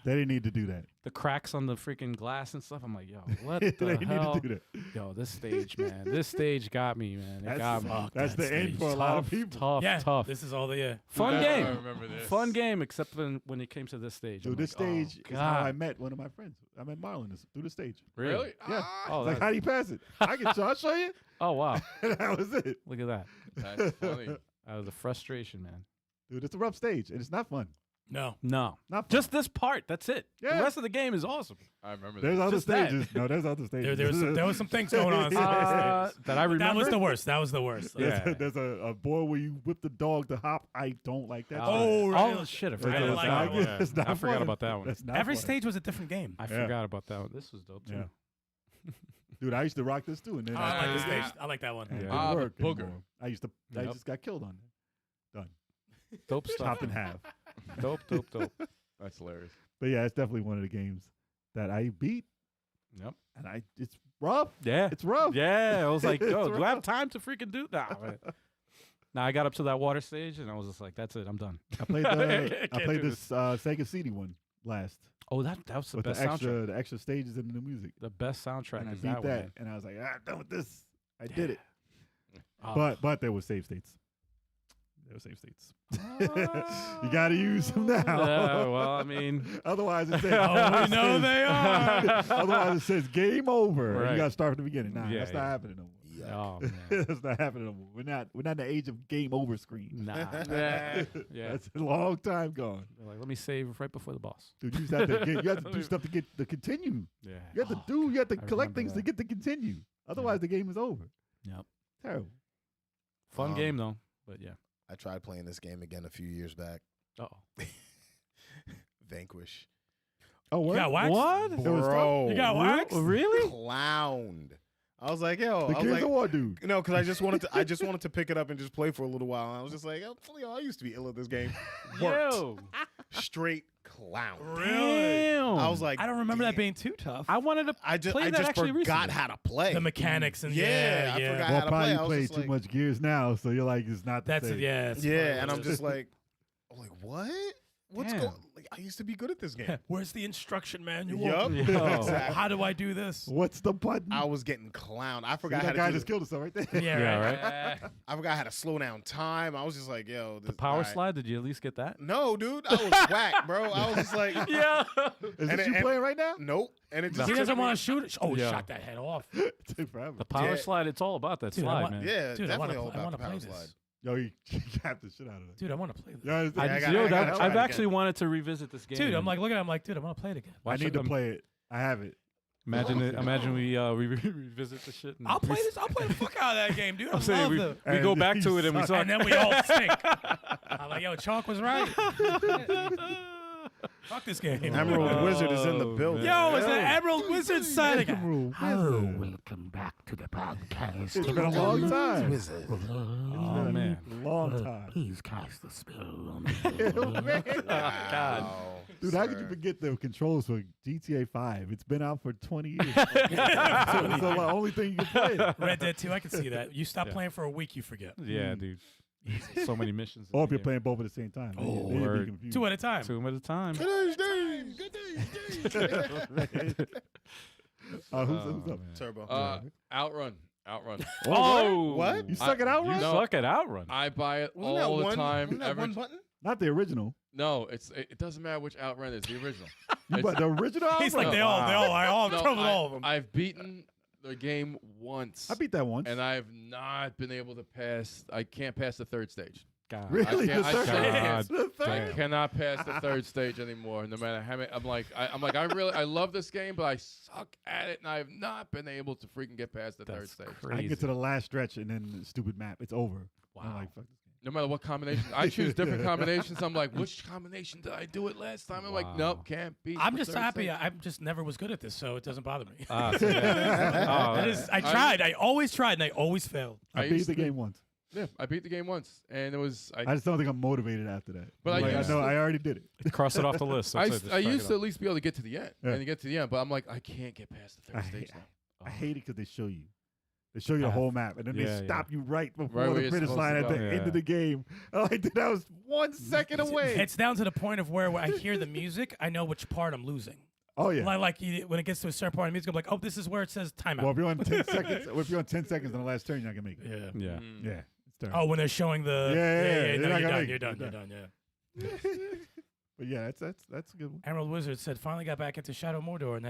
They didn't need to do that. the cracks on the freaking glass and stuff. I'm like, yo, what they the didn't hell? need to do that. Yo, this stage, man. This stage got me, man. It got me. Fuck That's that the end stage. for a lot of people. Yeah, Tough. This is all the Fun I game. remember this. Fun game, except when it came to this stage. Dude, I'm this like, oh, stage is how I God. met one of my friends. I met Marlon through the stage. Really? Yeah. Oh, It's like, that- how do you pass it? I'll show you. oh, wow. That was it. Look at that. That's funny. That was a frustration, man. Dude, it's a rough stage, and it's not fun. No. No. Not fun. Just this part. That's it. Yeah. The rest of the game is awesome. I remember There's that. other Just that. stages. No, there's other stages. There was some things going on. That I remember. That was the worst. That was the worst. Yeah. There's a boy where you whip the dog to hop. I don't like that. Oh, right. Oh, shit. I It's forgot didn't about like that that one. one. It's not I forgot fun. about that one. That's not Every fun. stage was a different game. I Yeah. forgot about that one. This was dope, too. Yeah. Dude, I used to rock this too, and then I like this yeah. stage. I like that one. and it Yeah. didn't Ah, the work booger. anymore. I Yep. just got killed on there. Done. Dope stuff. Chopped in half. Dope. That's hilarious. But yeah, it's definitely one of the games that I beat, Yep. and it's rough. Yeah. It's rough. Yeah. I was like, It's yo, do I have rough. time to freaking do that? Now I got up to that water stage, and I was just like, that's it. I'm done. I played I the can't I played do this Sega CD one last Oh, that was the with best the soundtrack. extra stages and the new music, The best soundtrack and I is beat that that, one. and I was like, done with this. I did it. Oh. But there was save states. There were save states. You got to use them now. Yeah, well, I mean, Otherwise, it says, Oh, we know they are. Otherwise, it says game over. and Right. You got to start from the beginning. Nah, Yeah, that's yeah. not happening no more. oh man, That's not happening no more. We're not in the age of game over screen. nah. Yeah. That's a long time gone. They're like, let me save right before the boss. Dude, you have to you have to do stuff to get the continue. Yeah. You have to Oh, you have to I collect remember things to that. get the continue. Otherwise, the game is over. Yep. Terrible. Fun game though, but yeah. I tried playing this game again a few years back. Oh. Vanquish. Oh, You got waxed? What? It was Bro. You got waxed? Really? Clowned. I was like, yo, the I was Gears like, of War dude. no, because I just wanted to pick it up and just play for a little while. And I was just like, yo, I used to be ill at this game. Worked. Yo. Straight clown. Damn. I was like, I don't remember that damn. being too tough. I wanted to I just play that actually forgot recently. how to play. The mechanics and Yeah, I forgot. yeah. how Well, to probably play. you I was play just too like- much Gears now, so you're like, it's not the That's same. it. Yeah. it's Yeah, probably and I'm what it just is. like, what? What's Damn. going? Like, I used to be good at this game. Where's the instruction manual? Yup. Yo. Exactly. How do I do this? What's the button? I was getting clowned. I See, forgot how that to guy do just killed himself right there. Yeah, Yeah, right. I forgot how to slow down time. I was just like, yo, this The power alright. slide, did you at least get that? No, dude, I was whack, bro. I was just like, Yeah. Is And this it- you and- playing right now? nope. And it just He took doesn't me- want to shoot it. Oh, Yeah. shot that head off. It took forever. The power Yeah. slide, it's all about that Dude, I slide, want- man. Yeah, Dude, I wanna definitely all play- I about the wanna power play this. slide. Yo, you capped the shit out of it. Dude, I want to play this. Yeah, it's- I, Yeah, I just- gotta- yo, I that- gotta try I've it actually again. wanted to revisit this game. Dude, I'm like, look at him. I'm like, dude, I want to play it again. I Watch need to them- play it. I have it. Imagine it. Imagine we revisit the shit. And I'll play this. I'll play the fuck out of that game, dude. I I'm saying love we, the. we go back to You it and we suck. suck. And then we all stink. I'm like, yo, Chalk was right. Fuck this game. Emerald Wizard is in the building. Yo, it's the Emerald Wizard side again. Rule. Hello, welcome back to the podcast. It's been a long time. It's Oh been man. a long time. Please cast the spell on me. God. Dude, how could you forget the controls for GTA 5? It's been out for 20 years. so it's the only thing you can play. Red Dead 2, I can see that. You stop Yeah. playing for a week, you forget. Yeah, dude. So many missions. in Or if the you're game. playing both at the same time. Then Oh, you'd be word. confused. 2 at a time. 2 at a time. Good days. Good days. Who's Oh, up? man. Turbo. Outrun. Outrun. Oh, What? You suck at Outrun? You No. suck at Outrun. I buy it Wasn't that all the one? time. Wasn't that Every one button? Not the original. No, it doesn't matter which Outrun is. The original. You It's- bought the original He's Outrun? like, they all, I all No, trouble all of them. I've beaten the game once. I beat that once. and I've not been able to pass. I can't pass the third stage. God. Really? can't- The I third can't. stage? The I third? cannot pass the third stage anymore. No matter how many, I love this game, but I suck at it, and I have not been able to freaking get past the third That's stage. crazy. I get to the last stretch and then the stupid map. It's over. I'm Wow. like, fuck this game. No matter what combination, I choose different combinations. I'm like, which combination did I do it last time? I'm like, Wow. nope, can't beat. I'm the just third happy. stage. I'm just never was good at this, so it doesn't bother me. So yeah. That is, I tried. I always tried, and I always failed. I I beat used the to- game once. Yeah, I beat the game once, and it was. I just don't think I'm motivated after that. But I Like, used know to- I already did it. Cross it off the list. I, That's it, just I check used it to off. at least be able to get to the end, Yeah. and to get to the end, but I'm like, I can't get past the I third hate, stage. I hate it because they show you. They show you the Path. whole map, and then Yeah, they stop you right before Right where the you're finish supposed line to at the go. end Yeah. of the game. I'm like, dude, that was 1 second away. It's down to the point of where I hear the music, I know which part I'm losing. Oh yeah. When it gets to a certain part of music, I'm like, oh, this is where it says timeout. Well, if you're on 10 seconds, if you're on 10 seconds on the last turn, you're not gonna make it. yeah. Yeah. Mm. Yeah, it's terrible. Oh, when they're showing the Yeah, no, you're not you're gonna done, make you're it. done, You're you're done. done, yeah. But yeah, that's a good one. Emerald Wizard said finally got back into Shadow Mordor and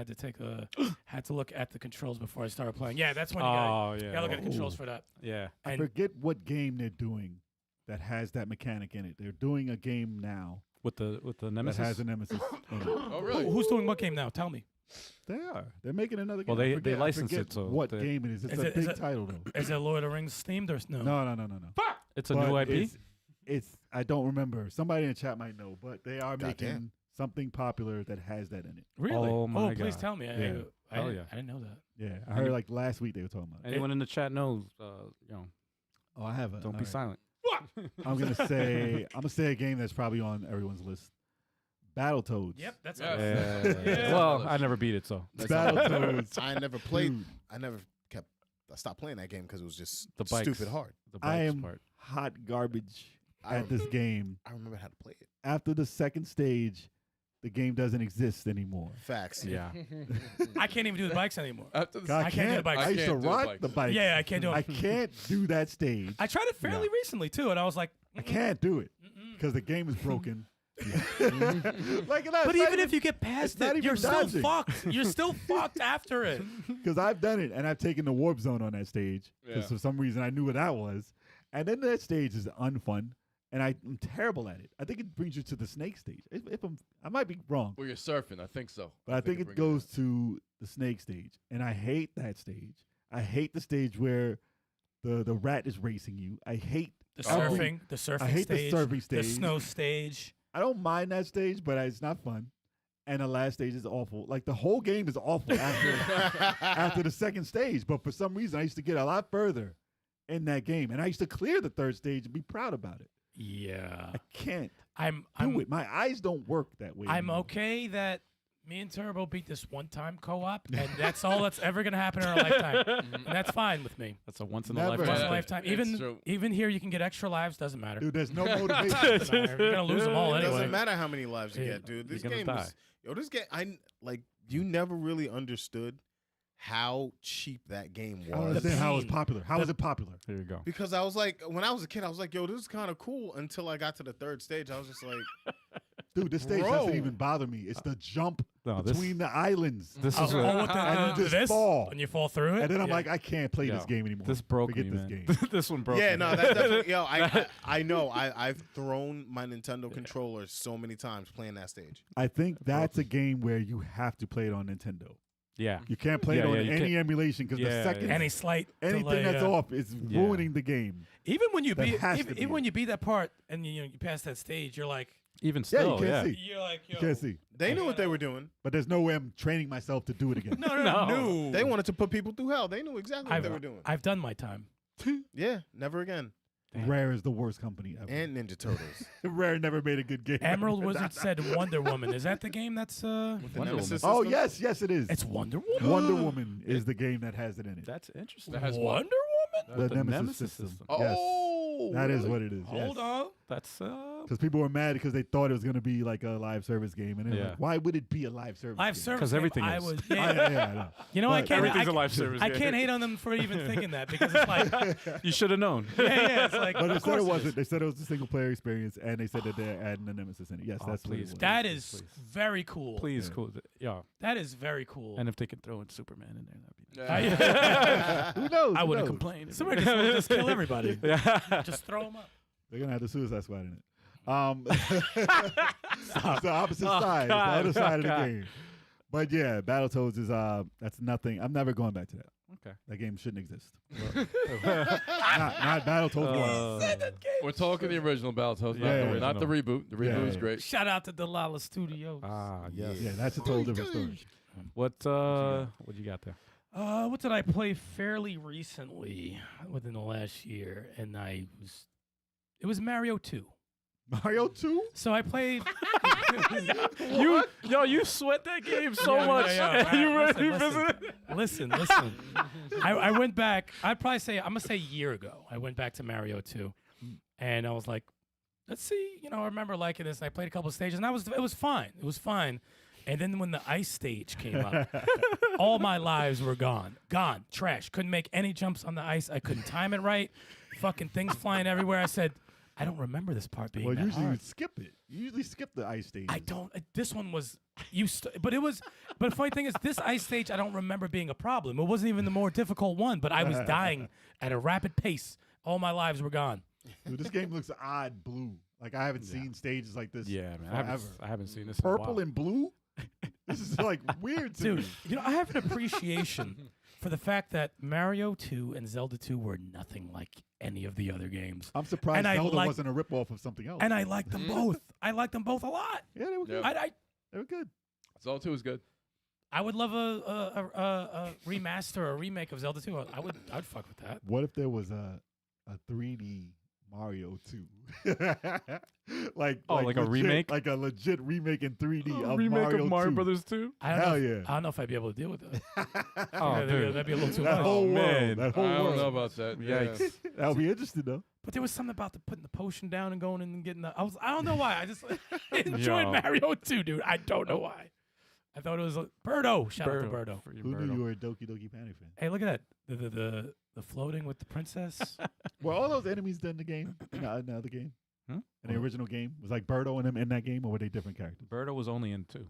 had to look at the controls before I started playing. Yeah, that's when you Oh gotta yeah. look at the controls Oh. for that. Yeah. I And forget what game they're doing that has that mechanic in it. They're doing a game now With the that nemesis. has a nemesis in it. Oh, really? who's doing what game now? Tell me. They are. They're making another game. Well, I they forget- I license forget it, so what they- game it is? It's Is a it- is big it- title though. Is it Lord of the Rings themed or no? No. It's a But new IP. It's I don't remember. Somebody in the chat might know, but they are Goddamn. making something popular that has that in it. Really? Oh, my please God. tell me. Yeah. Hell yeah. I didn't know that. Yeah, I heard like last week they were talking about it. Anyone in the chat knows? Oh, I have it. Don't be silent. I'm gonna say a game that's probably on everyone's list. Battletoads. Yep, that's Yeah. it. Yeah. Well, I never beat it, so That's Battletoads. I never played. Dude, I stopped playing that game because it was just The bikes. stupid hard. the I bikes am part. hot garbage I at this game. I remember how to play it. After the second stage, the game doesn't exist anymore. Facts. Yeah. I can't even do the bikes anymore. After the God, I can't do the bikes. I used to can't do the rock bikes. the bike. Yeah, I can't do I it. can't do that stage. I tried it fairly recently too, and I was like, I can't do it because the game is broken. Like, But even if you get past it's not it, even you're dodging. still fucked. You're still fucked after it. because I've done it and I've taken the warp zone on that stage because Yeah. for some reason I knew what that was, and then that stage is unfun, and I'm terrible at it. I think it brings you to the snake stage. If I might be wrong, Well, you're surfing. I think so. but I think it brings goes to the snake stage, and I hate that stage. I hate the stage where the rat is racing you. I hate The every- surfing I hate stage, the surfing the stage. snow stage. I don't mind that stage, but it's not fun. And the last stage is awful. Like the whole game is awful after the second stage. But for some reason, I used to get a lot further in that game, and I used to clear the third stage and be proud about it. Yeah, I can't I'm do it. My eyes don't work that way. I'm anymore. okay that me and Turbo beat this one-time co-op, and that's all that's ever gonna happen in our lifetime, and that's fine with me. That's a once in a Never. Once in a lifetime. lifetime. It's true. Even here, you can get extra lives. Doesn't matter. Dude, there's no motivation. Doesn't matter. You're gonna lose them all It anyway. doesn't matter how many lives you Yeah. get, dude. This You're gonna game die. is this game. You never really understood how cheap that game I don't was. understand how it was pain. popular. How was it popular? There you go. Because I was like, when I was a kid, I was like, yo, this is kind of cool until I got to the third stage. I was just like, Dude, this stage Bro. doesn't even bother me. It's the jump No, this between the islands. this Oh, is oh, what, with the, And you just this? fall. And you fall through it. And then I'm Yeah. like, I can't play this Yo, game anymore. this broke Forget me, this man. game. This one broke yeah, me. no, that definitely, yo, I know. I've thrown my Nintendo controller so many times playing that stage. I think that's a game where you have to play it on Nintendo. Yeah. You can't play it Yeah, on yeah, you any can't- emulation because Yeah, the second yeah. Any slight anything delay, that's off is Yeah. ruining the game. Even when you That beat, has to even, be even when it. you beat that part and you pass that stage, you're like, Even Yeah, you still, can't yeah. see. you're like, yo, You can't see. They knew what they were doing. But there's no way I'm training myself to do it again. no. They wanted to put people through hell. They knew exactly what they were doing. I've done my time. Yeah, never again. Rare is the worst company ever. And Ninja Turtles. Rare never made a good game. Emerald Wizard said Wonder Woman. Is that the game that's With the Wonder Nemesis Oh system? yes, it is. It's Wonder Woman? Wonder Woman is the game that has it in it. That's interesting. That has what? Wonder Woman? The Nemesis system. Oh, That is really? what it is. Hold on. That's Because people were mad because they thought it was going to be like a live service game, and they're Yeah. like, "Why would it be a live service?" Live game? service. 'Cause game, everything I is. was, I yeah. know. You know, I But can't. everything's I, a live service. I can't hate on them for even thinking that because it's like, You should have known. yeah, it's like, But they of said course it it wasn't. is. They said it was a single player experience, and they said that they're adding the Nemesis in it. Yes, Oh, that's what it please. was. That is Please. very cool. Please, Yeah. cool. Yeah. That is very cool. And if they could throw in Superman in there, that'd be Yeah. Who knows? I Who wouldn't knows? complain. Somebody just want to just kill everybody. Yeah. Just throw them up. They're gonna have the Suicide Squad in it. It's the opposite side. It's the God. other side of the God. game. But yeah, Battletoads is that's nothing. I'm never going back to that. Okay. That game shouldn't exist. not Battletoads 1. We're talking the original Battletoads, Yeah, not the reboot. The reboot was yeah. great. Shout out to Delilah Studios. Yes. Yeah, that's a totally different story. What you got there? What did I play fairly recently within the last year? And it was Mario 2. Mario 2? So I played. You sweat that game so Yeah, much. yeah, You listen, revisit it? Listen. I went back. I'm gonna say a year ago. I went back to Mario 2, and I was like, let's see. I remember liking this. And I played a couple of stages, and it was fine. It was fine. And then when the ice stage came up, all my lives were gone. Trash. Couldn't make any jumps on the ice. I couldn't time it right. Fucking things flying everywhere. I said, I don't remember this part being Well, that usually hard. you skip it. You usually skip the ice stage. I don't. This one was but the funny thing is, this ice stage I don't remember being a problem. It wasn't even the more difficult one, but I was dying at a rapid pace. All my lives were gone. Dude, this game looks odd blue. Like I haven't seen stages like this. Yeah, man. Forever. I haven't seen this in a Purple while. and blue. This is like weird to Dude, me. I have an appreciation for the fact that Mario 2 and Zelda 2 were nothing like any of the other games. I'm surprised And I Zelda like- wasn't a ripoff of something else. And I liked them both. I liked them both a lot. Yeah, they were good. Yeah. They were good. Zelda 2 was good. I would love a remaster or a remake of Zelda 2. I'd fuck with that. What if there was a 3D Mario 2? like a legit- remake? Like a legit remake in 3D of remake Mario of Mario 2. Brothers 2? I don't Hell know yeah. I don't know if I'd be able to deal with that. Oh, dude. That'd be a little too That much. whole man. world. That whole I don't world. know about that. Yikes. Yeah. That would be interesting though. But there was something about putting the potion down and going in and getting I don't know why. I just enjoyed Yo. Mario 2, dude. I don't know why. I thought it was Birdo. Shout out to Birdo. For you, Who Birdo. knew you were a Doki Doki Panic fan? Hey, look at that. The floating with the princess. Were all those enemies in the game? In the other game? Hmm? In the original game? Was like Birdo and them in that game, or were they different characters? Birdo was only in 2.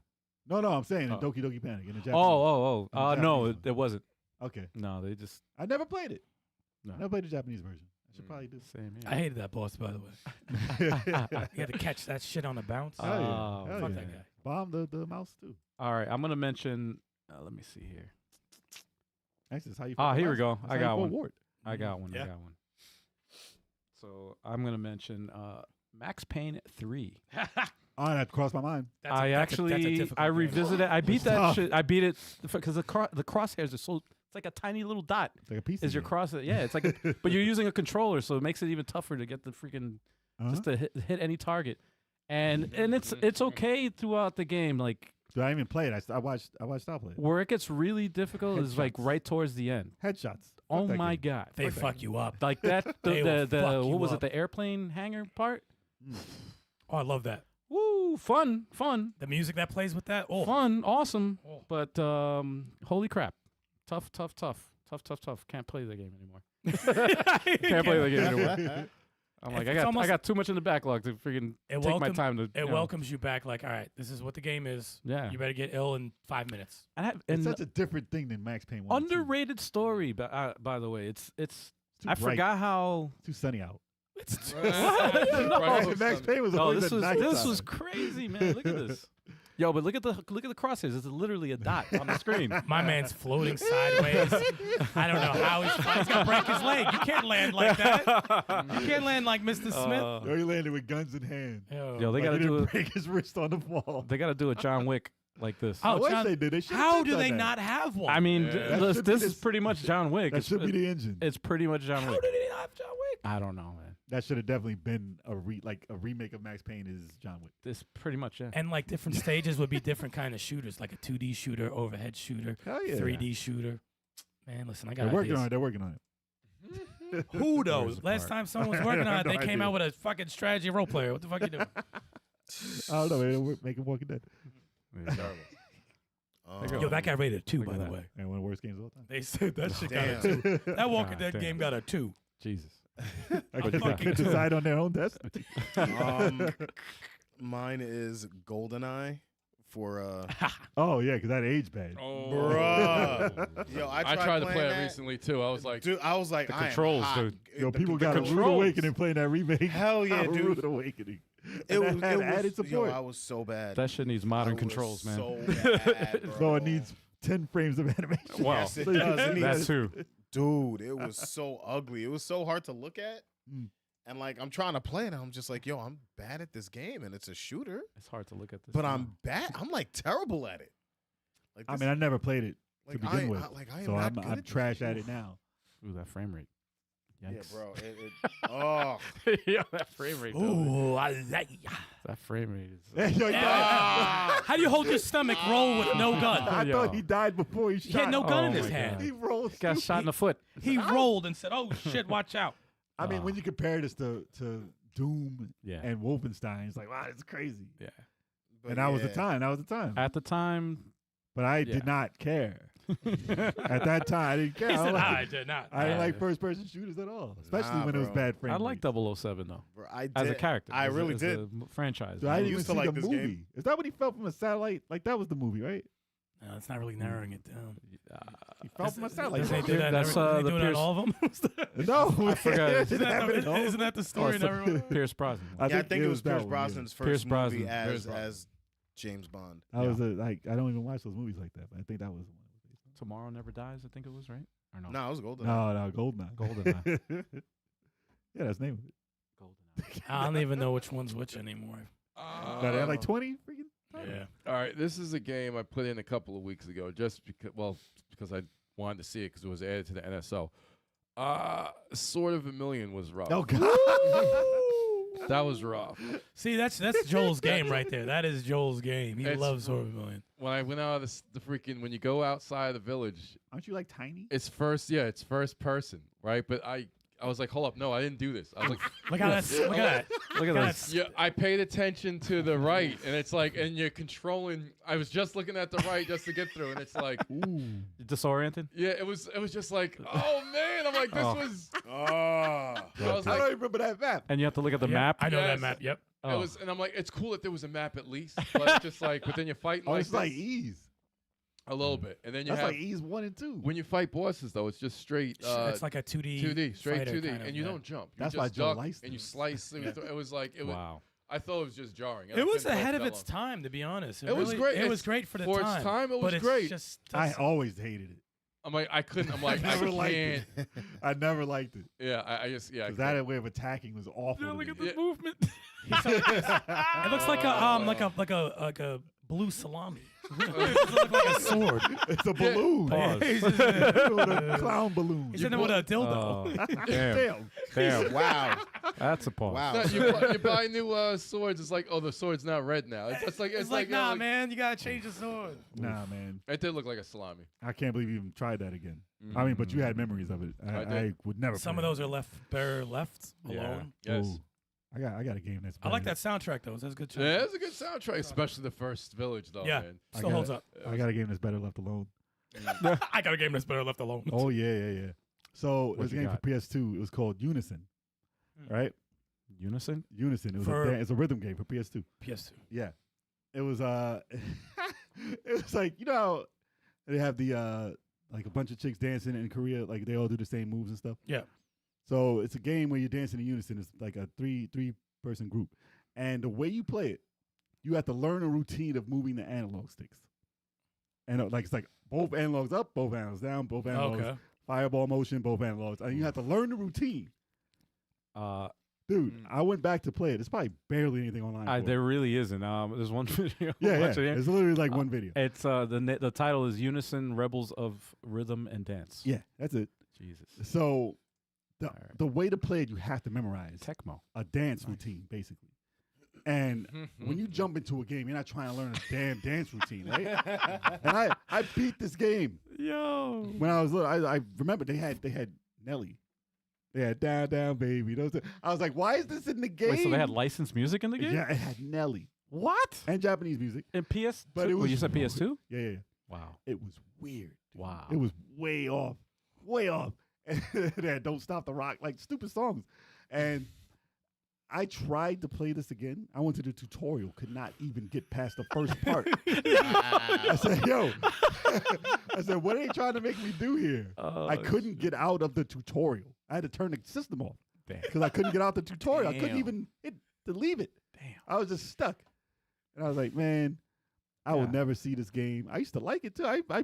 No, I'm saying in Oh. Doki Doki Panic in the Japanese. Oh. In the No, Japanese it wasn't. Okay. No, they just. I never played it. No. I never played the Japanese version. I should probably do. Same here. I hated that boss, by the way. You had to catch that shit on the bounce. Hell yeah. Oh, Hell Fuck yeah. that guy. Bomb the mouse too. All right, I'm gonna mention. Let me see here. Actually, that's how you. Ah, fought the here we last- go. that's I how you got fought one. Ward. I got one. Yeah. I got one. So I'm gonna mention Max Payne 3. Oh, that crossed my mind. That's I that's actually difficult I game. revisited. I beat It's that tough. shit. I beat it because the crosshairs are so. It's like a tiny little dot. It's like a piece. Is your cross? Yeah, it's like. But you're using a controller, so it makes it even tougher to get the freaking just to hit any target. And it's okay throughout the game. Like So I didn't even play it. I watched Stop play it. where it gets really difficult is like Headshots. right towards the end. Headshots. Oh Fuck that my game. god! They fuck you up. Like that. They will The fuck you what was up. it? The airplane hangar part. Oh, I love that. Woo! Fun. The music that plays with that. Oh, Fun, awesome, Oh. but holy crap, tough. Can't play the game anymore. Can't play the game anymore. I'm like, It's I almost- got too much in the backlog to freaking It take my time to. It welcomes you back. Like, all right, this is what the game is. Yeah. You better get ill in 5 minutes. And It's such a different thing than Max Payne 1. and 2. underrated story, by the way. It's. It's too I bright. forgot how. It's too sunny out. It's No. Max Payne was Oh, always this at was nighttime. crazy, man. Look at this. Yo, but look at the crosshairs. It's literally a dot on the screen. my man's floating sideways. I don't know how he's gonna break his leg. You can't land like that. You can't land like Mr. Smith. Yo, he landed with guns in hand. Yo. Yo, they Like, gotta he do didn't a, break his wrist on the wall. they gotta do a John Wick like this. Oh, I wish John- they did. They should've How done do they that. not have one? I mean, Yeah. That this should be is this- pretty much John Wick. That should be the engine. It's pretty much John how Wick. do they not have John Wick? I don't know, man. That should have definitely been a remake of Max Payne is John Wick. This pretty much yeah. And like different stages would be different kind of shooters, like a 2D shooter, overhead shooter, Hell yeah. 3D shooter. Man, listen, I got They're working ideas. on it. They're working on it. Who though? Where's the Last part? time someone was working on it, No they came idea. out with a fucking strategy role player. What the fuck you doing? I don't know. They're making Walking Dead. Yo, that guy rated a 2, Look by at the that. way. And one of the worst games of all time. They said that shit got Damn. a 2. That Walking God Dead damn. game got a 2. Jesus. I What you could got? decide on their own destiny. Mine is GoldenEye for Oh yeah, because that age bad. bruh. Yo, I I tried to playing play it that. recently too. I was like, Dude, I was like, The I am controls, hot. dude. Yo, The- people the got a rude controls. awakening playing that remake. Hell yeah, A dude. rude awakening. It And was, that had it was added support. Yo, I was so bad. That shit needs modern I was controls, man. So bad, So bro. it needs 10 frames of animation. Wow. Yes, it So you does. can It see That needs- too. Dude, it was so ugly. It was so hard to look at. Mm. And like I'm trying to play it, and I'm just like, yo, I'm bad at this game, and it's a shooter, It's hard to look at this. but now. I'm bad. I'm like terrible at it. Like I this- mean, I never played it like, to begin I, with, I am so not I'm good I'm at this. trash at Oof. it now. Ooh, that frame rate. Yeah, Yikes. bro. Oh, Yeah, that frame rate. though. Ooh, I like. That frame rate is. Yo, he died. How do you hold your stomach roll with no gun? I Yo. thought he died before he shot. He had no gun in Oh his my hand. God. He rolled. Got shot in the foot. He rolled and said, "Oh shit, watch out." I mean, when you compare this to Doom Yeah. and Wolfenstein, it's like, wow, it's crazy. Yeah. but And that was the yeah. time. That was the time. At the time, But I Yeah. did not care. At that time, I didn't care. He I, said, like, "I did not." I didn't Yeah. like first-person shooters at all, especially Nah, when it was bro. bad frame I like rates. 007 though, Bro, I did. as a character. I as a- really as did. a franchise. So I didn't even used to see like the this movie. game. Is that when he fell from a satellite? Like that was the movie, right? No, it's not really narrowing it down. He fell from a satellite. Doesn't he do that? That's, Doesn't he the do it on Pierce- all of them? No, I forgot. it didn't happen at all. Isn't that the story? in everyone? Pierce Brosnan. Yeah, I think it was that Pierce one, Brosnan's Pierce first movie Brosnan. as Pierce Brosnan. as James Bond. I was like, I don't even watch those movies like that. But I think that was the one. Tomorrow Never Dies. I think it was right. Or no? No, it was Golden. No, Goldeneye. Goldeneye. Yeah, that's the name of it. Goldeneye. I don't even know which one's which anymore. No, they had like 20 freaking. Yeah. All right, this is a game I put in a couple of weeks ago, just because I wanted to see it because it was added to the NSO. Sword of Vermilion was rough. Oh God. That was rough. See, that's Joel's game right there. That is Joel's game. He It's- loves Sword of Vermilion. When I went out of the freaking, when you go outside the village, Aren't you like tiny? it's first person, right? But I was like, hold up, no, I didn't do this. I was like, Look at that. Look at that. Look at Look this. yeah, I paid attention to the right, and it's like, and you're controlling. I was just looking at the right just to get through, and it's like, Ooh. Disoriented. yeah, it was just like, oh man, I'm like, this Oh. was. Oh. I was I like, don't even remember that map. And you have to look at the Yep, map. I know that Yes. map. Yep. Oh. it was, and I'm like, it's cool that there was a map at least, but it's just like, but then you're fighting Oh, like it's like this ease. a little bit, and then you That's have like ease 1 and 2. when you fight bosses though, it's just straight. It's like a 2D. 2D, straight fighter 2D, kind of, and you yeah. don't jump. You That's just why Joe duck likes and you them. slice. And it was like it was. Wow. I thought it was just jarring. It was couldn't ahead focus of that its long. time, to be honest. It was great. It was It's- great for the for its time. time, it was but it's great. Just I always hated it. I'm like, I couldn't. I'm like, I never liked can't. it. I never liked it. Yeah, I just yeah. I Because that way of attacking was awful. Yeah, to look me. at the Yeah. movement. it looks like a blue salami. It doesn't look like a sword. It's a balloon. Pause. He's just- a clown balloon. He's in there with a dildo. Oh, damn. Damn. Damn. Wow. That's a pause. Wow. No, you buy new swords. It's like, oh, the sword's not red now. It's like It's like, nah, like, man, you gotta change the sword. Nah, man. It did look like a salami. I can't believe you even tried that again. I mean, but you had memories of it. I I did. would never. Some play of those it. are better left Yeah. alone. Yes. Ooh. I got a game that's. I like better. that soundtrack though. That's a good. Yeah, it's a good soundtrack, especially the first village though. Yeah. Man. Still got holds it. up. I got a game that's better left alone. I got a game that's better left alone. Oh yeah. So What there's a you game got? for PS2. It was called Unison, right? Unison. Unison. It was For- it's a rhythm game for PS2. PS2. Yeah, it was. It was like, you know how they have the like a bunch of chicks dancing in Korea, like they all do the same moves and stuff. Yeah. So it's a game where you're dancing in unison. It's like a three person group, and the way you play it, you have to learn a routine of moving the analog sticks. And like it's like both analogs up, both analogs down, both analogs, Okay. fireball motion, both analogs, and you have to learn the routine. Dude, I went back to play it. It's probably barely anything online. for it. There really isn't. There's one video. yeah. watching it. It's literally like one video. It's the title is Unison Rebels of Rhythm and Dance. Yeah, that's it. Jesus. So All right. the way to play it, you have to memorize Tecmo. a dance routine, basically. And when you jump into a game, you're not trying to learn a damn dance routine, right? And I beat this game Yo. when I was little. I remember they had Nelly. They had Down Baby. I was like, why is this in the game? Wait, so they had licensed music in the game? Yeah, it had Nelly What? and Japanese music. In PS? But it was you said PS2? Yeah. Wow. It was weird. Wow. It was way off. And they had Don't Stop the Rock, like stupid songs. And I tried to play this again. I went to the tutorial, could not even get past the first part. I said, yo, I said, what are they trying to make me do here? I couldn't get out of the tutorial. I had to turn the system off because I couldn't get out the tutorial. I couldn't even hit to leave it. Damn. I was just stuck. And I was like, man, I will never see this game. I used to like it too. I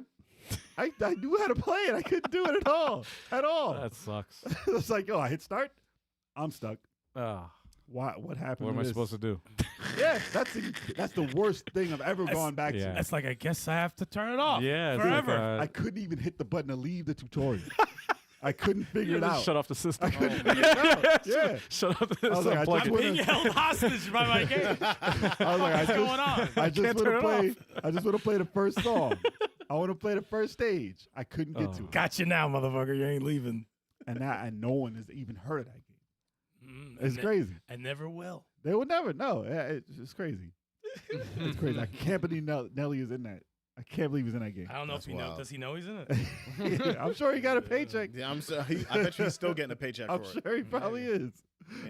knew how to play it. I couldn't do it at all. That sucks. It's like, oh, I hit start. I'm stuck. Ah, Why? What happened? what am I to this? supposed to do? Yeah, that's the worst thing I've ever gone back yeah. to. That's like, I guess I have to turn it off. Yeah, it's forever. like, I couldn't even hit the button to leave the tutorial. I couldn't figure it just out. Shut off the system. I couldn't figure it out. Yeah. Shut off the I was like, I unplug just it. wanna- Being held hostage by my game. I was like, What's going on? I just can't want turn to it play. I just want to play the first song. I want to play the first stage. I couldn't get to it, Got you now, motherfucker. You ain't leaving. and no one has even heard of that game. It's I crazy. I never will. They would never know. It's crazy. It's crazy. I can't believe Nelly is in that. I can't believe he's in that game. I don't know That's if he knows. wild. Does he know he's in it? Yeah, I'm sure he got a paycheck. Yeah, I'm sorry. I bet you he's still getting a paycheck I'm for it. sure he probably is.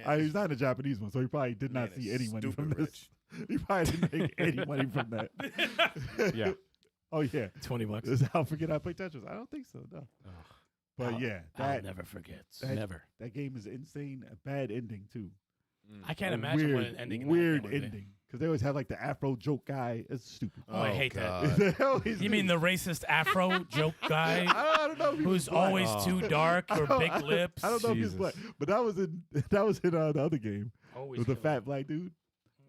Man, He's not in the Japanese one, so he probably did not man see is any money from stupid this. He probably didn't make any money from that. Yeah. Oh yeah. $20. Is I'll forget I play Tetris? I don't think so. No. But yeah, I'll that never forget. that- Never. that game is insane. A bad ending too. I can't A imagine weird, what an ending. in that Weird game would be. ending because they always have like the Afro joke guy. It's stupid. Oh, I hate that. The hell he's You mean the racist Afro joke guy I don't know if he was who's black. always too dark or big lips? I don't know if he's Jesus. black, but that was in the other game Always with the killer. fat black dude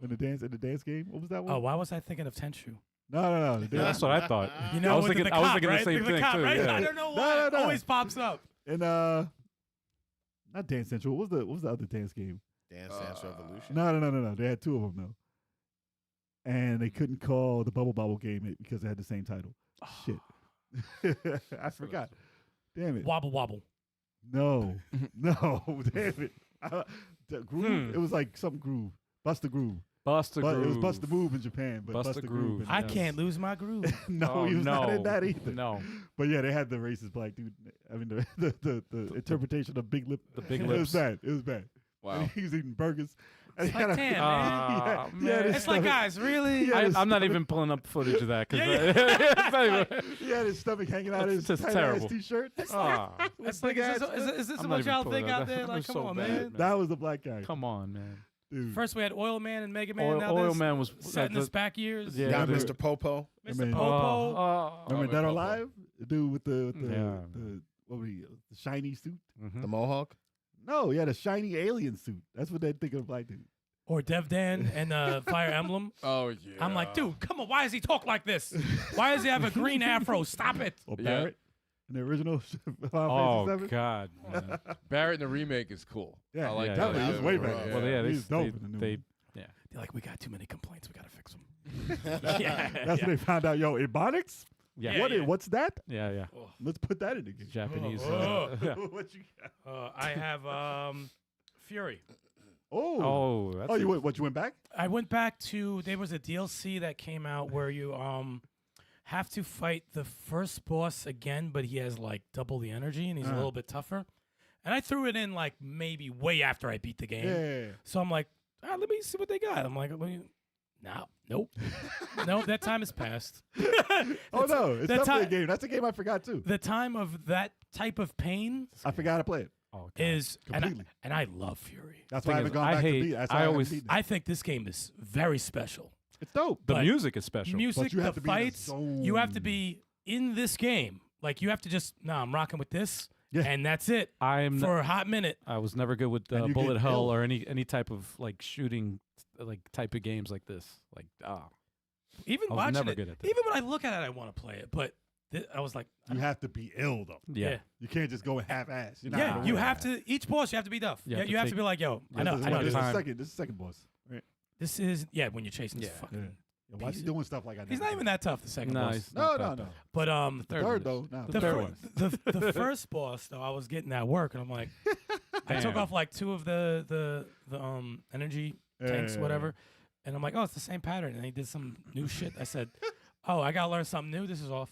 in the dance game. What was that one? Oh, why was I thinking of Tenchu? No. The That's what I thought. You know, I was with thinking. the I was cop, thinking right? the same The thing cop, too. right? Yeah. I don't know No, why no, it no. always pops up. And not Dance Central. What was the other dance game? Dance Dance Revolution. No. They had two of them though, and they couldn't call the Bubble Bobble game it because it had the same title. Shit, I forgot. Damn it. Wobble wobble. No, damn it. The groove. It was like some groove. Bust the groove. Bust a But groove. it was Bust the Move in Japan, but Bust Bust the the Groove. Groove. in- I Yes. can't lose my groove. No, Oh, he was not in no. that either. No. But yeah, they had the racist black dude. I mean, the interpretation of Big Lip. The big It lips. was bad. It was bad. Wow. And he was eating burgers. And It's he had like, a- damn, man. Ah, he had man. his It's like, stomach- guys, really? Yeah, his I'm not stomach- even pulling up footage of that because Yeah, it's not even. He had his stomach hanging out of his That's just tight-ass terrible. t-shirt. Ah, It's like, is this I'm what not even y'all pulling think it up. out there? That Like, was come so on, bad, man. That was the black guy. come on, man. Dude. First we had Oil Man and Mega Man. Oil, now Oil there's Man was set in his back years. Yeah, Got dude. Mr. Popo. Mr. mean- Popo. Remember Oh, Dead or Popo. Alive? The dude with the Yeah. what were he? The shiny suit? Mhm. The Mohawk. No, he had a shiny alien suit. That's what they think of black dude. Or Dev Dan and Fire Emblem. Oh yeah. I'm like, dude, come on. Why does he talk like this? Why does he have a green afro? Stop it. Or Yeah. Barrett in the original Final Oh Fantasy VII. God. man. Barrett in the remake is cool. Yeah, I like yeah, that. definitely. yeah. He's way Yeah. better. Well, yeah, He's dope in the new they one. They're like, we got too many complaints. We got to fix them. That's when they found out, yo, Ebonics? yeah, Yeah. What's that? yeah. Let's put that in the game. Japanese. Oh. Yeah. What you got? I have Fury. Oh. Oh, that's Oh, you went back? I went back to, there was a DLC that came out where you have to fight the first boss again, but he has like double the energy and he's a little bit tougher. And I threw it in like maybe way after I beat the game. Yeah. So I'm like, let me see what they got. I'm like, nope. No, that time has passed. Oh, no. It's that definitely a time- game. That's a game I forgot, too. The time of that type of pain I forgot how to play it. Oh, God. is, Completely. and I love Fury. That's Thing why I haven't is, gone I back to hate- beat it. That's I why I haven't always- beaten it. I think this game is very special. It's dope. the but music is special. Music, But you have the to be in the fights, you have to zone. be in this game. Like you have to just, I'm rocking with this, Yeah. and that's it I'm. for a hot minute. I was never good with And you bullet get hell ill. or any type of like shooting like type of games like this. Like Even I was watching never it, good at that. even when I look at it, I want to play it. But I was like, You have to be ill, though. yeah. You can't just go half-ass. You're not yeah, gonna you win. have to. Each boss, you have to be tough. You Yeah, have you to have to take- be like, yo, I know, This I know. is time. second. This is second boss. Right? This is when you're chasing this Yeah. fucking. Yeah. Yeah, why is he Piece of- doing stuff like I He's never not did? even that tough. The second No, boss. he's No, not no, that no. bad. But The Third, one though. is- No. the, The third fir- one. the first boss though, I was getting that work, and I'm like, I took Damn. off like two of the energy tanks, Yeah. whatever, and I'm like, oh, it's the same pattern, and he did some new shit. I said, oh, I gotta learn something new. This is off.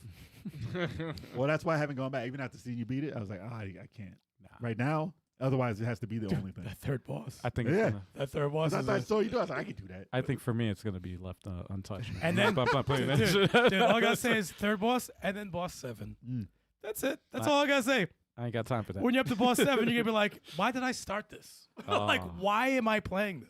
Well, that's why I haven't gone back. Even after seeing you beat it, I was like, I can't. Right now, Otherwise, it has to be the only thing. That third boss. I think. Yeah. It's gonna, That third boss. That's Is what I saw you do. I was like, I can do that. I think for me, it's gonna be left untouched. And then- I'm not playing that dude, shit. dude, all I gotta say is third boss and then boss 7. Mm. That's it. That's all I gotta say. I ain't got time for that. When you're up to boss 7, you're gonna be like, why did I start this? Like, Oh. why am I playing this?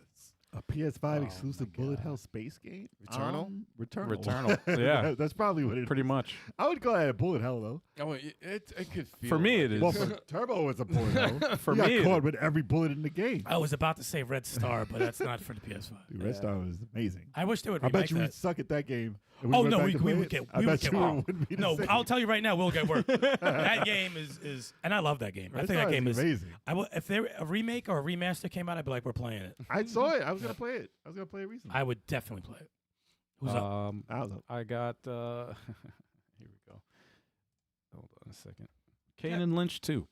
A PS5 Oh exclusive my bullet God. hell space game? Returnal? Returnal. Returnal, yeah. That's probably what it is. Pretty much. I would call it bullet hell, though. Oh, it could feel For me, like it is. Well, for Turbo, it's a bullet hell. For you me, got caught with every bullet in the game. I was about to say Red Star, but that's not for the PS5. Dude, Red Star was amazing. I wish they would I remake bet you that. would suck at that game. if Oh went no, back we to play would it. get. I We would bet get. you wow. wouldn't be the No, same. I'll tell you right now, we'll get work. That game is, and I love that game. I Red think that Star game is. amazing. If there a remake or a remaster came out, I'd be like, we're playing it. I saw it. I was gonna play it. I was gonna play it recently. I would definitely play it. Who's up? I was up. I got. Here we go. Hold on a second. Kane and Lynch 2.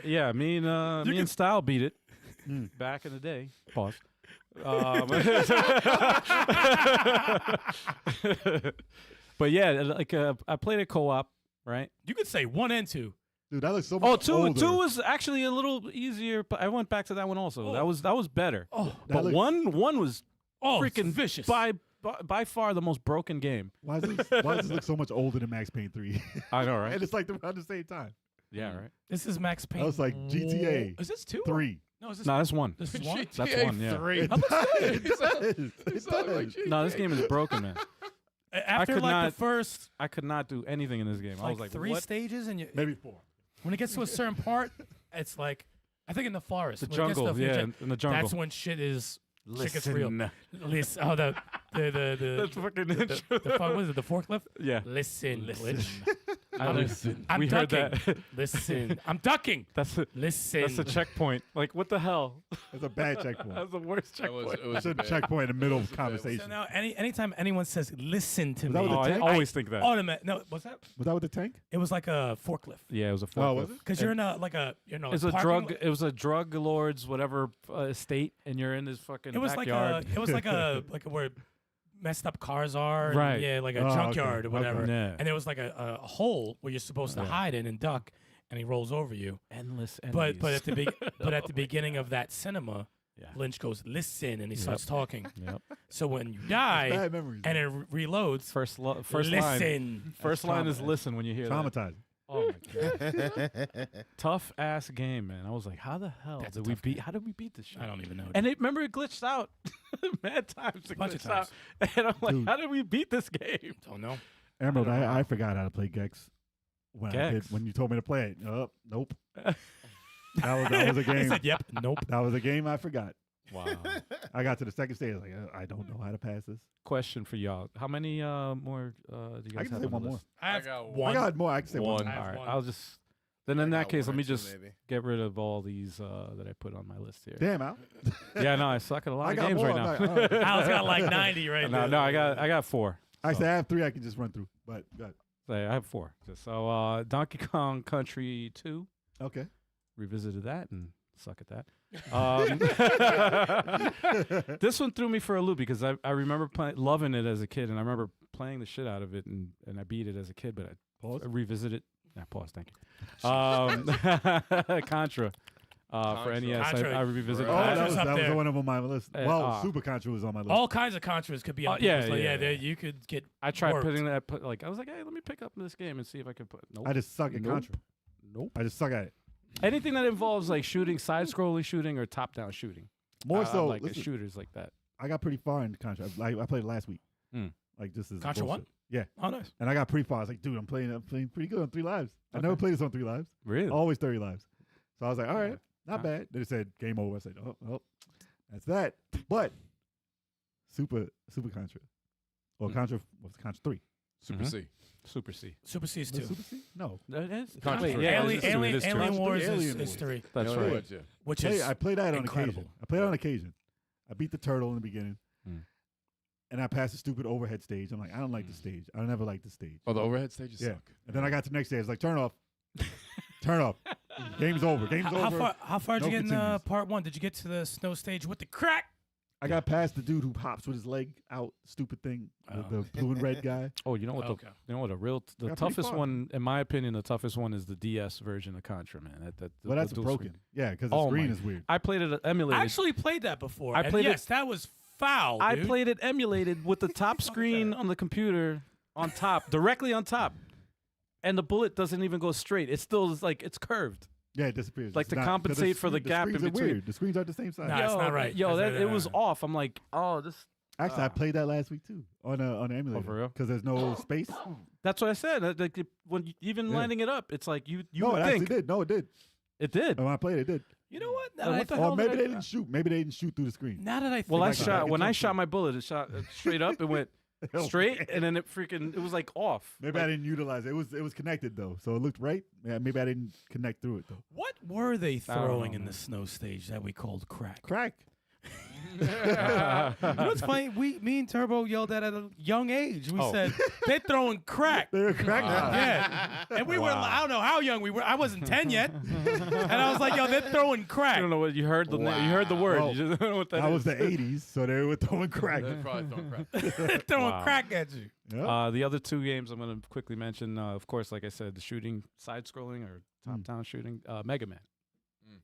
Yeah, me and Style beat it back in the day. Pause. But yeah, like I played a co-op, right? You could say 1 and 2. Dude, that looks so Oh, much older. two was actually a little easier, but I went back to that one also. Oh. That was better. Oh, That But looks- one was oh, freaking it's vicious. by far the most broken game. Why does this look so much older than Max Payne 3? I know, right? And it's like around the same time. Yeah, right. This is Max Payne. That was like GTA Is this 2? 3. No, is this No, that's one. This is 1? That's GTA one, yeah. 3. It does. It It sounds- does. it It sounds like does. No, this game is broken, man. After could like not- the first I could not do anything in this game. I was like, 3 what? stages, and Maybe 4. when it gets to a certain part, it's like I think in the forest, The when it gets to jungle, the- yeah, in the jungle. That's when shit is shit gets real. Listen. Listen, oh the That's fucking the what is it? The forklift. Yeah. Listen. Listen. I'm we heard ducking. that. Listen, I'm ducking. That's a Listen. checkpoint. Like, what the hell? That's a bad checkpoint. That's the worst That was, checkpoint. it was It's a bad. checkpoint in the middle of That was a bad conversation. So now, anytime anyone says "listen to Was that me," with Oh, the I tank? always think that. automatic. No, was that? Was that with the tank? It was like a forklift. Yeah, it was a forklift. Oh, was it? Because you're in a like a It's a parking drug. lot. It was a drug lord's whatever estate, and you're in this fucking It was backyard. like a where messed up cars are. and Right. yeah, like a Oh, okay. junkyard or Okay. whatever. Yeah. And there was like a hole where you're supposed to Yeah. hide in and duck, and he rolls over you. Endless But enemies. at the beginning of that cinema, Yeah. Lynch goes listen, and he starts talking. Yep. So when you die Bad memories. and it reloads, First line. listen. First line is trauma- listen when you hear that. Traumatizing. Oh my god. Tough ass game, man. I was like, how the hell That's a did we tough beat? game. How did we beat this shit? I don't even know. And remember it glitched out, mad times. It Bunch of glitched out, times. and I'm like, Dude. how did we beat this game? don't know. Emerald, I don't know. I forgot how to play Gex. Gex? When you told me to play it. Nope. That was a He game. said, "Yep, nope." That was a game I forgot. Wow. I got to the second stage. Like, I don't know how to pass this. Question for y'all: how many more do you I guys can have say on one the more. list? I have got one. I got more. I can say one. One. I have All right, one. I'll just. Then in I that got case, one let me or two, just maybe. get rid of all these that I put on my list here. Damn, Al. Yeah, no, I suck at a lot I of got games more. right I'm now. like, all right. Al's got like 90 right no, now. no, I got 4. Actually, I have 3 I can just run through. But go ahead. So I have 4. So Donkey Kong Country 2, Okay. revisited that and suck at that. This one threw me for a loop because I remember loving it as a kid, and I remember playing the shit out of it, and I beat it as a kid, but I Pause. revisited. Yeah, pause. Thank you. Contra. For Contra. NES, Contra. I revisited. Oh, Contra's that was up the there. one of them on my list. Uh, Well, Super Contra was on my list. All kinds of Contras could be on. yeah, people's list. yeah, there yeah. you could get. I tried warped. putting that. I was like, hey, let me pick up this game and see if I can put. Nope. I just suck at Nope. Contra. Nope. I just suck at it. Anything that involves like shooting, side-scrolling shooting, or top-down shooting. More I so, like listen, shooters like that. I got pretty far in Contra. I played it last week. Mm. Like this is Contra bullshit. 1? Yeah, Oh, nice. and I got pretty far. I was like, dude, I'm playing pretty good on 3 lives. I never Okay. played this on 3 lives. Really? Always 30 lives. So I was like, all right, Yeah. not Huh. bad. Then it said game over. I said, oh, that's that. But Super Contra. Or Contra, what's Contra 3? Super Mhm. C. Super C. Super C's Was it 2. Super C? No. That is. Contra Wait, three. yeah, Alien, it is true, it is true. Alien Wars Alien is Wars. 3, That's Yeah, right. yeah. which is I played that on incredible. occasion. I played it on occasion. I beat the turtle in the beginning. Mm. And I passed the stupid overhead stage. I'm like, I don't like the stage. I never liked the stage. Oh, the overhead stages Yeah. suck. And then I got to the next stage. It's like, turn off. Turn off. Game's over. Game's how over. far? How far did No you get in continues. part 1? Did you get to the snow stage with the crack? I got past the dude who pops with his leg out, stupid thing, the blue and red guy. Oh, you know what? Okay. You know what? The pretty toughest far. one, in my opinion, the toughest one is the DS version of Contra, man. Well, that's the dual broken. screen. Yeah, because the Oh screen my- is weird. I played it I emulated. actually played that before. I and played it- yes, that was foul. I dude. played it emulated with the top screen on the computer on top, directly on top, and the bullet doesn't even go straight. It still is like it's curved. Yeah, it disappears. Like It's to not- 'cause compensate for the gap in screens are between. Weird. The screens aren't the same size. Nah, it's not right. Yo, That's- it was off. I'm like, oh, this. Actually, I played that last week too on the emulator. for real? Because there's no space. That's what I said. Like when even Yeah. lining it up, it's like you no, would it actually think did. No, it did. it did. When I played, it did. You know what? Now What that the I- hell Or did maybe I- they didn't shoot. Maybe they didn't shoot through the screen. Now that I think Well, like I when can I jump shot through. my bullet, it shot straight up and went straight, and then it was like off. Maybe I didn't utilize it. It was connected though, so it looked right. Yeah, maybe I didn't connect through it though. What were they I don't throwing know, in the man. snow stage that we called crack? Crack. You know what's funny? Me and Turbo yelled at a young age. We Oh. said they're throwing crack. They were crack. Yeah, and we were. Wow. I don't know how young we were. I wasn't 10 yet, and I was like, "Yo, they're throwing crack." I don't know what you heard. You heard the word. Well, You just don't know what that That is. was the '80s, so they were throwing crack. They're probably throwing crap. They're throwing Wow. crack at you. Yeah. The other two games I'm going to quickly mention, of course, like I said, the shooting, side-scrolling or top-down shooting, Mega Man.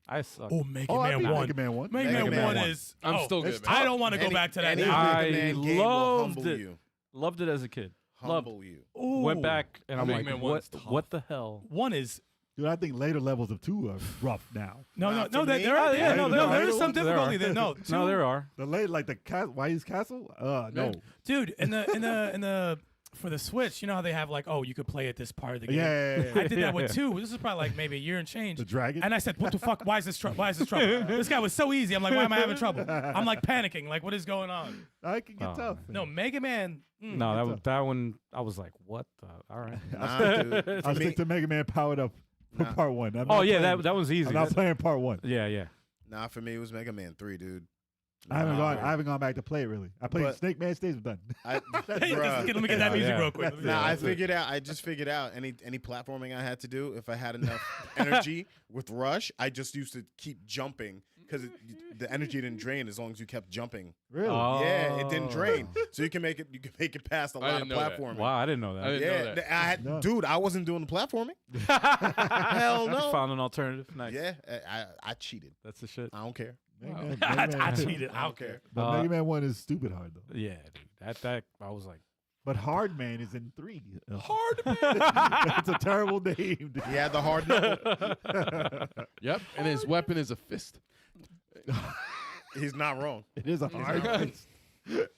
I suck. Oh, Mega I Man beat 1. Mega Man 1. Mega Mega Man Man 1 1. is. I'm still it's good, man. I don't want to go back to that. Any now. I Mega Man game will loved humble it. you. Loved it as a kid. Loved. Humble you. Ooh. Went back and I'm Mega like, Man what? 1's tough. What the hell? One is. Dude, I think later levels of 2 are rough now. No, Nah, no, no. for There, me- there are, Oh, yeah, no, no, there there are. is some There difficulty are. there. No, No, there are. The late, like the Wise Castle. No. dude. In the for the Switch, you know how they have like, oh, you could play at this part of the game. Yeah. I did that with Yeah. 2. This is probably like maybe a year and change. The dragon. And I said, what the fuck? Why is this trouble? Why is this trouble? This guy was so easy. I'm like, why am I having trouble? I'm like panicking. Like, what is going on? I can get Oh, tough. No, Mega Man. No, that one, I was like, what the? All right. Nah, dude. For I'll me, stick to Mega Man Powered Up for Nah. part 1. I'm Oh, not yeah, playing- that one's easy. I'm not playing part 1. Yeah. nah, for me, it was Mega Man 3, dude. I haven't Nah, gone back to play it really. I played But- Snake Man Stage. I'm done. I, Hey, bruh. let me get that music Yeah. real quick. Nah, I that's it. figured out. I just figured out any platforming I had to do. If I had enough energy with Rush, I just used to keep jumping because the energy didn't drain as long as you kept jumping. Really? Yeah, it didn't drain, so you can make it past a I lot of didn't know that. platforming. Wow, I didn't know that. I didn't know that. I had, No. dude, I wasn't doing the platforming. Hell no. Found an alternative. Nice. Yeah, I cheated. That's the shit. I don't care. Mega Wow. Man- I Mega Man- cheated. I don't care. But Mega Man 1 is stupid hard though. Yeah, dude. That I was like, But Hard Man is in 3. Hard Man. It's a terrible name. dude. He had the hard knuckle. Yep, and his weapon is a fist. He's not wrong. It is a hard man.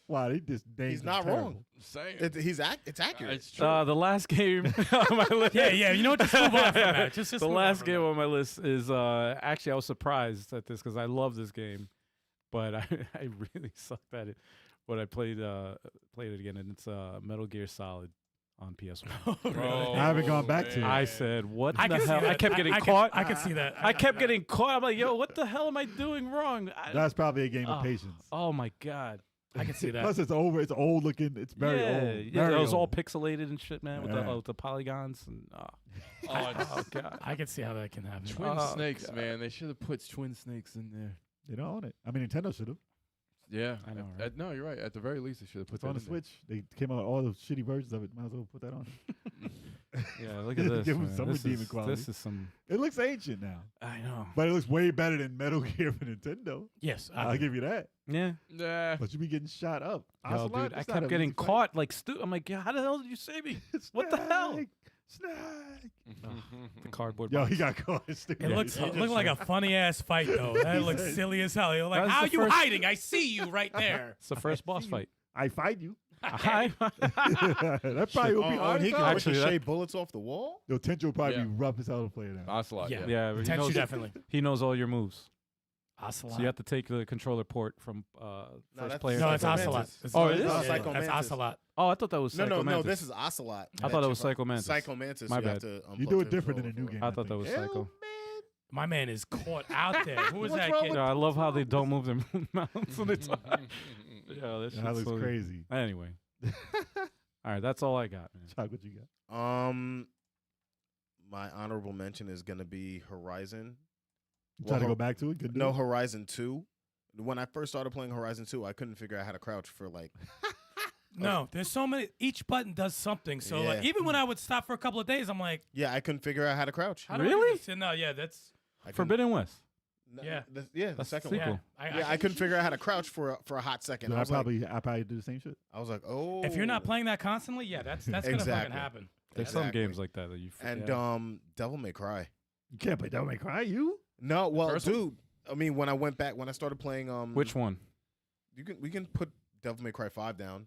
Wow, they just named He's him not terrible. wrong. Saying It's accurate. It's true. the last game on my list. Yeah. You know what? Just move on from that. Just the move on last from game that. on my list is actually I was surprised at this because I love this game, but I really sucked at it. But I played it again, and it's Metal Gear Solid on PS1. Bro, I haven't gone back to it. I said, what I the can see hell? that. I kept getting I caught. I can see that. I kept getting caught. I'm like, yo, what the hell am I doing wrong? That's probably a game of Oh. patience. Oh my god. I can see that. Plus, it's over. It's old looking. It's very yeah, old. yeah, Very it was all old. pixelated and shit, man, Yeah. with the polygons and Oh, it's oh god. I can see how that can happen. Twin Oh, snakes, God. man. They should have put twin snakes in there. They don't own it. I mean, Nintendo should have. Yeah, I know, At- right? no, you're right. At the very least, they should have put It's that on the in there. Switch. They came out with all the shitty versions of it. Might as well put that on. Yeah, look at this. Give 'em man. some this redeeming is, quality. This is some. It looks ancient now, I know. but it looks way better than Metal Gear for Nintendo. Yes. I'll give you that. Yeah. Nah. But you be getting shot up. Yo, Ocelot, dude, I it's not kept an getting easy fight. caught like I'm like, yeah, how the hell did you save me? What the hell? Snake, Snake. The cardboard. Yo, box. he got caught. It looks like a funny ass fight though. That looks said- silly as hell. You're like, That was how the you first- hiding? I see you right there. It's the first boss fight. I fight you. I- That probably will be hard. he as can hell. Actually, ricochet bullets off the wall. Yo, Tenchi will probably Yeah. be rough as hell to play now. Ocelot. Yeah. Yeah. yeah, but he Tenchu knows, definitely. he knows all your moves. Ocelot. So you have to take the controller port from first that's- player. No, to it's second. Psycho Ocelot. Mantis. It's Oh, it is? That's Psycho That's Mantis. Ocelot. Oh, I thought that was No, Psycho no, Mantis. this is Ocelot. I thought it was Psycho Mantis. Psycho Mantis. My you bad. have to You unplug do the it different in the controller new for. game. I thought that was think. Psycho. My man is caught out there. Who is What's that wrong kid? with- Yeah, I love how they don't move their mouths when they talk. Yeah, that That shit's looks funny. crazy. Anyway, all right, that's all I got, man. Chuck, what you got? My honorable mention is gonna be Horizon. You trying to go back to it? Good No, news? Horizon 2. when I first started playing Horizon 2, I couldn't figure out how to crouch for like. No, there's so many. Each button does something. So like, Yeah. even when I would stop for a couple of days, I'm like, Yeah, I couldn't figure out how to crouch. how do I do Really? this? And, no, yeah, that's I couldn't- Forbidden West. Yeah. the That's second the one. sequel. yeah. I couldn't figure out how to crouch for a hot second. Dude, I was like, I probably do the same shit. oh. If you're not playing that constantly, yeah, that's gonna fucking Exactly. happen. There's some Exactly. games like that you. And yeah. Devil May Cry. You can't play Devil May Cry, you? No, well, first one? dude. I mean, when I started playing, Which one? we can put Devil May Cry 5 down.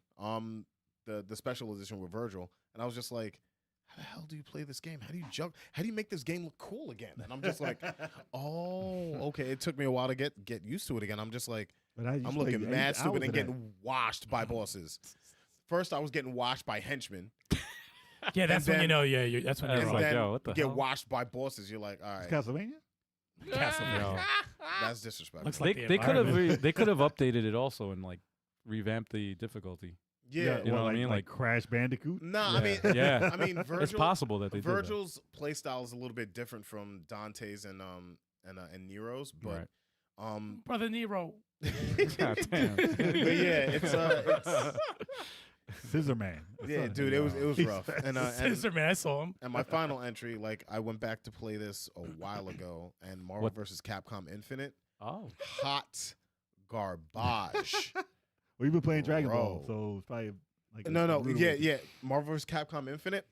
The special edition with Virgil, and I was just like, how the hell do you play this game? How do you jump? How do you make this game look cool again? And I'm just like, oh, okay. It took me a while to get used to it again. I'm just like, But I used I'm to looking play mad 8 stupid hours and of that. getting washed by bosses. First, I was getting washed by henchmen. Yeah, that's when then- you know. Yeah, that's when I you're was And wrong. like, then yo, what the you get hell? washed by bosses. You're like, all It's right, Castlevania? Castlevania. that's disrespectful. Looks like the They could have environment. they could have updated it also and like revamped the difficulty. Yeah. You know what I mean? Like Crash Bandicoot? No, I mean, Yeah. I mean, Virgil. It's possible that they did that. Virgil's playstyle is a little bit different from Dante's and Nero's, but Brother Nero. God damn. but yeah, it's Scissor Man. yeah, dude, it was rough. And Scissor man, I saw him. and my final entry, like I went back to play this a while ago, and Marvel What? vs. Capcom Infinite, Oh. hot garbage. Well, you've been playing Dragon Ball, Bro. so it's probably like No, a little bit- yeah. Marvel vs. Capcom Infinite,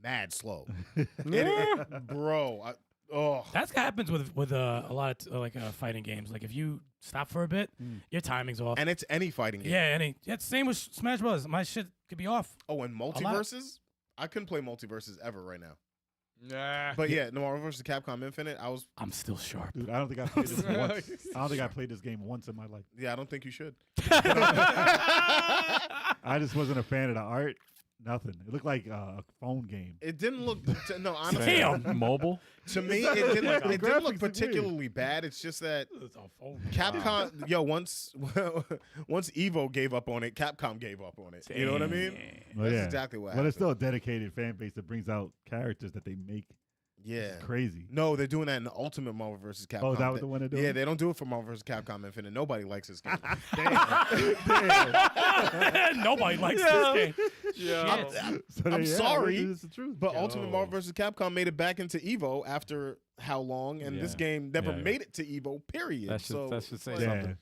mad slow. Yeah. Bro, oh. That's what happens with a lot of like fighting games. Like if you stop for a bit, your timing's off. And it's any fighting game. yeah, it's same with Smash Bros. My shit could be off. Oh, and multiverses? I couldn't play multiverses ever right now. Nah. But yeah, no, Marvel vs. Capcom Infinite, I'm still sharp. Dude, I don't think I played this once. I don't think I played this game once in my life. yeah, I don't think you should. I just wasn't a fan of the art. Nothing. It looked like a phone game. It didn't look. No, honestly, Damn. Mobile. to me, it didn't look. The It didn't look graphics look weird. particularly bad. It's just that It's a phone. Capcom, yo, once Evo gave up on it, Capcom gave up on it. You know what I mean? Well, That's yeah. exactly what But happened. it's still a dedicated fan base that brings out characters that they make. Yeah. It's crazy. No, they're doing that in the Ultimate Marvel vs. Capcom. Oh, is that what the one they're doing? Yeah, they don't do it for Marvel vs. Capcom Infinite. Nobody likes this game. Nobody likes this game. Yeah. So I'm sorry, It's the truth. But Ultimate Marvel vs. Capcom made it back into Evo after how long? And this Yeah. game never Yeah, yeah. made it to Evo. Period. That should- so that should it's say like- something.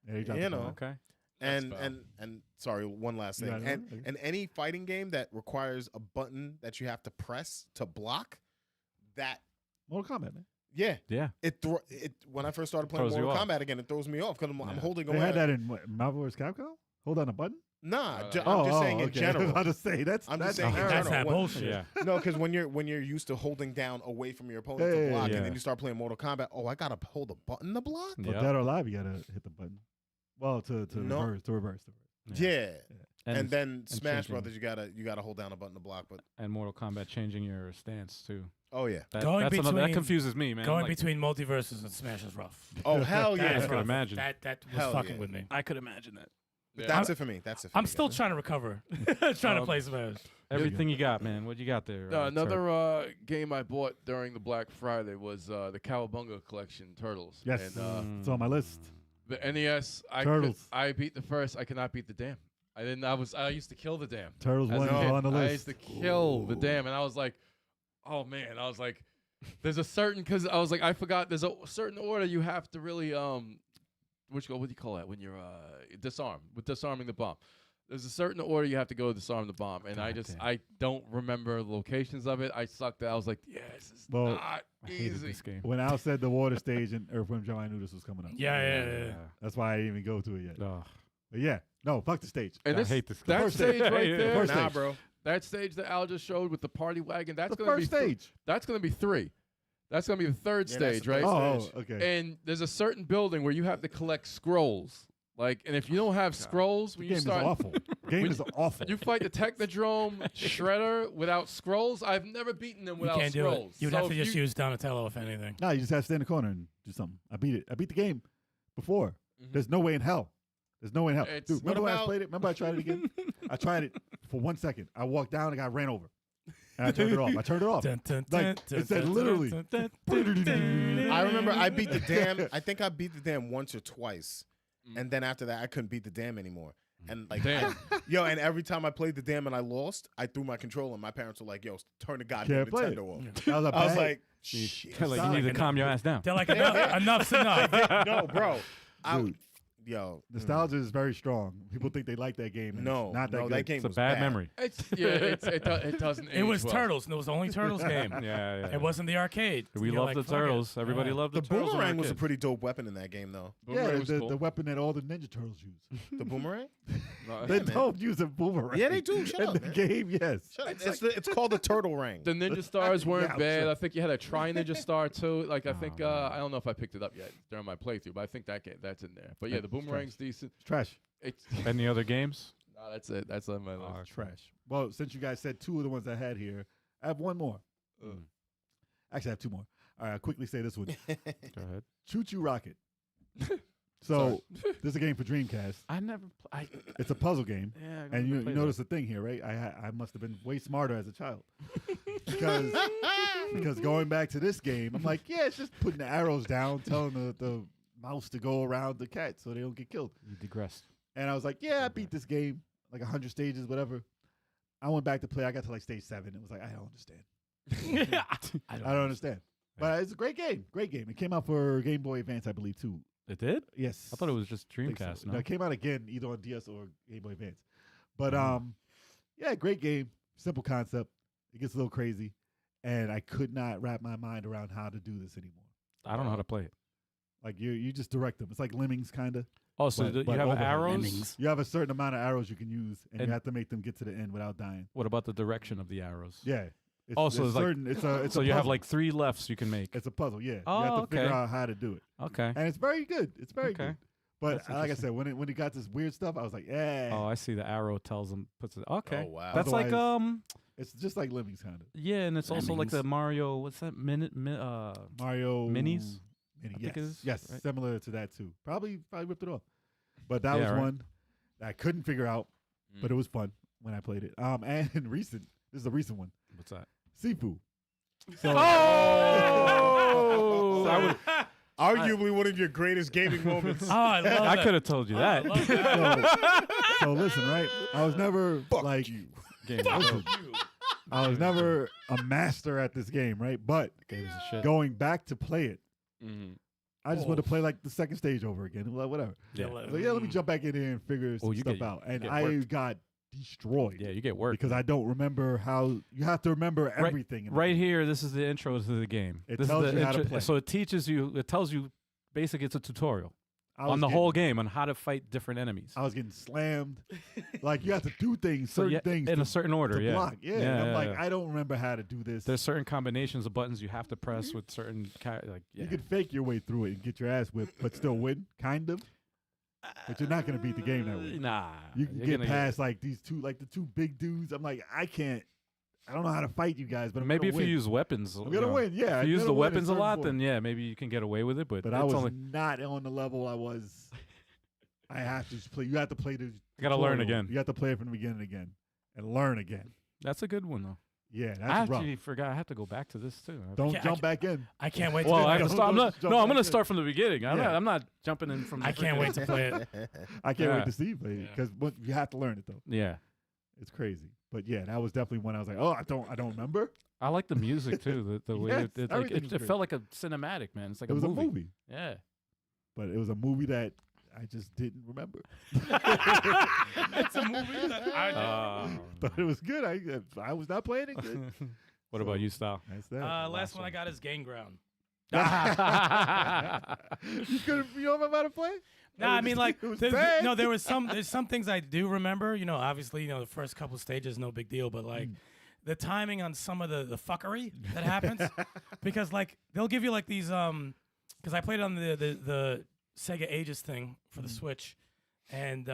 Yeah, he dropped You the know. ball. Okay. And That's and sorry, one last thing. Yeah, I know. And any fighting game that requires a button that you have to press to block, that Mortal Kombat, man. yeah, Yeah. it when I first started playing Throws you Mortal off. Kombat again, it throws me off because I'm Yeah. holding They away. had that in what, Marvel vs. Capcom? Hold on a button? Nah, No, ju- no. I'm just saying in okay. general. I was about to say, that's I'm that's just saying in terrible. That's general. that When- bullshit. Yeah. No, because when you're used to holding down away from your opponent Yeah, to block, yeah. and then you start playing Mortal Kombat. Oh, I gotta hold a button to block. But Yeah. Dead or Alive, you gotta hit the button. Well, to No. reverse. Yeah. And then Smash changing- Brothers, you gotta hold down a button to block. But and Mortal Kombat changing your stance too. oh yeah, Going That's another, that between- confuses me, man. Going Like, between multiverses and Smash is rough. oh hell That yeah. is I could rough. imagine. That was Hell fucking yeah. with me. I could imagine that. Yeah. That's it for me. That's it. For I'm me, still guys. trying to recover. Trying to play Smash. Everything you got, man. What you got there? Turk? Another game I bought during the Black Friday was the Cowabunga Collection Turtles. Yes. And It's on my list. the NES, Turtles. I beat the first. I could not beat the dam. I used to kill the dam. Turtles As 1 a is kid. on the I list. used to kill the dam, and I was like, oh man, I was like, there's a certain I forgot there's a certain order you have to really what do you call that when you're disarming the bomb. There's a certain order you have to go to disarm the bomb, and God damn. I don't remember the locations of it. I sucked. I was like, yeah, this is Well, not I hated easy. this game. When Al said the water stage in Earthworm Jim, I knew this was coming up. Yeah. That's why I didn't even go to it yet. Ugh. But yeah, no, fuck the stage. And I this, hate this game. that First stage stage. right Yeah, there, first Nah, stage. bro. that stage that Al just showed with the party wagon, that's The gonna first be stage. that's gonna be 3. That's gonna be the third Yeah, that's stage, the right? third Oh, stage. okay. And there's a certain building where you have to collect scrolls. Like, and if you don't have scrolls, The when game you is start, awful. Game is awful. you fight the Technodrome Shredder without scrolls. I've never beaten them You without can't do scrolls. it. You'd So have to if just you- use Donatello if anything. No, you just have to stay in the corner and do something. I beat it. I beat the game before. Mhm. There's no way in hell. There's no way in hell. It's- Dude, remember What when I about- played it? Remember I tried it again? I tried it for 1 second. I walked down and I ran over. And I turned it off. I turned it off. Dun, dun, Like, dun, dun, it said dun, literally. dun, dun, dun, dun, dun. I remember I beat the dam. I think I beat the dam once or twice, and then after that, I couldn't beat the dam anymore. And like, Damn. and every time I played the dam and I lost, I threw my controller. And my parents were like, "Yo, turn the goddamn Can't play it. Nintendo off." That was a I was bad- like, "Shit." Like, you need to calm your ass down. They're like, enough's enough. No, bro. Dude, Yo, nostalgia is very strong. People think they like that game. and No, it's not that no, good. that game It's a was bad memory. It doesn't. It was age well. Turtles, and it was the only Turtles game. Yeah. It wasn't the arcade. We You're love like, the fuck it. turtles. Everybody Yeah. loved the The turtles. when we were boomerang was a kids. pretty dope weapon in that game, though. Yeah, Boomerang was the cool. weapon that all the Ninja Turtles use. The boomerang? No, They man. don't use a boomerang. Yeah, they do. Shut in up, the man. game, yes. Shut up. It's called the turtle ring. The Ninja Stars weren't Yeah, I'm bad. sure. I think you had a Tri Ninja Star too. Like I think man. I don't know if I picked it up yet during my playthrough, but I think that's in there. But yeah, the It's boomerang's decent. It's trash. It's Any other games? no, that's it. That's on my list. Trash. Well, since you guys said two of the ones I had here, I have one more. Mm. Actually, I have two more. All right, I'll quickly say this one. Go ahead. Choo Choo Rocket. So, this is a game for Dreamcast. I never. It's a puzzle game. Yeah. And you notice the thing here, right? I must have been way smarter as a child. because going back to this game, I'm like, yeah, it's just putting the arrows down, telling the mouse to go around the cat so they don't get killed. You digressed. And I was like, yeah, I beat this game, like 100 stages, whatever. I went back to play. I got to like stage 7. It was like, I don't understand. I don't understand. But it's a great game. Great game. It came out for Game Boy Advance, I believe, too. It did? Yes. I thought it was just I think so. Dreamcast. No, No. it came out again either on DS or Game Boy Advance. But Oh. yeah, great game. Simple concept. It gets a little crazy. And I could not wrap my mind around how to do this anymore. I don't know how to play it. Like you just direct them. It's like Lemmings kind of. Oh, so But- you but have overhead. arrows? Lemmings. You have a certain amount of arrows you can use, and And- you have to make them get to the end without dying. What about the direction of the arrows? Yeah. It's, Oh, so it's it's like- certain. It's So a you have puzzle. like 3 lefts you can make. It's a puzzle. Yeah. Oh, you have to figure okay. out how to do it, Okay. and it's very good. It's very Okay. good. But That's like I interesting. said, when it got this weird stuff, I was like, yeah. Oh, I see. The arrow tells them, puts it. Okay. Oh, wow. That's like Otherwise- It's just like Lemmings kind of. yeah, and it's also like Lemmings. the Mario. What's that? Mario Minis? Mini, I yes, think it is, yes, right? similar to that too. Probably ripped it off. But that Yeah, was right. one that I couldn't figure out, but it was fun when I played it. And recent. This is a recent one. What's that? Sifu. So, Oh! So I would- Arguably one of your greatest gaming moments. Oh, I love I that. could have told you Oh, I that. love that. so listen, right? I was never like Game listen, I was never a master at this game, right? But Game is a shit. going back to play it, Mhm. I just want to play like the second stage over again. Like, whatever. Yeah. So yeah, let me jump back in here and figure some you stuff get- out. you And get I worked. got destroyed. Yeah, you get work. Because I don't remember how you have to remember Right- everything. in the Right game. here, this is the intro to the game. It This tells is the you how to play. So it teaches you. It tells you. Basically, it's a tutorial I was on the getting- whole game on how to fight different enemies. I was getting slammed. Like you have to do things, So certain yeah, things in to, a certain order. to Yeah. block. Yeah. Yeah, and I'm yeah, like, yeah. I don't remember how to do this. There's certain combinations of buttons you have to press with certain like. Yeah. You could fake your way through it and get your ass whipped, but still win, kind of. But you're not gonna beat the game that way. Nah. You can you're get gonna past like these two, like the two big dudes. I'm like, I don't know how to fight you guys, but I'm Maybe gonna if win. you use weapons. I'm gonna win. Yeah, If you I'm use gonna the win at weapons a certain lot, point. then yeah, maybe you can get away with it. But But it's I was only not on the level I was. I have to just play. You have to play the. I gotta learn tutorial. again. You have to play it from the beginning again and learn again. That's a good one though. Yeah, I that's rough. actually forgot. I have to go back to this too. Don't can't- jump back in. I can't wait to Well, do I it. have to start. I'm Don't not. jump No, I'm back gonna in. start from the beginning. I'm Yeah. not. I'm not jumping in from. The I can't freaking- wait to play it. I can't Yeah. wait to see because you have to learn it though. Yeah, It's crazy. But yeah, that was definitely when I was like, oh, I don't remember. I like the music too. The way Yes, it everything was it great. felt like a cinematic, man. It's like It was a movie. a Yeah. but it was a movie that I just didn't remember. It's a movie that I But it was good. I was not playing it good. What about you, Style? That's that. last one I got is Game Ground. you don't remember how to play? No, I mean like it was there's- bad. no, there's some things I do remember. You know, obviously, the first couple stages no big deal, but like the timing on some of the fuckery that happens because like they'll give you like these because I played on the Sega Aegis thing for the Switch, and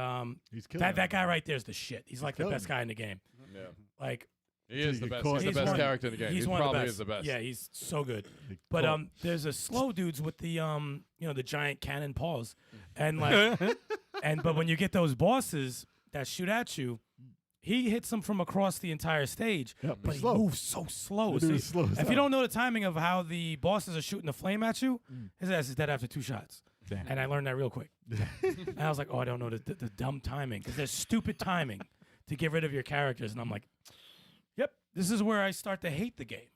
He's killing that it. guy right there is the shit. He's like the killing best it. guy in the game. Yeah. Like He is the get best. caught. He's the He's best one- character in the game. He's He one of probably the best. is the best. Yeah, he's so good. Big But call. there's a slow dudes with the the giant cannon paws, and like but when you get those bosses that shoot at you, he hits them from across the entire stage. Yep, But it's he slow. moves so slow. The So dude is slow as if you hell. don't know the timing of how the bosses are shooting the flame at you, his ass is dead after 2 shots. Understand. And I learned that real quick. And I was like, oh, I don't know the dumb timing. Because there's stupid timing to get rid of your characters. And I'm like, yep, this is where I start to hate the game.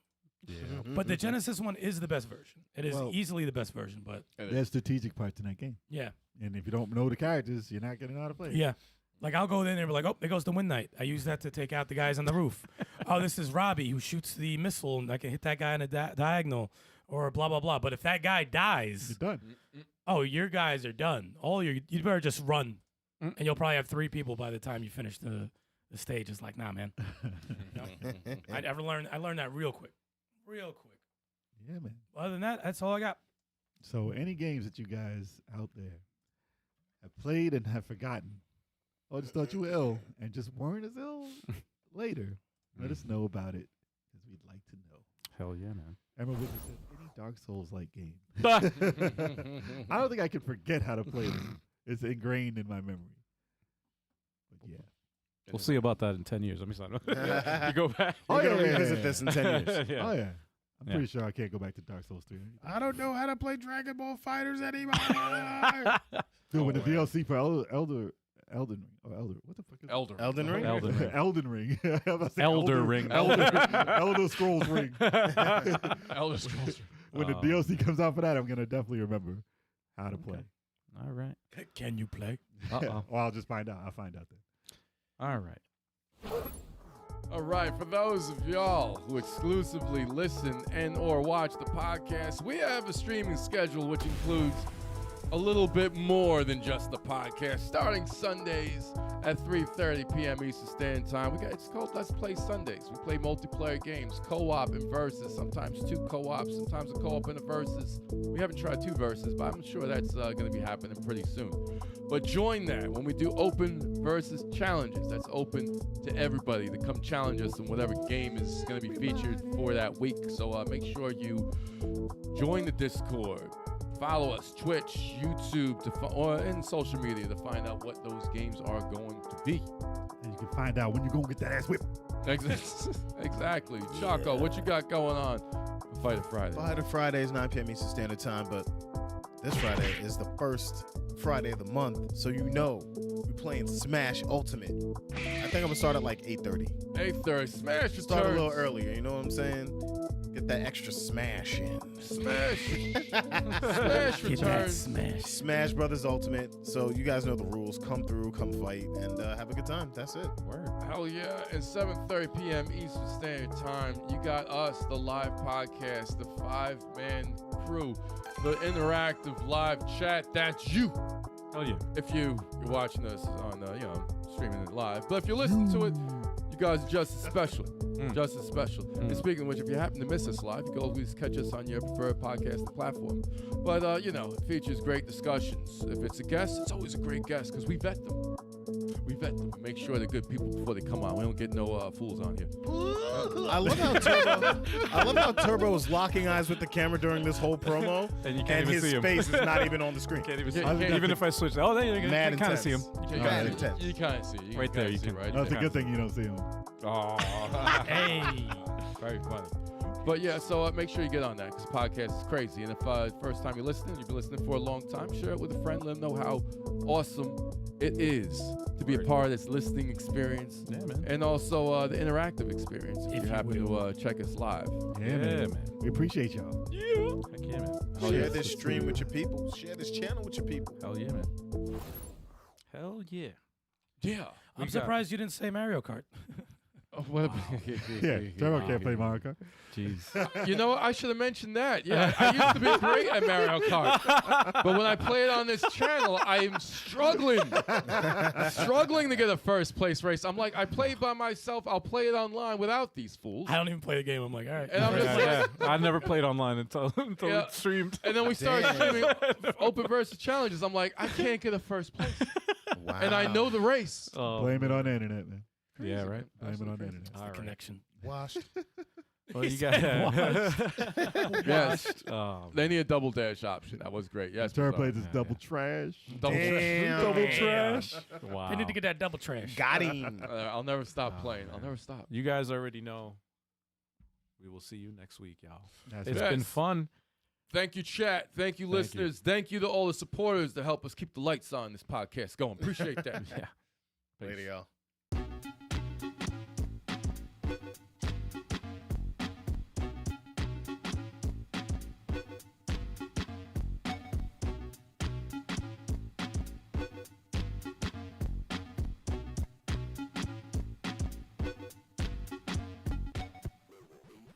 Yeah. But the Genesis one is the best version. It is Well- easily the best version. But There's strategic parts in that game. yeah. And if you don't know the characters, you're not going to know how to play. Yeah. Like, I'll go in there and be like, oh, there goes the Wind Knight. I use that to take out the guys on the roof. Oh, this is Robbie who shoots the missile, and I can hit that guy on a diagonal or blah, blah, blah. But if that guy dies, You're done. oh, your guys are done. You better just run. And you'll probably have 3 people by the time you finish the stage. It's like, nah, man. I learned that real quick. Real quick. Yeah, man. Other than that, that's all I got. So any games that you guys out there have played and have forgotten, or just thought you were ill and just weren't as ill later, let us know about it because we'd like to know. Hell yeah, man. Emma Witcher said, any Dark Souls-like game. I don't think I can forget how to play this. It's ingrained in my memory. But yeah. We'll see about that in 10 years. Let me sign up. You go back. We're gonna yeah, revisit yeah. this in 10 years. Yeah. Oh, yeah. I'm Yeah. pretty sure I can't go back to Dark Souls 3. I don't know how to play Dragon Ball Fighters anymore. Dude, when the wow. DLC for Elden Ring, what the fuck is Elder. Elden Ring? Elden Ring. Elden Ring. I was about to say Elder Ring. Elder Scrolls Ring. Elder Scrolls. When the DLC comes out for that, I'm going to definitely remember how to play. All right. Can you play? Uh-oh. Or I'll just find out. I'll find out then. All right. All right, for those of y'all who exclusively listen and or watch the podcast, we have a streaming schedule which includes a little bit more than just the podcast. Starting Sundays at 3:30 p.m. Eastern Standard Time. It's called Let's Play Sundays. We play multiplayer games, co-op and versus, sometimes 2 co-ops, sometimes a co-op and a versus. We haven't tried 2 versus, but I'm sure that's going to be happening pretty soon. But join that when we do open versus challenges. That's open to everybody to come challenge us in whatever game is going to be featured for that week. So make sure you join the Discord. Follow us, Twitch, YouTube, or in social media to find out what those games are going to be. And you can find out when you're going to get that ass whipped. Exactly. Choco, what you got going on for Fighter Friday? Fighter Fridays, 9 p.m. Eastern Standard Time, but this Friday is the first Friday of the month, so you know we're playing Smash Ultimate. I think I'm going to start at like 8:30. 8:30. Smash Start a little returns. earlier, you know what I'm saying? Get that extra smash in. Smash. Smash Get that returns. smash. Smash Brothers Ultimate. So you guys know the rules. Come through, come fight, and have a good time. That's it. Word. Hell yeah. And 7:30 p.m. Eastern Standard Time, you got us, the live podcast, the 5-man crew, the interactive live chat. That's you. Hell yeah. If you're watching us on, streaming it live. But if you listen to it, you guys are just as special. Just as special. And speaking of which, if you happen to miss us live, you can always catch us on your preferred podcasting platform. But, it features great discussions. If it's a guest, it's always a great guest because we vet them. We vet them. Make sure they're good people before they come on. We don't get no fools on here. I love how Turbo is locking eyes with the camera during this whole promo, And you can't even his see him. face is not even on the screen. Can't even Yeah, see you him. can't Even if I switch. Oh, there you can Mad kind of see him. intense. You Mad kind intense. of see. Right there, you see, can- right? That's a good thing you don't see him. Oh. Hey. Very funny. But yeah, so make sure you get on that because podcast is crazy. And if first time you're listening, you've been listening for a long time, share it with a friend. Let them know how awesome it is to be a part of this listening experience. Yeah, man. And also the interactive experience if If you're you happy will. to check us live. Yeah, man. We appreciate y'all. Heck yeah, man. Oh, Share yeah. this stream with your people. Share this channel with your people. Hell yeah, man. Hell yeah. Yeah. I'm surprised you didn't say Mario Kart. Oh, what Yeah, Turbo can't play Mario Kart. Jeez. You know what? I should have mentioned that. Yeah, I used to be great at Mario Kart. But when I play it on this channel, I am struggling to get a first place race. I'm like, I play by myself. I'll play it online without these fools. I don't even play the game. I'm like, all right. And I'm just Yeah, like, yeah. I never played online until Yeah. it streamed. and then we started Damn. streaming open versus challenges. I'm like, I can't get a first place. Wow. And I know the race. Oh, Blame it on the internet, man. Yeah, right. Blame it on the Absolutely internet. It's All the right. connection. Washed. Well, you got Yes. Oh, They need a double dash option. That was great. Yes. Turbo sorry. plays this Yeah, double yeah. trash. Double Damn. Double trash. wow. They need to get that double trash. Got him. I'll never stop Oh, playing. I'll man. never stop. You guys already know. We will see you next week, y'all. That's It's right. been Yes. fun. Thank you, chat. Thank you, listeners. Thank you to all the supporters that help us keep the lights on this podcast going. Appreciate that. Yeah. Way to go.